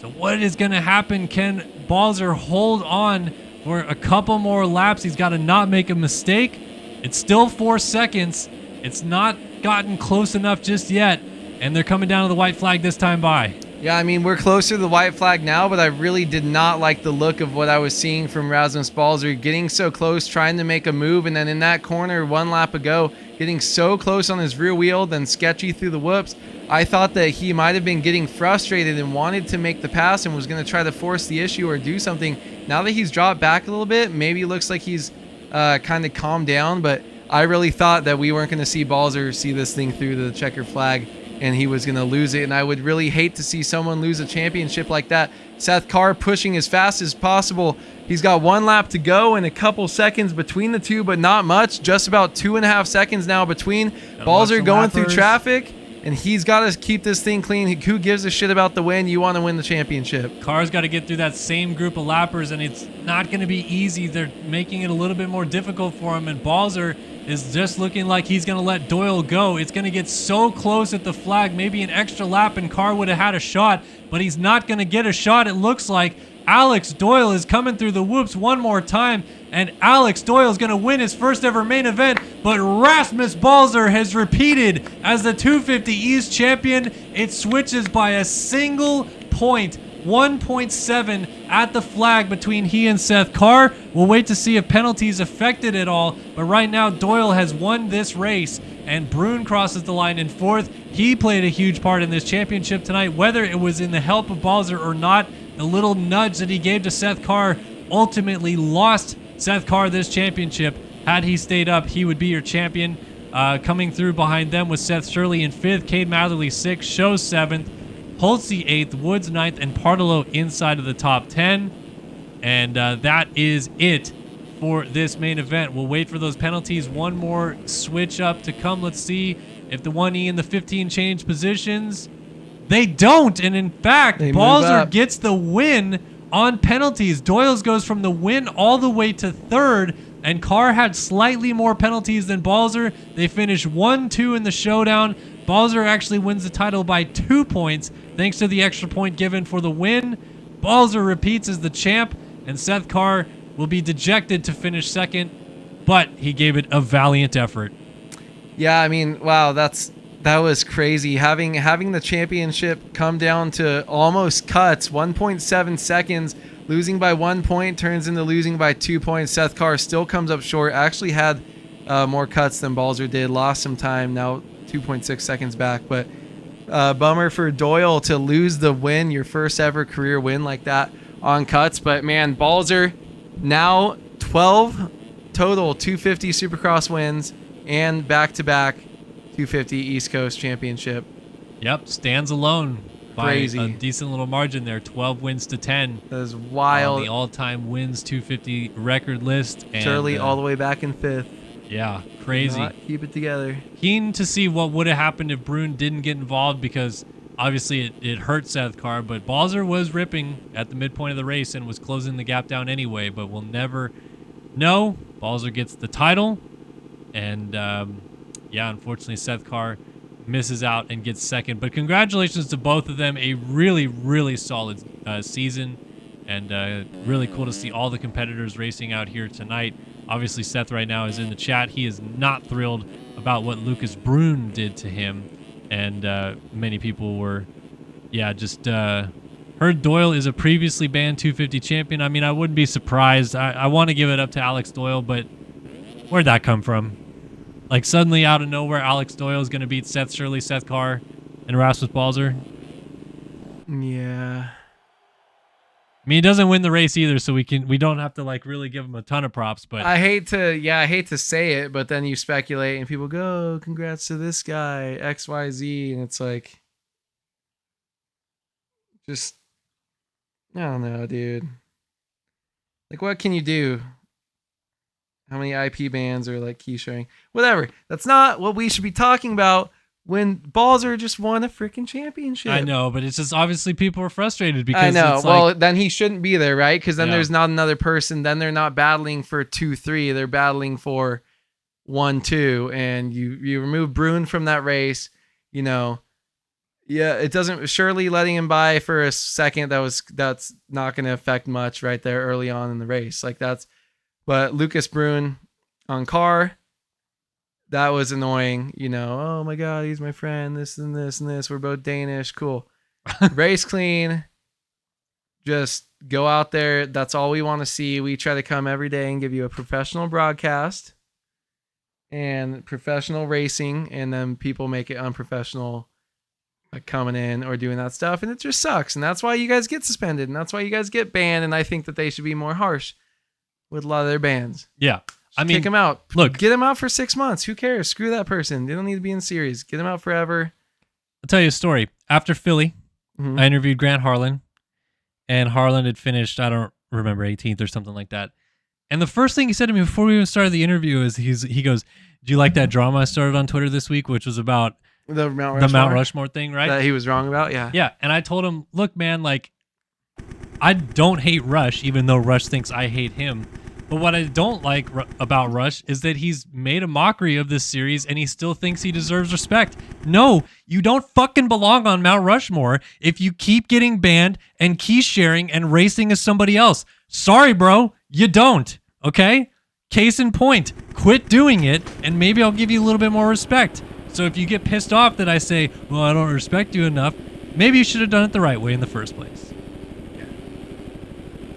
S1: So what is going to happen? Can Balzer hold on for a couple more laps? He's got to not make a mistake. It's still 4 seconds. It's not gotten close enough just yet, and they're coming down to the white flag this time by.
S2: Yeah, I mean, we're closer to the white flag now, but I really did not like the look of what I was seeing from Rasmus Balzer, getting so close, trying to make a move, and then in that corner 1 lap ago, getting so close on his rear wheel, then sketchy through the whoops. I thought that he might have been getting frustrated and wanted to make the pass and was going to try to force the issue or do something. Now that he's dropped back a little bit, maybe it looks like he's kind of calmed down, but I really thought that we weren't going to see Balzer see this thing through to the checker flag, and he was going to lose it. And I would really hate to see someone lose a championship like that. Seth Carr pushing as fast as possible. He's got 1 lap to go and a couple seconds between the two, but not much. Just about 2.5 seconds now between. Balzer going through traffic. and he's got to keep this thing clean. Who gives a shit about the win? You want to win the championship.
S1: Carr's got to get through that same group of lappers, and it's not going to be easy. They're making it a little bit more difficult for him, and Balzer is just looking like he's going to let Doyle go. It's going to get so close at the flag, maybe an extra lap, and Carr would have had a shot, but he's not going to get a shot, it looks like. Alex Doyle is coming through the whoops one more time, and Alex Doyle is going to win his first ever main event, but Rasmus Balzer has repeated as the 250 East champion. It switches by a single point, 1.7 at the flag between he and Seth Carr. We'll wait to see if penalties affected it all, but right now Doyle has won this race, and Brune crosses the line in fourth. He played a huge part in this championship tonight, whether it was in the help of Balzer or not. The little nudge that he gave to Seth Carr ultimately lost Seth Carr this championship. Had he stayed up, he would be your champion. Coming through behind them was Seth Shirley in 5th, Cade Matherly 6th, Show 7th, Holtzy 8th, Woods 9th, and Partolo inside of the top 10. And that is it for this main event. We'll wait for those penalties. One more switch up to come. Let's see if the 1E and the 15 change positions. They don't, and in fact, Balzer gets the win on penalties. Doyle's goes from the win all the way to 3rd, and Carr had slightly more penalties than Balzer. They finish 1-2 in the showdown. Balzer actually wins the title by 2 points, thanks to the extra point given for the win. Balzer repeats as the champ, and Seth Carr will be dejected to finish 2nd, but he gave it a valiant effort.
S2: Yeah, I mean, wow, that was crazy. Having the championship come down to almost cuts, 1.7 seconds. Losing by 1 point turns into losing by 2 points. Seth Carr still comes up short. Actually had more cuts than Balzer did. Lost some time. Now 2.6 seconds back. But bummer for Doyle to lose the win, your first ever career win like that on cuts. But man, Balzer now 12 total 250 Supercross wins and back-to-back 250 East Coast Championship.
S1: Yep, stands alone by
S2: Crazy.
S1: a decent little margin there. 12 wins to 10.
S2: That is wild.
S1: On the all-time wins 250 record list. And,
S2: Shirley all the way back in 5th.
S1: Yeah, crazy.
S2: Not keep it together.
S1: Keen to see what would have happened if Brune didn't get involved, because obviously it hurt Seth Carr, but Balzer was ripping at the midpoint of the race and was closing the gap down anyway, but we'll never know. Balzer gets the title, and yeah, unfortunately Seth Carr misses out and gets 2nd, but congratulations to both of them. A really, really solid season, and really cool to see all the competitors racing out here tonight. Obviously Seth right now is in the chat. He is not thrilled about what Lucas Brune did to him, and many people were just heard Doyle is a previously banned 250 champion. I mean, I wouldn't be surprised. I want to give it up to Alex Doyle, but where'd that come from? Like, suddenly out of nowhere, Alex Doyle is going to beat Seth Shirley, Seth Carr, and Rasmus Balzer.
S2: Yeah.
S1: I mean, he doesn't win the race either, so we don't have to like really give him a ton of props. But
S2: I hate to say it, but then you speculate and people go, oh, congrats to this guy, XYZ, and it's like, just, I don't know, dude. Like, what can you do? How many IP bans or like key sharing? Whatever. That's not what we should be talking about when Balzer just won a freaking championship.
S1: I know, but it's just obviously people are frustrated because
S2: I know.
S1: It's
S2: well,
S1: like,
S2: then he shouldn't be there, right? Because then
S1: Yeah.
S2: there's not another person. Then they're not battling for 2-3. They're battling for 1-2. And you remove Brune from that race, you know. Yeah, it doesn't. Surely letting him by for a second, that's not going to affect much right there early on in the race. Like that's. But Lucas Brune on Carr, that was annoying. You know, oh my God, he's my friend. This and this and this. We're both Danish. Cool. Race clean. Just go out there. That's all we want to see. We try to come every day and give you a professional broadcast and professional racing. And then people make it unprofessional, like coming in or doing that stuff. And it just sucks. And that's why you guys get suspended. And that's why you guys get banned. And I think that they should be more harsh with a lot of their bans.
S1: yeah. I mean,
S2: Kick them out.
S1: look.
S2: Get them out for 6 months. Who cares? Screw that person. They don't need to be in series. Get them out forever.
S1: I'll tell you a story. After Philly,
S2: Mhm.
S1: I interviewed Grant Harlan, and Harlan had finished, I don't remember, 18th or something like that. And the first thing he said to me before we even started the interview is he goes, "Do you like that drama I started on Twitter this week, which was about
S2: The Mount Rushmore,
S1: the Mount Rushmore thing, right?
S2: that he was wrong about. Yeah.
S1: Yeah, and I told him, look, man, like, I don't hate Rush, even though Rush thinks I hate him. But what I don't like about Rush is that he's made a mockery of this series and he still thinks he deserves respect. No, you don't fucking belong on Mount Rushmore if you keep getting banned and key sharing and racing as somebody else. Sorry, bro, you don't, okay? Case in point, quit doing it and maybe I'll give you a little bit more respect. So if you get pissed off that I say, well, I don't respect you enough, maybe you should have done it the right way in the first place.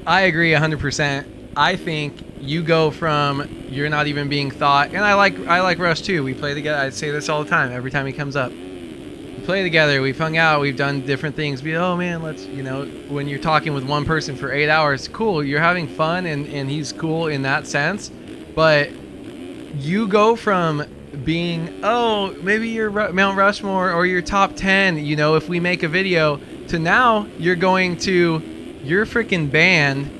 S2: I agree 100%. I think you go from you're not even being thought, and I like Rush too. We play together. I say this all the time. Every time he comes up, we play together. We've hung out. We've done different things. Oh man, let's when you're talking with one person for 8 hours, cool. You're having fun, and he's cool in that sense. But you go from being maybe you're Mount Rushmore or you're top 10. If we make a video, to now you're freaking banned.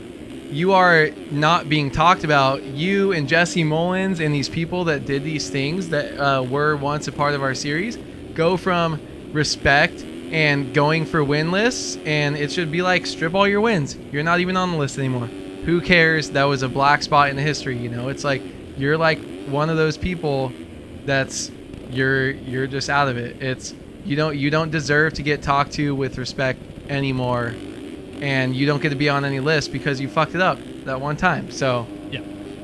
S2: You are not being talked about. You and Jesse Mullins and these people that did these things that were once a part of our series go from respect and going for win lists, and it should be like strip all your wins. You're not even on the list anymore. Who cares? That was a black spot in the history. It's like you're like one of those people that's you're just out of it. It's you don't deserve to get talked to with respect anymore. And you don't get to be on any list because you fucked it up that one time. So
S1: yeah,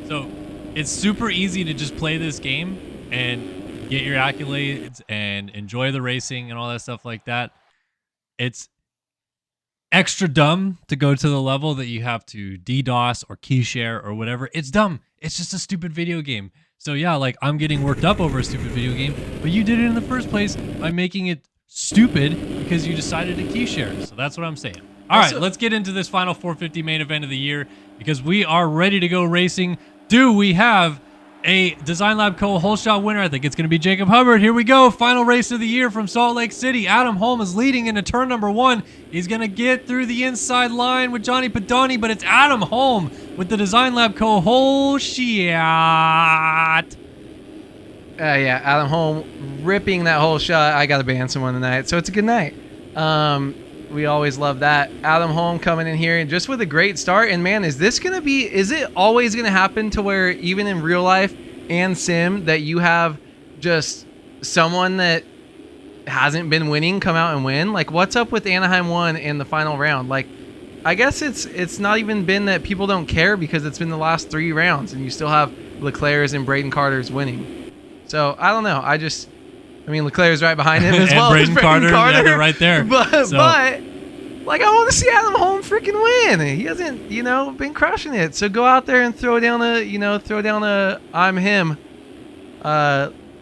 S1: so it's super easy to just play this game and get your accolades and enjoy the racing and all that stuff like that. It's extra dumb to go to the level that you have to DDoS or key share or whatever. It's dumb. It's just a stupid video game. So yeah, like I'm getting worked up over a stupid video game, but you did it in the first place by making it stupid because you decided to key share. So that's what I'm saying. All right, let's get into this final 450 main event of the year because we are ready to go racing. Do we have a Design Lab Co. whole shot winner? I think it's going to be Jacob Hubbard. Here we go. Final race of the year from Salt Lake City. Adam Holm is leading into turn number 1. He's going to get through the inside line with Johnny Padani, but it's Adam Holm with the Design Lab Co. whole shot.
S2: Yeah, Adam Holm ripping that whole shot. I got to ban someone tonight, so it's a good night. We always love that. Adam Holm coming in here and just with a great start. And man, is it always going to happen to where even in real life and sim that you have just someone that hasn't been winning come out and win? Like, what's up with Anaheim 1 in the final round? Like, I guess it's not even been that people don't care because it's been the last 3 rounds and you still have Leclerc's and Braden Carter's winning. So I don't know. Leclerc's right behind him as well.
S1: Braden Carter. Yeah, they're right there.
S2: But like, I want to see Adam Holm freaking win. He hasn't, been crushing it. So go out there and throw down a I'm him.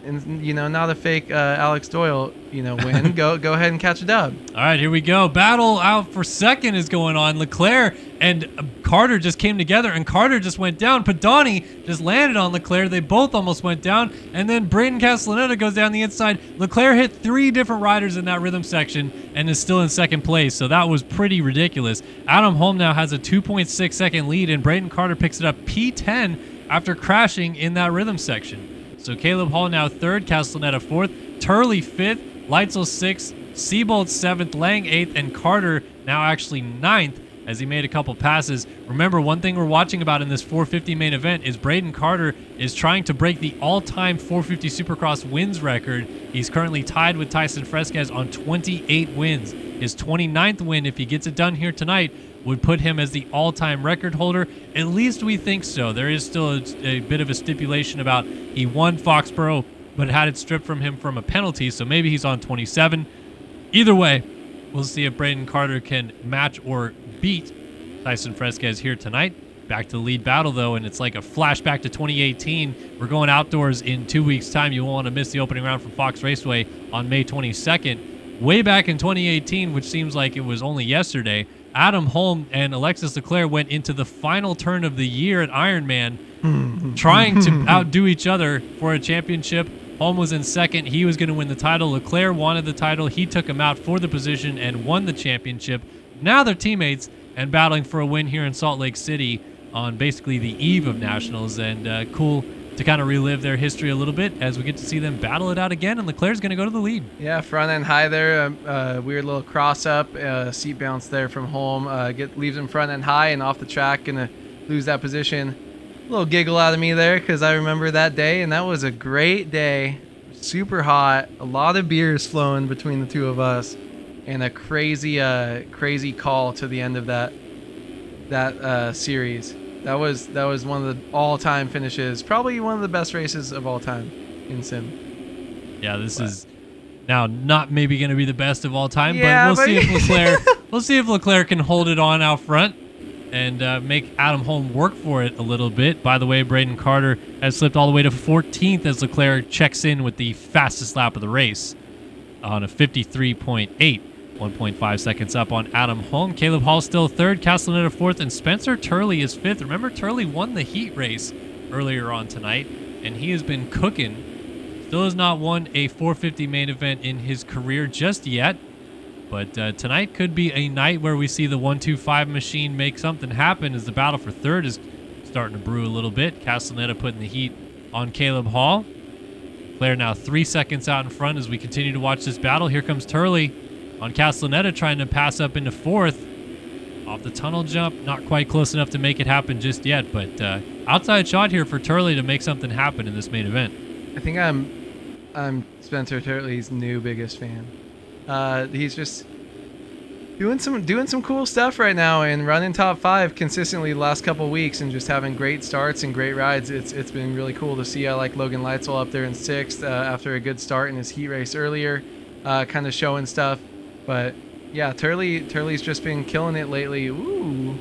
S2: And not a fake Alex Doyle, win. Go ahead and catch a dub.
S1: All right, here we go. Battle out for second is going on. Leclerc and Carter just came together, and Carter just went down. Padani just landed on Leclerc. They both almost went down, and then Braden Castellaneta goes down the inside. Leclerc hit 3 different riders in that rhythm section and is still in second place, so that was pretty ridiculous. Adam Holm now has a 2.6 second lead, and Braden Carter picks it up P10 after crashing in that rhythm section. So Caleb Hall now 3rd, Castellaneta 4th, Turley 5th, Leitzel 6th, Seabold 7th, Lang 8th, and Carter now actually 9th as he made a couple passes. Remember, one thing we're watching about in this 450 main event is Braden Carter is trying to break the all-time 450 Supercross wins record. He's currently tied with Tyson Fresquez on 28 wins. His 29th win, if he gets it done here tonight, would put him as the all-time record holder. At least we think so. There is still a bit of a stipulation about he won Foxborough, but had it stripped from him from a penalty, so maybe he's on 27. Either way, we'll see if Braden Carter can match or beat Tyson Fresquez here tonight. Back to the lead battle, though, and it's like a flashback to 2018. We're going outdoors in 2 weeks' time. You won't want to miss the opening round from Fox Raceway on May 22nd. Way back in 2018, which seems like it was only yesterday, Adam Holm and Alexis Leclerc went into the final turn of the year at Ironman trying to outdo each other for a championship. Holm was in second. He was going to win the title. Leclerc wanted the title. He took him out for the position and won the championship. Now they're teammates and battling for a win here in Salt Lake City on basically the eve of Nationals. And cool to kind of relive their history a little bit as we get to see them battle it out again, and Leclerc's going to go to the lead.
S2: Yeah, front end high there. Weird little cross up, seat bounce there from home. Leaves him front end high and off the track, gonna lose that position. A little giggle out of me there because I remember that day, and that was a great day. Super hot, a lot of beers flowing between the two of us, and a crazy call to the end of that series. That was one of the all-time finishes, probably one of the best races of all time in sim.
S1: Yeah, this is now not maybe going to be the best of all time,
S2: Yeah,
S1: but we'll see if Leclerc can hold it on out front and make Adam Holm work for it a little bit. By the way, Braden Carter has slipped all the way to 14th as Leclerc checks in with the fastest lap of the race on a 53.8, 1.5 seconds up on Adam Holm. Caleb Hall still third, Castellaneta fourth, and Spencer Turley is fifth. Remember, Turley won the heat race earlier on tonight, and he has been cooking. Still has not won a 450 main event in his career just yet. But tonight could be a night where we see the 1-2-5 machine make something happen as the battle for third is starting to brew a little bit. Castellaneta putting the heat on Caleb Hall. Claire now 3 seconds out in front as we continue to watch this battle. Here comes Turley on Castellaneta trying to pass up into fourth. Off the tunnel jump, not quite close enough to make it happen just yet, but outside shot here for Turley to make something happen in this main event.
S2: I think I'm Spencer Turley's new biggest fan. He's just doing some cool stuff right now and running top 5 consistently the last couple weeks and just having great starts and great rides. It's been really cool to see. I like Logan Leitzel up there in 6th after a good start in his heat race earlier, kind of showing stuff. But yeah, Turley's just been killing it lately. Ooh,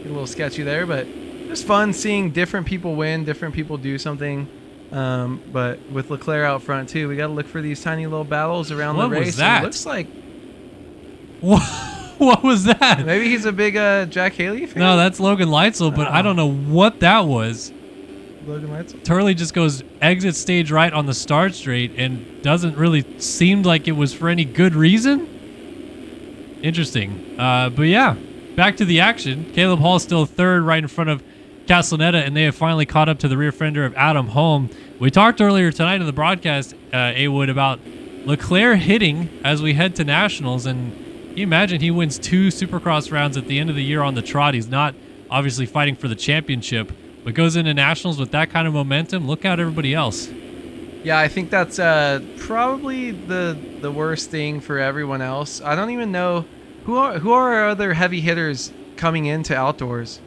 S2: a little sketchy there, but just fun seeing different people win, different people do something. But with Leclerc out front too, we got to look for these tiny little battles around the race.
S1: What was that?
S2: It looks like
S1: what was that?
S2: maybe he's a big Jack Haley fan.
S1: No, that's Logan Leitzel, but I don't know what that was.
S2: Logan Leitzel.
S1: Turley just goes exit stage right on the start straight and doesn't really seem like it was for any good reason. Interesting. But yeah, back to the action. Caleb Hall still third right in front of Castellaneta, and they have finally caught up to the rear fender of Adam Holm. We talked earlier tonight in the broadcast, A-Wood, about Leclerc hitting as we head to Nationals, and can you imagine he wins 2 Supercross rounds at the end of the year on the trot. He's not obviously fighting for the championship, but goes into Nationals with that kind of momentum. Look out everybody else.
S2: Yeah, I think that's probably the worst thing for everyone else. I don't even know who are our other heavy hitters coming into outdoors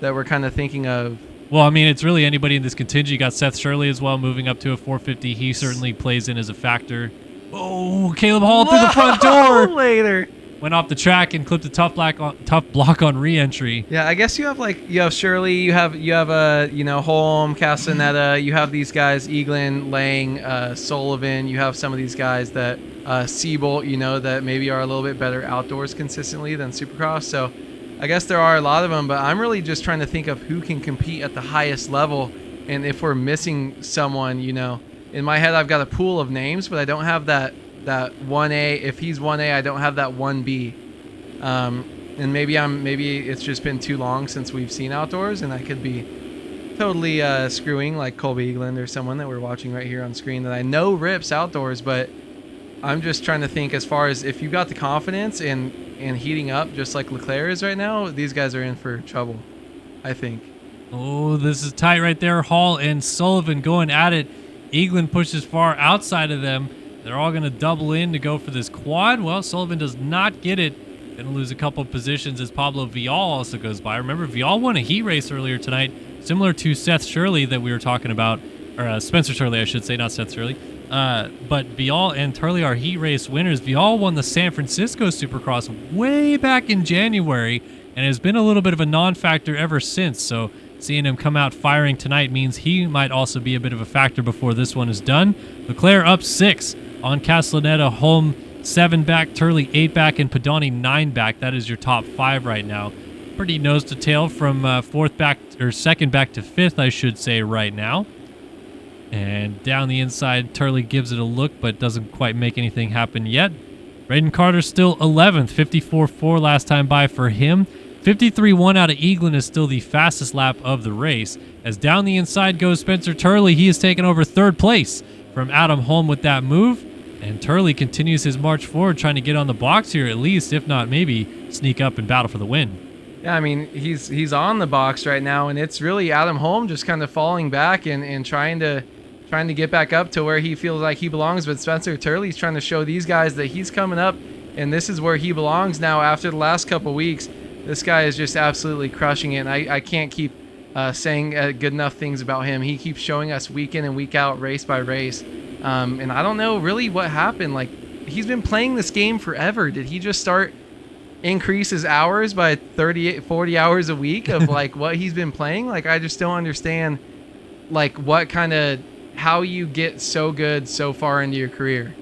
S2: that we're kind of thinking of.
S1: Well, I mean, it's really anybody in this contingent. You got Seth Shirley as well, moving up to a 450. He certainly plays in as a factor. Oh, Caleb Hall through the front door.
S2: Later.
S1: Went off the track and clipped a tough block on re-entry.
S2: Yeah, I guess you have Shirley, you have Holm, Castaneda, you have these guys, Eaglin, Lang, Sullivan, you have some of these guys that Seabolt, that maybe are a little bit better outdoors consistently than Supercross. So I guess there are a lot of them, but I'm really just trying to think of who can compete at the highest level, and if we're missing someone, in my head I've got a pool of names, but I don't have that 1A. If he's 1A, I don't have that 1B. And maybe it's just been too long since we've seen outdoors, and I could be totally screwing like Colby Eagland or someone that we're watching right here on screen that I know rips outdoors, but I'm just trying to think as far as if you got the confidence and heating up just like Leclerc is right now, these guys are in for trouble, I think.
S1: Oh, this is tight right there. Hall and Sullivan going at it. Eaglin pushes far outside of them. They're all going to double in to go for this quad. Well, Sullivan does not get it. Going to lose a couple of positions as Pablo Vial also goes by. Remember, Vial won a heat race earlier tonight, similar to Seth Shirley that we were talking about, or Spencer Turley, I should say, not Seth Shirley. But Vial and Turley are heat race winners. Vial won the San Francisco Supercross way back in January and has been a little bit of a non-factor ever since. So seeing him come out firing tonight means he might also be a bit of a factor before this one is done. Leclerc up 6 on Castellaneta, Holm 7 back, Turley 8 back, and Padani 9 back. That is your top 5 right now. Pretty nose to tail from 4th back, or 2nd back to 5th, I should say, right now. And down the inside, Turley gives it a look, but doesn't quite make anything happen yet. Braden Carter still 11th, 54.4 last time by for him. 53.1 out of Eaglin is still the fastest lap of the race. As down the inside goes Spencer Turley, he has taken over third place from Adam Holm with that move. And Turley continues his march forward, trying to get on the box here at least, if not maybe sneak up and battle for the win.
S2: Yeah, I mean, he's on the box right now, and it's really Adam Holm just kind of falling back and trying to get back up to where he feels like he belongs. But Spencer Turley's trying to show these guys that he's coming up, and this is where he belongs now after the last couple weeks. This guy is just absolutely crushing it, and I can't keep saying good enough things about him. He keeps showing us week in and week out, race by race. And I don't know really what happened. Like, he's been playing this game forever. Did he just increase his hours by 40 hours a week of like what he's been playing? Like, I just don't understand like how you get so good so far into your career.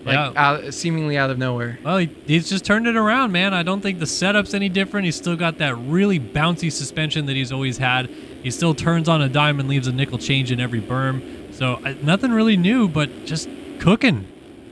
S2: Like, seemingly out of nowhere.
S1: Well, he's just turned it around, man. I don't think the setup's any different. He's still got that really bouncy suspension that he's always had. He still turns on a dime and leaves a nickel change in every berm. So nothing really new, but just cooking.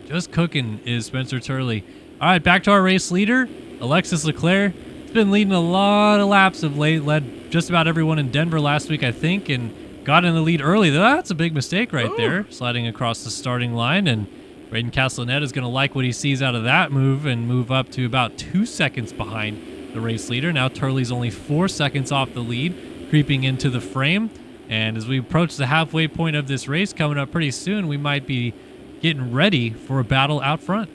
S1: Just cooking is Spencer Turley. All right, back to our race leader, Alexis Leclerc. He's been leading a lot of laps of late, led just about everyone in Denver last week, I think, and got in the lead early. That's a big mistake right there, sliding across the starting line, and Braden Castellaneta is going to like what he sees out of that move and move up to about 2 seconds behind the race leader. Now Turley's only 4 seconds off the lead, creeping into the frame. And as we approach the halfway point of this race coming up pretty soon, we might be getting ready for a battle out front.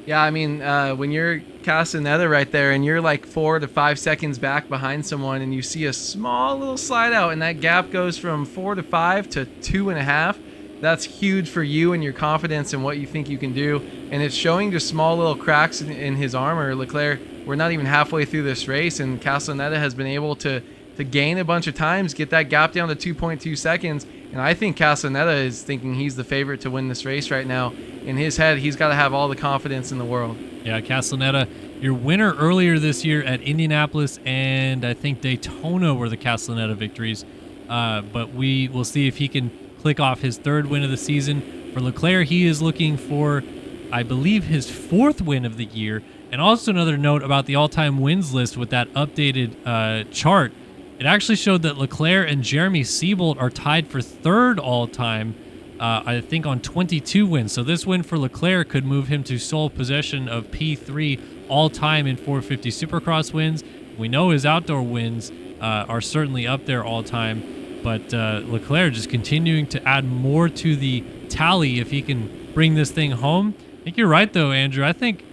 S2: Yeah, I mean, when you're Castellaneta right there and you're like 4 to 5 seconds back behind someone and you see a small little slide out and that gap goes from 4 to 5 to 2.5, that's huge for you and your confidence in what you think you can do. And it's showing just small little cracks in his armor. Leclerc, we're not even halfway through this race, and Castellaneta has been able to gain a bunch of times, get that gap down to 2.2 seconds. And I think Castellaneta is thinking he's the favorite to win this race right now. In his head, he's got to have all the confidence in the world.
S1: Yeah, Castellaneta, your winner earlier this year at Indianapolis and I think Daytona were the Castellaneta victories. But we will see if he can click off his third win of the season. For Leclerc, he is looking for, I believe, his 4th win of the year. And also another note about the all-time wins list with that updated chart. It actually showed that Leclerc and Jeremy Seebold are tied for 3rd all-time, I think on 22 wins. So this win for Leclerc could move him to sole possession of P3 all-time in 450 Supercross wins. We know his outdoor wins are certainly up there all-time. But Leclerc just continuing to add more to the tally if he can bring this thing home. I think you're right, though, Andrew. I think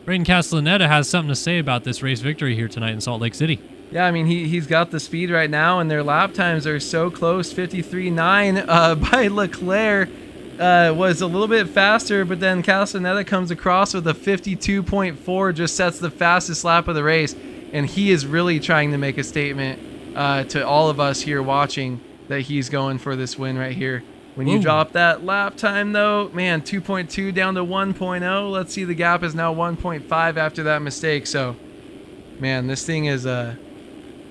S1: Braden Castellaneta has something to say about this race victory here tonight in Salt Lake City.
S2: Yeah, I mean, he's got the speed right now, and their lap times are so close. 53.9 by Leclerc was a little bit faster, but then Castellaneta comes across with a 52.4, just sets the fastest lap of the race, and he is really trying to make a statement to all of us here watching that he's going for this win right here. When you drop that lap time, though, man, 2.2 down to 1.0. Let's see, the gap is now 1.5 after that mistake. So, man, this thing is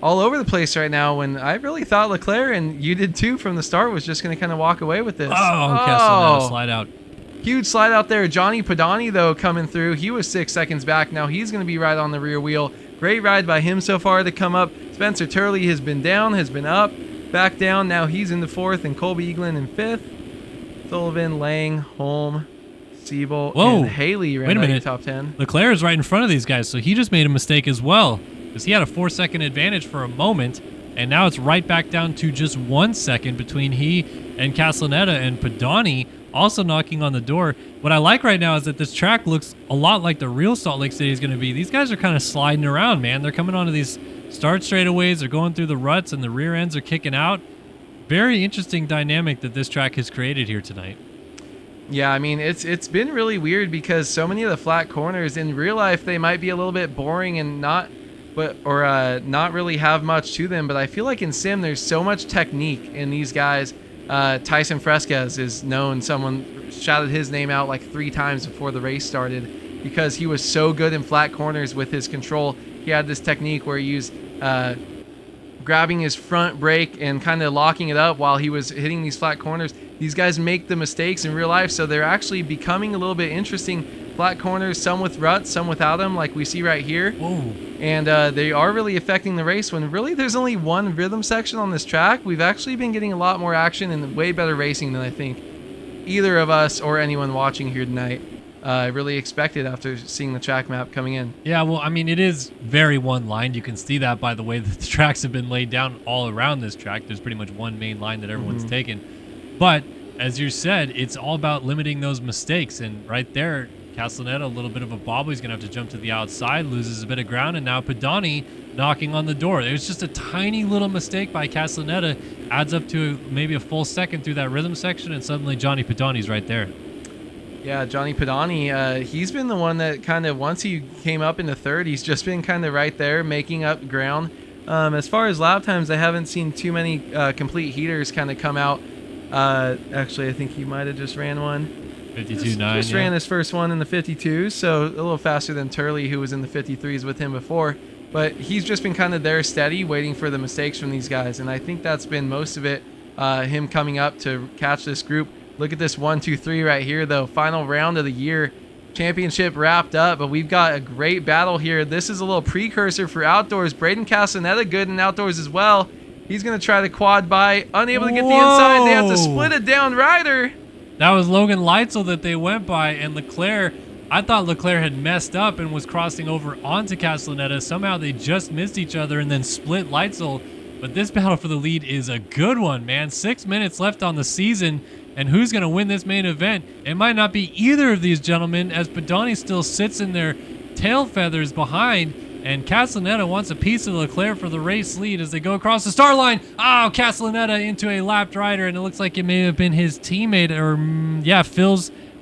S2: all over the place right now, when I really thought Leclerc, and you did too from the start, was just going to kind of walk away with this.
S1: Castellaneta slide out.
S2: Huge slide out there. Johnny Padani, though, coming through. He was 6 seconds back. Now he's going to be right on the rear wheel. Great ride by him so far to come up. Spencer Turley has been down, has been up, back down. Now he's in the 4th, and Colby Eaglin in 5th. Sullivan, Lang, Holm, Siebel, and Haley ran out of top 10.
S1: Leclerc is right in front of these guys, so he just made a mistake as well, because he had a 4-second advantage for a moment, and now it's right back down to just 1 second between he and Castellaneta, and Padani also knocking on the door. What I like right now is that this track looks a lot like the real Salt Lake City is going to be. These guys are kind of sliding around, man. They're coming onto these start straightaways. They're going through the ruts, and the rear ends are kicking out. Very interesting dynamic that this track has created here tonight.
S2: Yeah, I mean, it's been really weird because so many of the flat corners in real life, they might be a little bit boring and not really have much to them. But I feel like in sim, there's so much technique in these guys. Tyson Fresquez is known. Someone shouted his name out like 3 times before the race started because he was so good in flat corners with his control. He had this technique where he used grabbing his front brake and kind of locking it up while he was hitting these flat corners. These guys make the mistakes in real life, so they're actually becoming a little bit interesting flat corners, some with ruts, some without them, like we see right here.
S1: Whoa.
S2: And they are really affecting the race when really there's only one rhythm section on this track. We've actually been getting a lot more action and way better racing than I think either of us or anyone watching here tonight really expected after seeing the track map coming in.
S1: Yeah, well, I mean, it is very one-lined. You can see that by the way that the tracks have been laid down all around this track. There's pretty much one main line that everyone's taken. But as you said, it's all about limiting those mistakes. And right there, Castellaneta, a little bit of a bobble. He's going to have to jump to the outside, loses a bit of ground, and now Pedani knocking on the door. It was just a tiny little mistake by Castellaneta, adds up to maybe a full second through that rhythm section, and suddenly Johnny Pedani's right there.
S2: Yeah, Johnny Pedani, he's been the one that kind of, once he came up into third, he's just been kind of right there making up ground. As far as lap times, I haven't seen too many complete heaters kind of come out. Actually, I think he might have just ran one.
S1: 52.9.
S2: Just ran his first one in the 52s, so a little faster than Turley, who was in the 53s with him before. But he's just been kind of there steady, waiting for the mistakes from these guys. And I think that's been most of it, him coming up to catch this group. Look at this 1, 2, 3 right here, though. Final round of the year. Championship wrapped up, but we've got a great battle here. This is a little precursor for outdoors. Braden Castellaneta good in outdoors as well. He's going to try the quad by, unable to get the inside. They have to split it down Ryder.
S1: That was Logan Leitzel that they went by, and Leclerc, I thought Leclerc had messed up and was crossing over onto Castellaneta. Somehow they just missed each other and then split Leitzel. But this battle for the lead is a good one, man. 6 minutes left on the season, and who's going to win this main event? It might not be either of these gentlemen, as Pedani still sits in their tail feathers behind, and Castellaneta wants a piece of Leclerc for the race lead as they go across the start line. Oh, Castellaneta into a lapped rider, and it looks like it may have been his teammate, or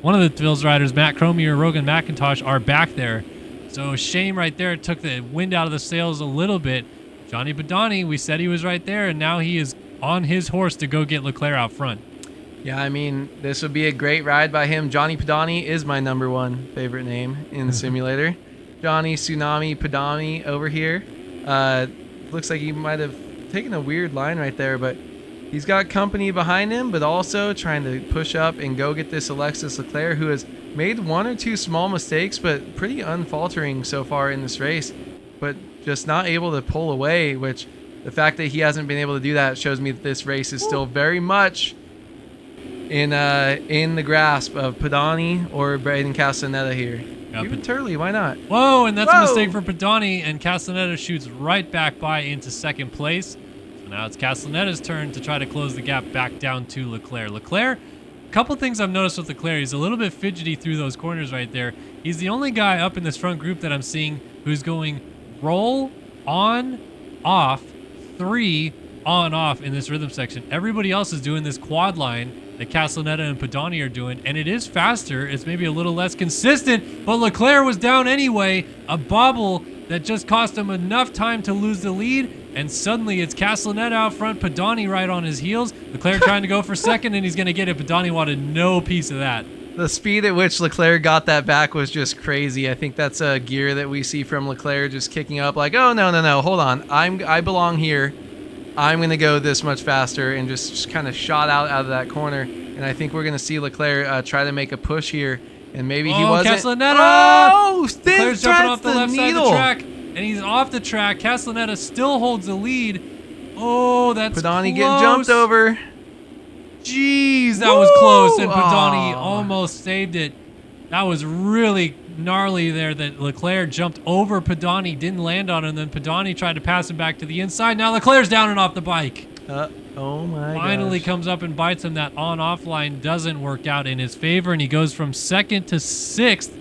S1: one of the Phil's riders, Matt Cromie or Rogan McIntosh, are back there. So shame right there. It took the wind out of the sails a little bit. Johnny Pedani, we said he was right there, and now he is on his horse to go get Leclerc out front.
S2: Yeah, I mean, this would be a great ride by him. Johnny Pedani is my #1 favorite name in the simulator. Johnny Tsunami Pedani over here. Looks like he might have taken a weird line right there, but he's got company behind him, but also trying to push up and go get this Alexis Leclerc, who has made 1 or 2 small mistakes, but pretty unfaltering so far in this race, but just not able to pull away, which the fact that he hasn't been able to do that shows me that this race is still very much in the grasp of Pedani or Braden Castellaneta here.
S1: Yeah,
S2: Even Turley, why not?
S1: Whoa, and that's a mistake for Pedani, and Castellaneta shoots right back by into second place. So now it's Castellaneta's turn to try to close the gap back down to Leclerc. Leclerc, a couple things I've noticed with Leclerc, he's a little bit fidgety through those corners right there. He's the only guy up in this front group that I'm seeing who's going roll, on, off, 3, on, off in this rhythm section. Everybody else is doing this quad line that Castellaneta and Pedani are doing, and it is faster. It's maybe a little less consistent, but Leclerc was down anyway. A bobble that just cost him enough time to lose the lead, and suddenly it's Castellaneta out front, Pedani right on his heels. Leclerc trying to go for second, and he's going to get it. Pedani wanted no piece of that.
S2: The speed at which Leclerc got that back was just crazy. I think that's a gear that we see from Leclerc just kicking up like, oh, no, hold on. I belong here. I'm going to go this much faster, and just kind of shot out of that corner. And I think we're going to see Leclerc try to make a push here. And maybe he wasn't.
S1: Castellaneta!
S2: Oh,
S1: Leclerc's jumping off the left side of the track, and he's off the track. Castellaneta still holds the lead. Oh, that's
S2: Pedani
S1: close.
S2: getting jumped over.
S1: Jeez, that was close, and Pedani almost saved it. That was really gnarly there that Leclerc jumped over Pedani, didn't land on him, then Pedani tried to pass him back to the inside. Now Leclerc's down and off the bike.
S2: Oh my
S1: Finally
S2: gosh.
S1: comes up and bites him. That on-off line doesn't work out in his favor, and he goes from 2nd to 6th,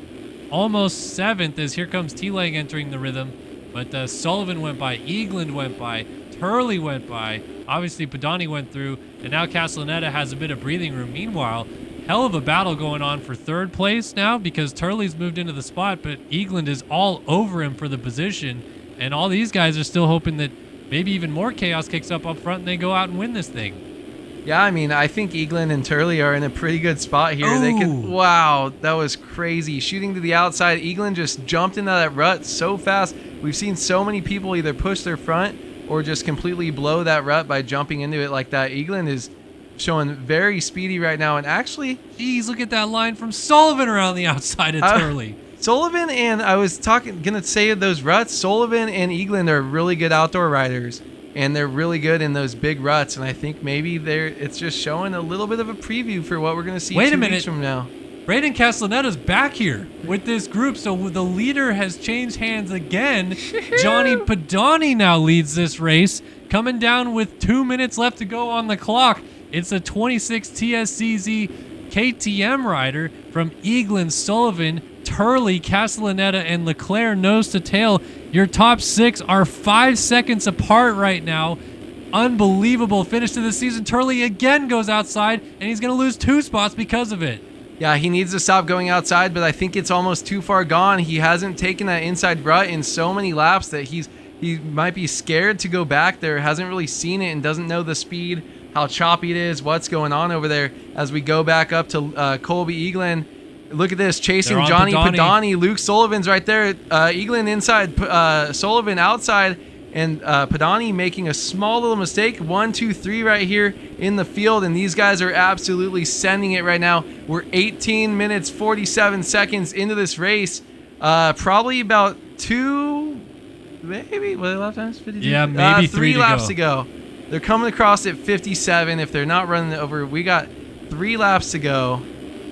S1: almost 7th, as here comes T-Leg entering the rhythm. But Sullivan went by, Eagland went by, Turley went by, obviously Pedani went through, and now Castellaneta has a bit of breathing room. Meanwhile, hell of a battle going on for 3rd place now, because Turley's moved into the spot, but Eagland is all over him for the position, and all these guys are still hoping that maybe even more chaos kicks up front and they go out and win this thing.
S2: Yeah, I mean, I think Eagland and Turley are in a pretty good spot here.
S1: Ooh.
S2: They could. Wow, that was crazy. Shooting to the outside, Eagland just jumped into that rut so fast. We've seen so many people either push their front or just completely blow that rut by jumping into it like that. Eagland is showing very speedy right now. And actually,
S1: Jeez, look at that line from Sullivan around the outside of Turley.
S2: Sullivan and I was gonna say those ruts. Sullivan and Eagland are really good outdoor riders, and they're really good in those big ruts. And I think maybe it's just showing a little bit of a preview for what we're gonna see.
S1: Wait a
S2: 2
S1: minute.
S2: weeks from now.
S1: Braden Castellaneta's back here with this group, so the leader has changed hands again. Johnny Padani now leads this race, coming down with 2 minutes left to go on the clock. It's a 26 TSCZ KTM rider from Eagland, Sullivan, Turley, Castellaneta, and Leclerc nose to tail. Your top 6 are 5 seconds apart right now. Unbelievable finish to the season. Turley again goes outside, and he's going to lose 2 spots because of it.
S2: Yeah, he needs to stop going outside, but I think it's almost too far gone. He hasn't taken that inside rut in so many laps that he might be scared to go back there, hasn't really seen it and doesn't know the speed, how choppy it is, what's going on over there. As we go back up to Colby Eagland, look at this, chasing Johnny Padani. Luke Sullivan's right there. Eagland inside, Sullivan outside, and Padani making a small little mistake. 1, 2, 3 right here in the field, and these guys are absolutely sending it right now. We're 18 minutes 47 seconds into this race. Probably about 2, maybe what lap times? 52?
S1: Yeah, maybe
S2: 3
S1: to
S2: laps
S1: go.
S2: to go. They're coming across at 57. If they're not running it over, we got 3 laps to go.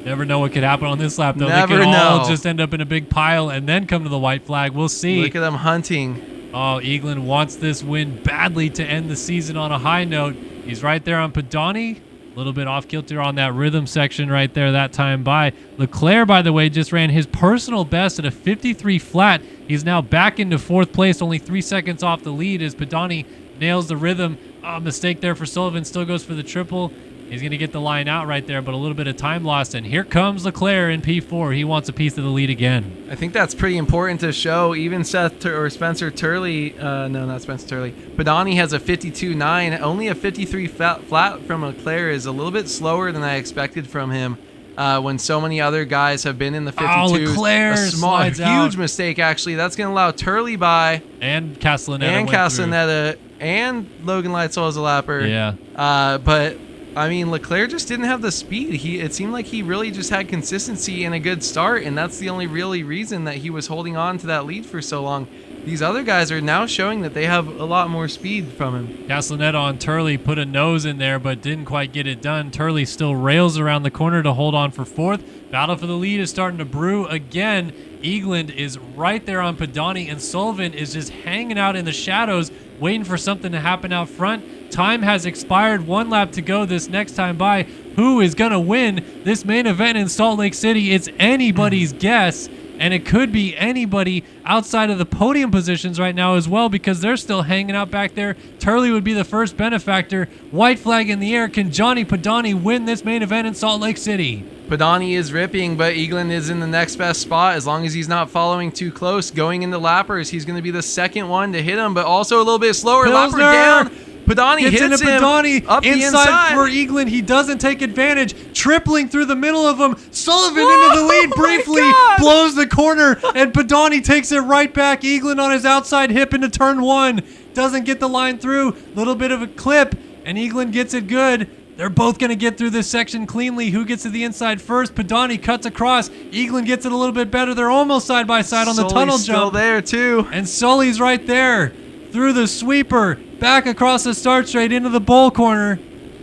S1: Never know what could happen on this lap, though.
S2: Never
S1: they could all
S2: know.
S1: just end up in a big pile and then come to the white flag. We'll see.
S2: Look at them hunting.
S1: Oh, Eagland wants this win badly to end the season on a high note. He's right there on Padani. A little bit off kilter on that rhythm section right there that time by. Leclerc, by the way, just ran his personal best at a 53 flat. He's now back into 4th place, only 3 seconds off the lead as Padani nails the rhythm. Oh, mistake there for Sullivan. Still goes for the triple. He's going to get the line out right there, but a little bit of time lost. And here comes Leclerc in P4. He wants a piece of the lead again.
S2: I think that's pretty important to show. Even Spencer Turley, no, not Spencer Turley. Padani has a 52.9. Only a 53 flat from Leclerc is a little bit slower than I expected from him. When so many other guys have been in the 52s.
S1: Oh, Leclerc slides
S2: huge
S1: out.
S2: mistake, actually. That's going to allow Turley by.
S1: And Castellaneta.
S2: And Castellaneta. And Logan Lightsoul as a lapper.
S1: Yeah.
S2: But I mean, Leclerc just didn't have the speed. It seemed like he really just had consistency and a good start, and that's the only really reason that he was holding on to that lead for so long. These other guys are now showing that they have a lot more speed from him.
S1: Castellaneta on Turley put a nose in there, but didn't quite get it done. Turley still rails around the corner to hold on for 4th. Battle for the lead is starting to brew again. Eagland is right there on Padani, and Sullivan is just hanging out in the shadows, waiting for something to happen out front. Time has expired. 1 lap to go this next time by. Who is going to win this main event in Salt Lake City? It's anybody's guess, and it could be anybody outside of the podium positions right now as well, because they're still hanging out back there. Turley would be the first benefactor. White flag in the air. Can Johnny Padani win this main event in Salt Lake City?
S2: Padani is ripping, but Eagland is in the next best spot. As long as he's not following too close, going into lappers, he's going to be the second one to hit him, but also a little bit slower.
S1: Pilsner
S2: Lapper down. Padani
S1: gets
S2: hits
S1: into
S2: him
S1: Padani
S2: up the inside
S1: for Eagland. He doesn't take advantage, tripling through the middle of him. Sullivan into the lead briefly, blows the corner, and Padani takes it right back. Eagland on his outside hip into turn 1. Doesn't get the line through. Little bit of a clip, and Eagland gets it good. They're both going to get through this section cleanly. Who gets to the inside first? Padani cuts across. Eagland gets it a little bit better. They're almost side by side on the tunnel
S2: still
S1: jump.
S2: there too.
S1: And Sully's right there through the sweeper, back across the start straight into the bowl corner.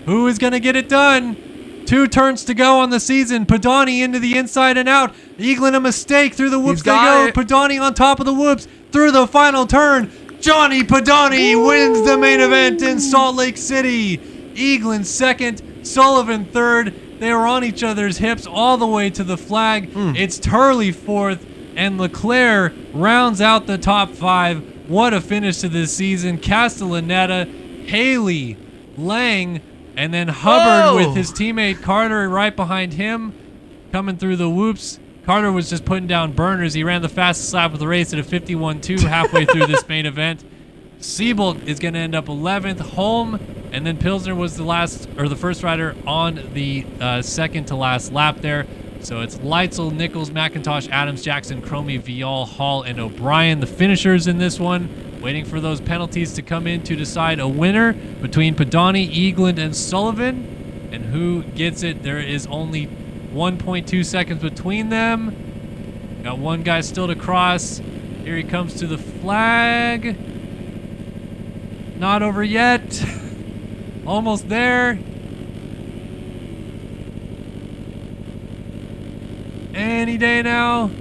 S1: Who is going to get it done? 2 turns to go on the season. Padani into the inside and out. Eagland a mistake. Through the whoops they go. Padani on top of the whoops through the final turn. Johnny Padani wins the main event in Salt Lake City. Eagland second, Sullivan third. They were on each other's hips all the way to the flag. It's Turley 4th, and Leclerc rounds out the top 5. What a finish to this season. Castellaneta, Haley, Lang, and then Hubbard with his teammate Carter right behind him coming through the whoops. Carter was just putting down burners. He ran the fastest lap of the race at a 51.2 halfway through this main event. Siebold is going to end up 11th. Holm, and then Pilsner was the first rider on the second to last lap there. So it's Leitzel, Nichols, McIntosh, Adams, Jackson, Cromie, Vial, Hall, and O'Brien, the finishers in this one. Waiting for those penalties to come in to decide a winner between Padani, Eagland, and Sullivan. And who gets it? There is only 1.2 seconds between them. Got one guy still to cross. Here he comes to the flag. Not over yet. Almost there. Any day now.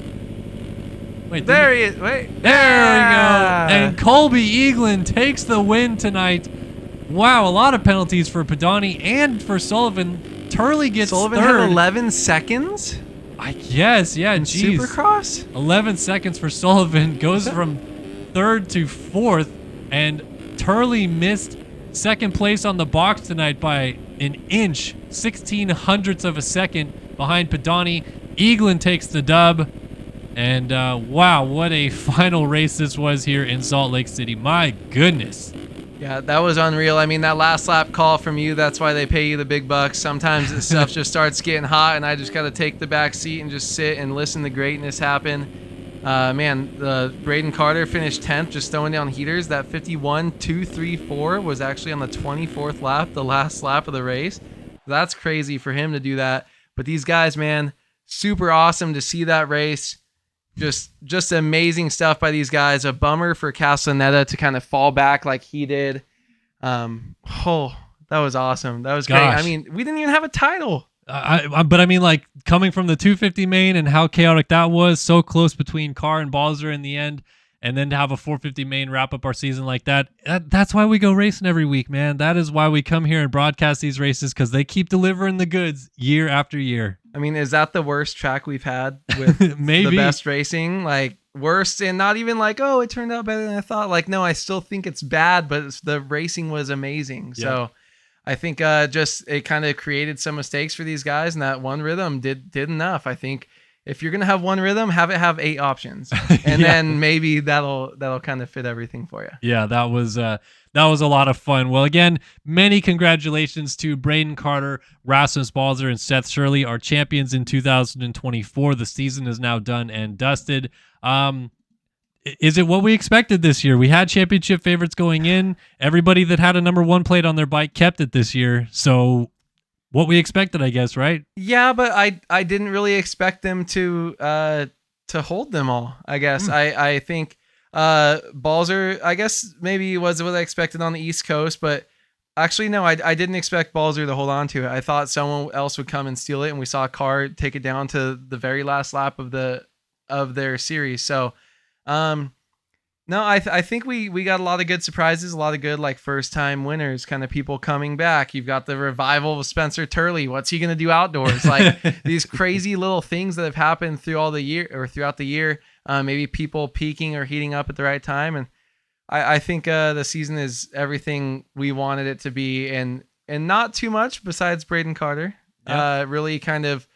S1: Wait,
S5: There he is. Wait.
S1: there we go. And Colby Eaglin takes the win tonight. Wow, a lot of penalties for Padani and for Sullivan. Turley gets
S5: Sullivan
S1: third.
S5: had 11 seconds
S1: I guess, yeah,
S5: in
S1: geez.
S5: Supercross?
S1: 11 seconds for Sullivan, goes from third to fourth, and Turley missed second place on the box tonight by an inch, 16 hundredths of a second behind Padani. Eaglin takes the dub, and wow, what a final race this was here in Salt Lake City. My goodness.
S2: Yeah, that was unreal. I mean, that last lap call from you, that's why they pay you the big bucks. Sometimes this stuff just starts getting hot, and I just got to take the back seat and just sit and listen to greatness happen. Man, Braden Carter finished 10th, just throwing down heaters. That 51.234 was actually on the 24th lap, the last lap of the race. That's crazy for him to do that. But these guys, man, super awesome to see that race. Just amazing stuff by these guys. A bummer for Castellaneta to kind of fall back like he did. Oh, that was awesome. That was great.
S1: Gosh.
S2: I mean, we didn't even have a title.
S1: But I mean, like, coming from the 250 main and how chaotic that was, so close between Carr and Balzer in the end, and then to have a 450 main wrap up our season like that, that's why we go racing every week, man. That is why we come here and broadcast these races, because they keep delivering the goods year after year.
S2: I mean, is that the worst track we've had with
S1: Maybe.
S2: the best racing? Like, worst, and not even like, oh, it turned out better than I thought. Like, no, I still think it's bad, but the racing was amazing.
S1: Yeah.
S2: So I think just it kind of created some mistakes for these guys, and that one rhythm did enough. I think if you're gonna have one rhythm, have it have 8 options, and then maybe that'll kind of fit everything for you.
S1: Yeah, that was a lot of fun. Well, again, many congratulations to Braden Carter, Rasmus Balzer, and Seth Shirley, our champions in 2024. The season is now done and dusted. Is it what we expected this year? We had championship favorites going in. Everybody that had a number 1 plate on their bike kept it this year. So what we expected, I guess, right?
S2: Yeah, but I didn't really expect them to hold them all. I guess I think Balzer, I guess maybe was what I expected on the East Coast, but actually no, I didn't expect Balzer to hold on to it. I thought someone else would come and steal it, and we saw a car take it down to the very last lap of their series. So no, I think we got a lot of good surprises, a lot of good like first time winners, kind of people coming back. You've got the revival of Spencer Turley. What's he gonna do outdoors? Like these crazy little things that have happened throughout the year. Maybe people peaking or heating up at the right time, and I think the season is everything we wanted it to be, and not too much besides Braden Carter.
S1: Yep.
S2: Really kind of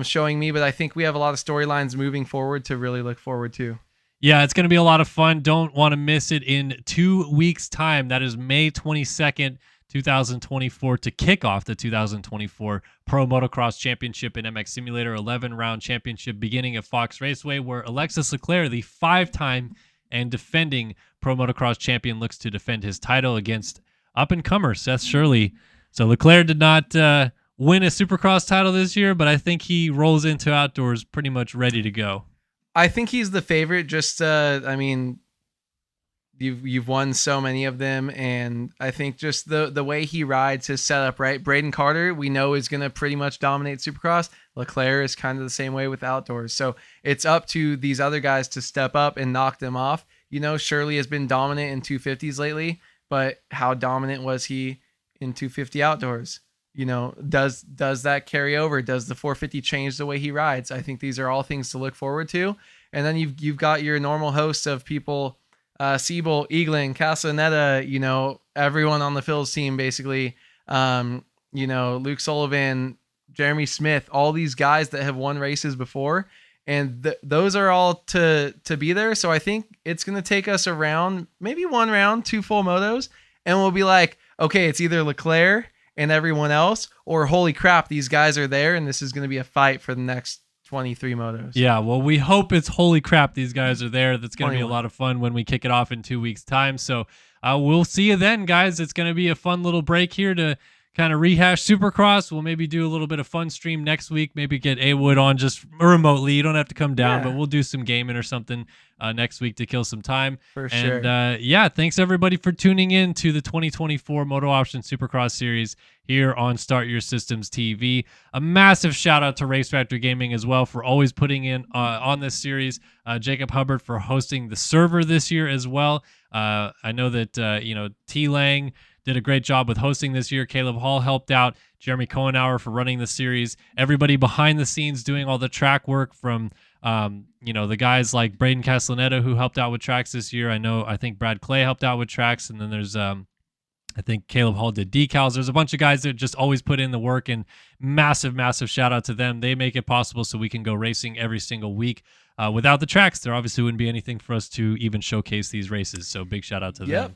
S2: showing me, but I think we have a lot of storylines moving forward to really look forward to.
S1: Yeah, it's going to be a lot of fun. Don't want to miss it in 2 weeks' time. That is May 22nd, 2024, to kick off the 2024 Pro Motocross Championship in MX Simulator 11-round championship beginning at Fox Raceway, where Alexis Leclerc, the 5-time and defending Pro Motocross champion, looks to defend his title against up-and-comer Seth Shirley. So Leclerc did not win a Supercross title this year, but I think he rolls into outdoors pretty much ready to go.
S2: I think he's the favorite. Just, I mean, you've won so many of them, and I think just the way he rides his setup, right? Braden Carter, we know, is going to pretty much dominate Supercross. Leclerc is kind of the same way with outdoors. So it's up to these other guys to step up and knock them off. You know, Shirley has been dominant in 250s lately, but how dominant was he in 250 outdoors? You know, does that carry over? Does the 450 change the way he rides? I think these are all things to look forward to. And then you've got your normal host of people, Siebel, Eaglin, Castellaneta, you know, everyone on the Phil's team basically, you know, Luke Sullivan, Jeremy Smith, all these guys that have won races before, and those are all to be there. So I think it's going to take us around, maybe 1 round, 2 full motos, and we'll be like, okay, it's either Leclerc and everyone else, or holy crap, these guys are there, and this is going to be a fight for the next 23 motos.
S1: Yeah, well, we hope it's holy crap, these guys are there. That's going to be a
S2: 21.
S1: lot of fun when we kick it off in 2 weeks' time. So we'll see you then, guys. It's going to be a fun little break here to kind of rehash Supercross. We'll maybe do a little bit of fun stream next week. Maybe get A Wood on just remotely. You don't have to come down, but we'll do some gaming or something next week to kill some time.
S2: For sure.
S1: And thanks everybody for tuning in to the 2024 MotoOption Supercross series here on Start Your Systems TV. A massive shout out to Race Factory Gaming as well for always putting in on this series. Jacob Hubbard for hosting the server this year as well. I know that T Lang did a great job with hosting this year. Caleb Hall helped out. Jeremy Cohenauer for running the series. Everybody behind the scenes doing all the track work from the guys like Braden Castellaneta who helped out with tracks this year. I think Brad Clay helped out with tracks, and then there's I think Caleb Hall did decals. There's a bunch of guys that just always put in the work, and massive shout out to them. They make it possible so we can go racing every single week. Without the tracks, there obviously wouldn't be anything for us to even showcase these races. So big shout out to them.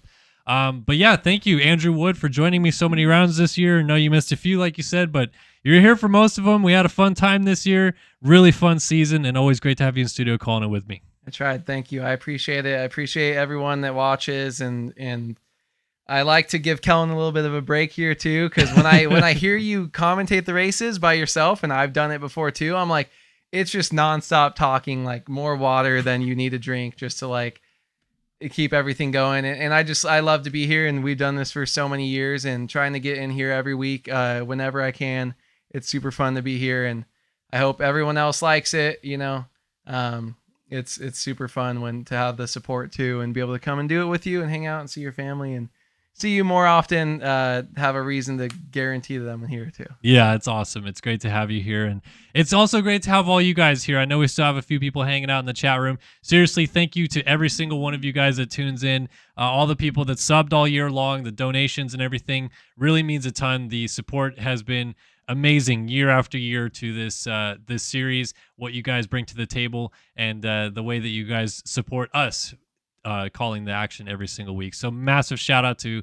S1: But yeah, thank you, Andrew Wood, for joining me so many rounds this year. I know you missed a few, like you said, but you're here for most of them. We had a fun time this year. Really fun season, and always great to have you in studio calling it with me.
S2: I tried. Thank you. I appreciate it. I appreciate everyone that watches, and I like to give Kellen a little bit of a break here too, because when I hear you commentate the races by yourself, and I've done it before too, I'm like, it's just nonstop talking, like more water than you need to drink just to like keep everything going. And I love to be here, and we've done this for so many years, and trying to get in here every week whenever I can. It's super fun to be here, and I hope everyone else likes it. It's super fun to have the support too, and be able to come and do it with you and hang out and see your family and see you more often, have a reason to guarantee that I'm here too.
S1: Yeah, it's awesome. It's great to have you here. And it's also great to have all you guys here. I know we still have a few people hanging out in the chat room. Seriously, thank you to every single one of you guys that tunes in. All the people that subbed all year long, the donations and everything really means a ton. The support has been amazing year after year to this series, what you guys bring to the table, and the way that you guys support us calling the action every single week. So massive shout out to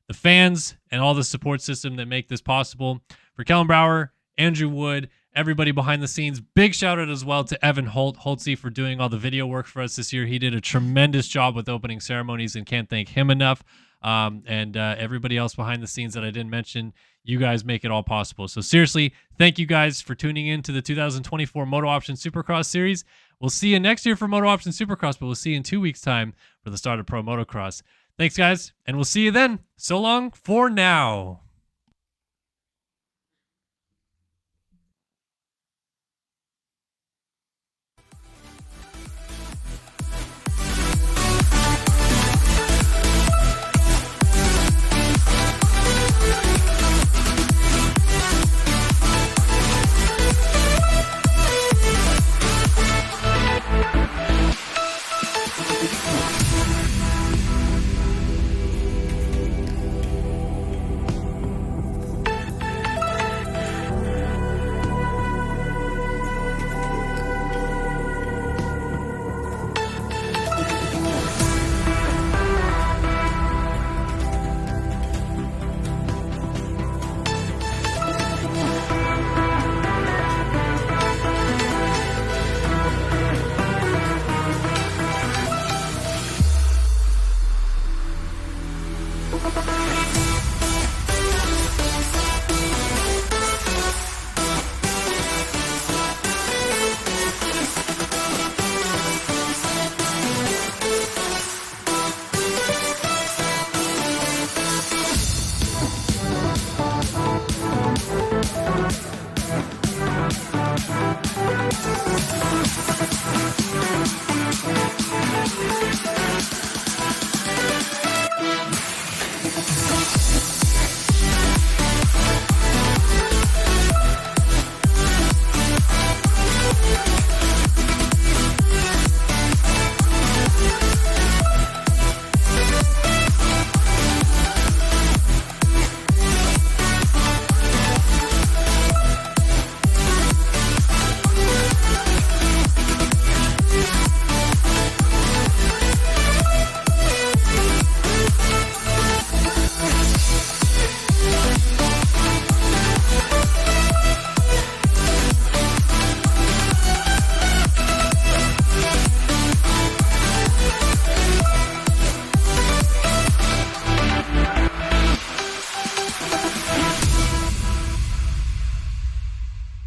S1: the fans and all the support system that make this possible. For Kellen Brower, Andrew Wood, everybody behind the scenes, big shout out as well to Evan Holtzy for doing all the video work for us this year. He did a tremendous job with opening ceremonies, and can't thank him enough. And everybody else behind the scenes that I didn't mention, you guys make it all possible. So seriously, thank you guys for tuning in to the 2024 MotoOption Supercross series. We'll see you next year for MotoOption Supercross, but we'll see you in 2 weeks' time for the start of Pro Motocross. Thanks, guys, and we'll see you then. So long for now.